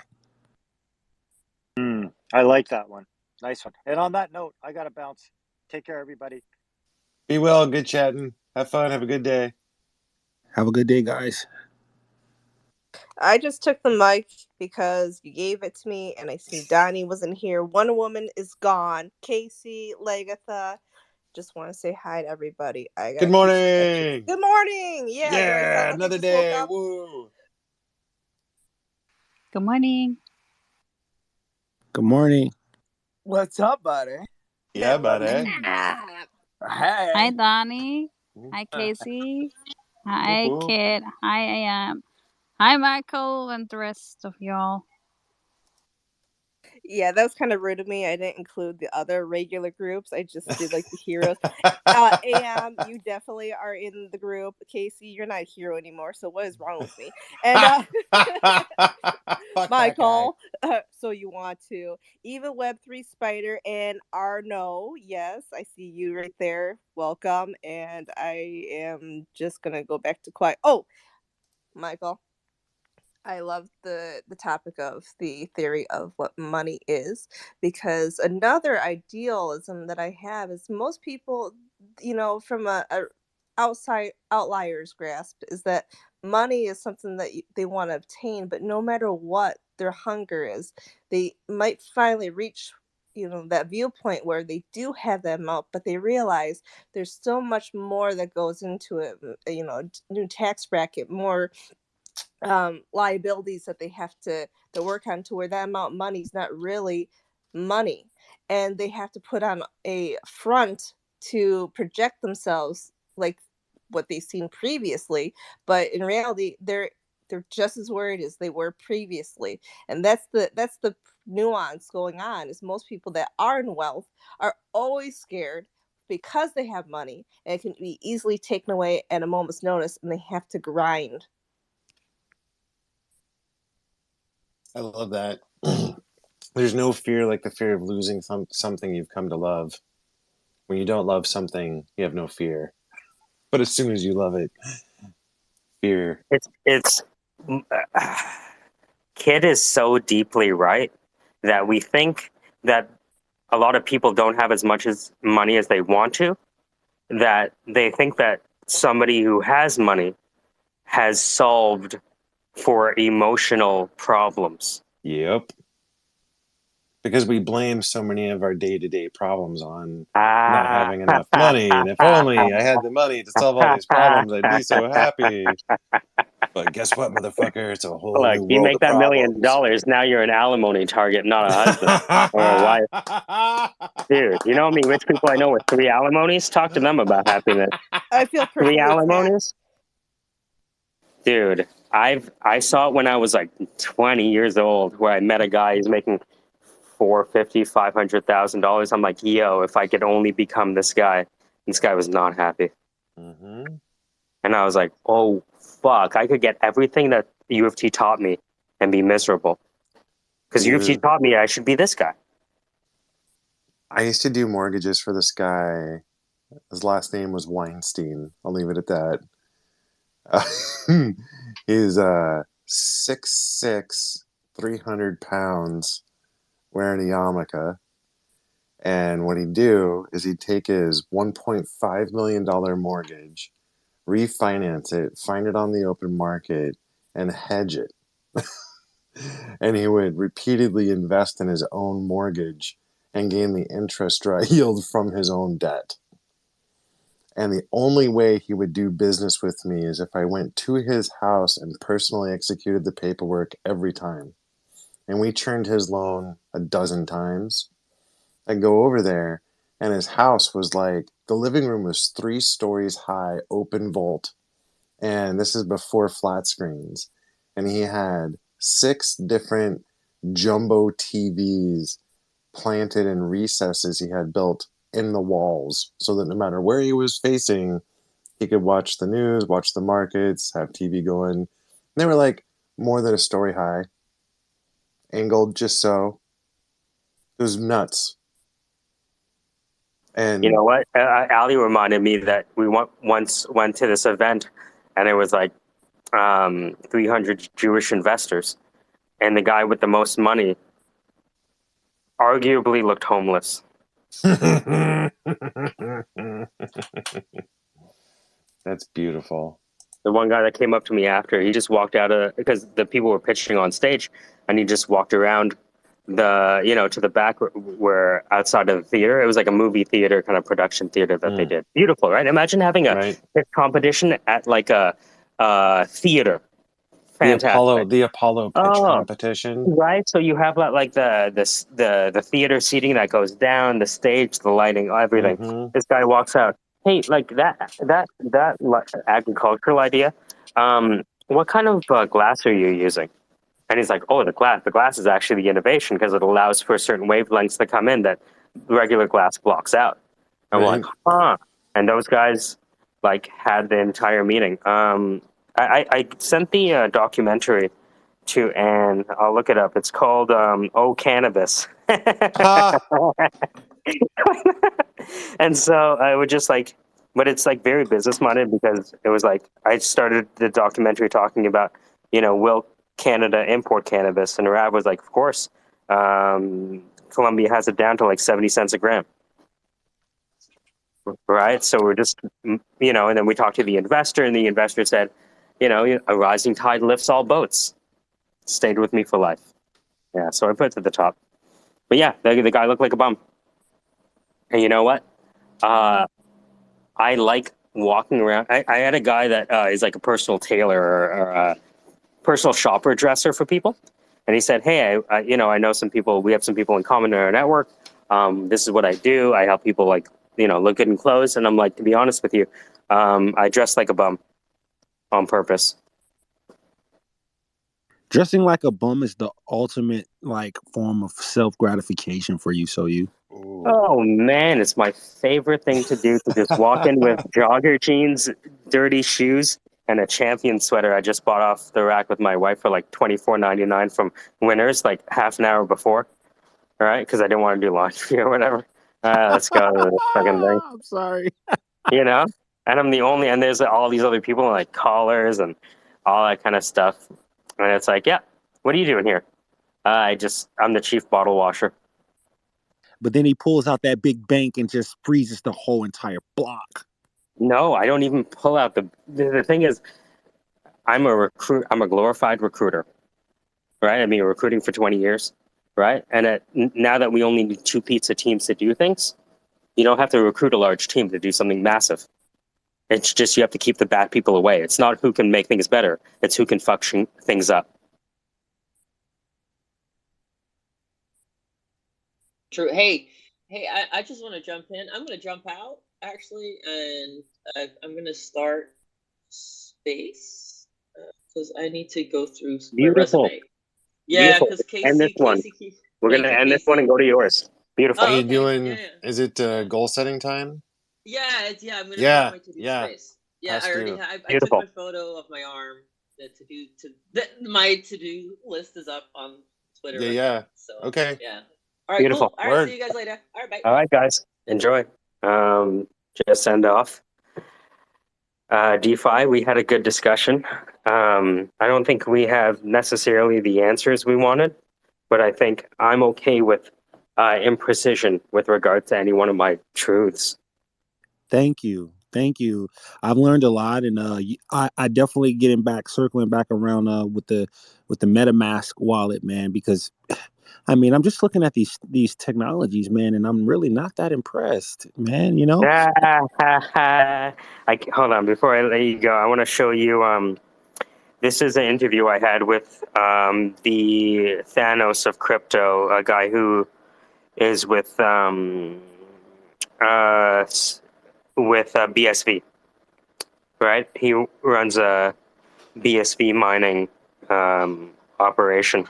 I like that one. Nice one. And on that note, I got to bounce. Take care, everybody. Be well. Good chatting. Have fun. Have a good day. Have a good day, guys. I just took the mic because you gave it to me, and I see Donnie wasn't here. Wonder Woman is gone. Casey, Lagatha, just want to say hi to everybody. Good morning. Good morning. Yeah, do I sound like another I just woke day. up? Woo. Good morning. Good morning. What's up, buddy? Yeah, buddy. Hey. Hi, Donnie. Hi, Casey. Hi, Woohoo. Kit. Hi, Hi, Michael, and the rest of y'all. Yeah, that was kind of rude of me. I didn't include the other regular groups. I just did like the heroes. AM, you definitely are in the group. Casey, you're not a hero anymore. So what is wrong with me? And Fuck that guy. Michael, so you want to. Even Web3 Spider and Arno, yes, I see you right there. Welcome. And I am just going to go back to quiet. Oh, Michael. I love the topic of the theory of what money is, because another idealism that I have is most people, from a outside outliers grasp, is that money is something that they want to obtain, but no matter what their hunger is, they might finally reach that viewpoint where they do have that amount, but they realize there's so much more that goes into it. New tax bracket, more liabilities that they have to work on, to where that amount of money is not really money, and they have to put on a front to project themselves like what they've seen previously, but in reality they're just as worried as they were previously. And that's the nuance going on, is most people that are in wealth are always scared because they have money and it can be easily taken away at a moment's notice, and they have to grind. I love that. There's no fear like the fear of losing something you've come to love. When you don't love something, you have no fear. But as soon as you love it, fear. It's Kid is so deeply right that we think that a lot of people don't have as much as money as they want to, that they think that somebody who has money has solved for emotional problems. Yep. Because we blame so many of our day-to-day problems on not having enough money. And if only I had the money to solve all these problems, I'd be so happy. But guess what, motherfucker? It's a whole Look, new you world make of that $1 million, problems. now you're an alimony target, not a husband or a wife. Dude, you know how many rich people I know with 3 alimonies? Talk to them about happiness. I feel 3 perfectly attacked. alimonies? Dude, I saw it when I was like 20 years old, where I met a guy who's making $450,000-$500,000. I'm like, yo, if I could only become this guy. This guy was not happy. Mm-hmm. And I was like, oh fuck, I could get everything that U of T taught me and be miserable. Because U of T Dude, taught me I should be this guy. I used to do mortgages for this guy. His last name was Weinstein. I'll leave it at that. He's 6'6", 300 pounds, wearing a yarmulke. And what he'd do is he'd take his $1.5 million mortgage, refinance it, find it on the open market, and hedge it. And he would repeatedly invest in his own mortgage and gain the interest yield from his own debt. And the only way he would do business with me is if I went to his house and personally executed the paperwork every time. And we turned his loan a dozen times. I'd go over there, and his house was like, the living room was 3 stories high, open vault. And this is before flat screens. And he had 6 different jumbo TVs planted in recesses he had built in the walls, so that no matter where he was facing, he could watch the news, watch the markets, have TV going. And they were like more than a story high, angled just so. It was nuts. You And know what? Ali reminded me that we once went to this event, and it was like 300 Jewish investors, and the guy with the most money arguably looked homeless. that's beautiful. The one guy that came up to me after, he just walked out of, because the people were pitching on stage, and he just walked around to the back where outside of the theater. It was like a movie theater kind of production theater that they did. Beautiful, right? Imagine having a Right. pitch competition at like a theater. Fantastic. The Apollo pitch competition. Right. So you have like the theater seating that goes down, the stage, the lighting, everything. Mm-hmm. This guy walks out. Hey, like that agricultural idea. What kind of glass are you using? And he's like, oh, the glass is actually the innovation because it allows for certain wavelengths to come in that regular glass blocks out. And we're like, Right. huh. And those guys like had the entire meeting. I sent the documentary to Anne. I'll look it up. It's called Oh Cannabis. Ha! And so I would just like, but it's like very business minded because it was like I started the documentary talking about, will Canada import cannabis? And Rab was like, of course. Colombia has it down to like 70 cents a gram. Right. So we're just, and then we talked to the investor, and the investor said, a rising tide lifts all boats. Stayed with me for life. Yeah. So I put it to the top. But yeah, the guy looked like a bum. And you know what? I like walking around. I had a guy that is like a personal tailor or a personal shopper dresser for people. And he said, hey, I know some people, we have some people in common in our network. This is what I do. I help people like, look good in clothes. And I'm like, to be honest with you, I dress like a bum on purpose. Dressing like a bum is the ultimate like form of self gratification for you. So you. Ooh. Oh man, it's my favorite thing to do to just walk in with jogger jeans, dirty shoes, and a Champion sweater I just bought off the rack with my wife for like $24.99 from Winners, like half an hour before. All right, because I didn't want to do laundry or whatever. Let's go to this fucking thing, I'm sorry. And I'm the only, and there's all these other people like collars and all that kind of stuff, and it's like, yeah, what are you doing here? I'm the chief bottle washer. But then he pulls out that big bank and just freezes the whole entire block. No, I don't even pull out the thing is, I'm a glorified recruiter, right? I've been recruiting for 20 years, right? And now that we only need 2 pizza teams to do things, you don't have to recruit a large team to do something massive. It's just you have to keep the bad people away. It's not who can make things better. It's who can fuck things up. True. Hey, I just want to jump in. I'm going to jump out actually, and I'm going to start space because I need to go through my Beautiful. resume. Yeah, Beautiful. because End this one. We're going Thank to you, end this one and Casey. go to yours. Beautiful. Are Oh, you okay. doing? Yeah. Is it goal setting time? Yeah, I'm gonna start Yeah, my to-do yeah. space. Yeah, Has I already to. have. I took Beautiful. my photo of my arm. My to-do list is up on Twitter Yeah, right yeah. now. So Okay. yeah. All right, Beautiful. cool. All right, Word. see you guys later. All right, bye. All right, guys. Enjoy. Just send off. DeFi, we had a good discussion. I don't think we have necessarily the answers we wanted, but I think I'm okay with imprecision with regard to any one of my truths. Thank you. I've learned a lot, and I definitely circling back around with the MetaMask wallet, man, because I mean, I'm just looking at these technologies, man, and I'm really not that impressed, man. Hold on, before I let you go, I want to show you. This is an interview I had with the Thanos of crypto, a guy who is with BSV, right? He runs a BSV mining operation,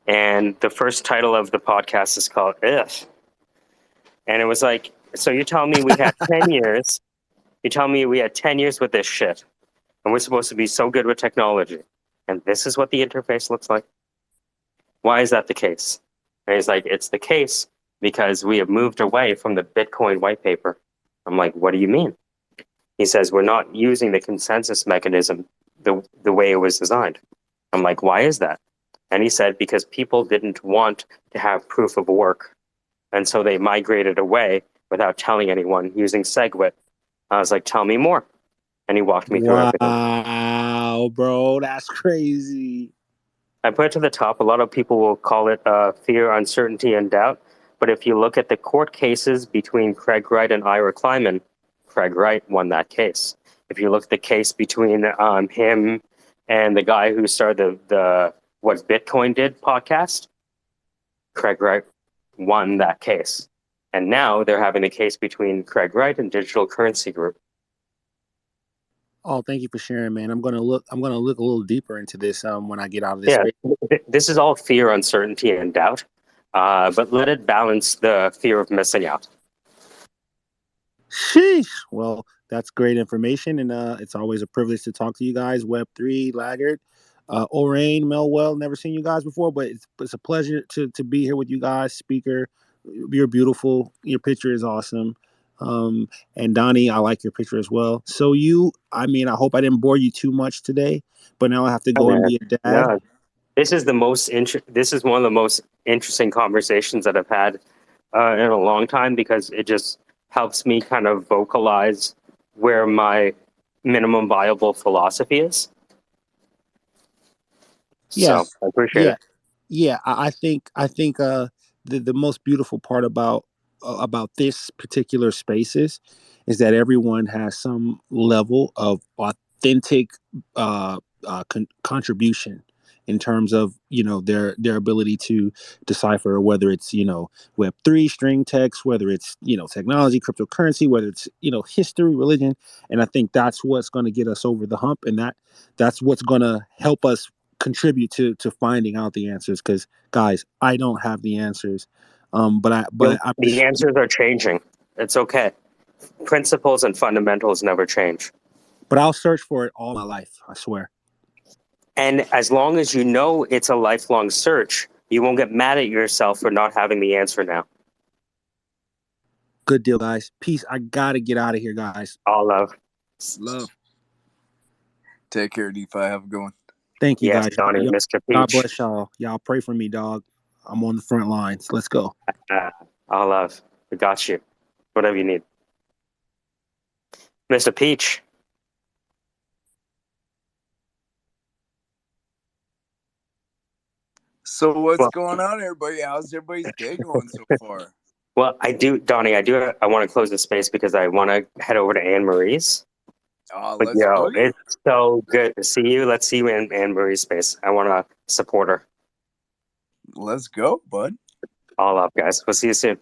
and the first title of the podcast is called "Ugh," and it was like, so you're telling me we had 10 years? You're telling me we had 10 years with this shit, and we're supposed to be so good with technology, and this is what the interface looks like? Why is that the case? And he's like, it's the case because we have moved away from the Bitcoin white paper. I'm like, what do you mean? He says, we're not using the consensus mechanism the way it was designed. I'm like, why is that? And he said, because people didn't want to have proof of work. And so they migrated away without telling anyone using SegWit. I was like, tell me more. And he walked me through everything. Wow, bro, that's crazy. I put it to the top. A lot of people will call it fear, uncertainty, and doubt. But if you look at the court cases between Craig Wright and Ira Kleiman, Craig Wright won that case. If you look at the case between him and the guy who started the What Bitcoin Did podcast, Craig Wright won that case. And now they're having a case between Craig Wright and Digital Currency Group. Oh, thank you for sharing, man. I'm gonna look a little deeper into this when I get out of this Yeah, space. this is all fear, uncertainty, and doubt. But let it balance the fear of missing out. Sheesh. Well, that's great information, and it's always a privilege to talk to you guys. Web3 Laggard, Orain, Melwell. Never seen you guys before, but it's a pleasure to be here with you guys. Speaker, you're beautiful. Your picture is awesome. And Donnie, I like your picture as well. So I hope I didn't bore you too much today, but now I have to Oh, go and man. be a dad. No, this is this is one of the most interesting conversations that I've had in a long time, because it just helps me kind of vocalize where my minimum viable philosophy is. Yeah, So I appreciate yeah. it. Yeah, I think the most beautiful part about this particular spaces is that everyone has some level of authentic contribution in terms of their ability to decipher whether it's Web3 string text, whether it's technology, cryptocurrency, whether it's history, religion. And I think that's what's going to get us over the hump, and that's what's going to help us contribute to finding out the answers, because guys, I don't have the answers, but I'm The just, answers are changing. It's okay. Principles and fundamentals never change. but I'll search for it all my life, I swear. And as long as you know it's a lifelong search, you won't get mad at yourself for not having the answer now. Good deal, guys. Peace. I gotta get out of here, guys. All love. Love. Take care, DeFi. Have a good one. Thank you, Yes, guys. Donnie, Mr. God Peach. bless y'all pray for me, dog. I'm on the front lines. Let's go. All love. We got you. Whatever you need. Mr. Peach. So what's Well, going on, everybody? How's everybody's day going so far? well, Donnie, I want to close the space because I want to head over to Anne Marie's. But Let's go. it's so good to see you. Let's see you in Anne Marie's space. I want to support her. Let's go, bud. All up, guys. We'll see you soon.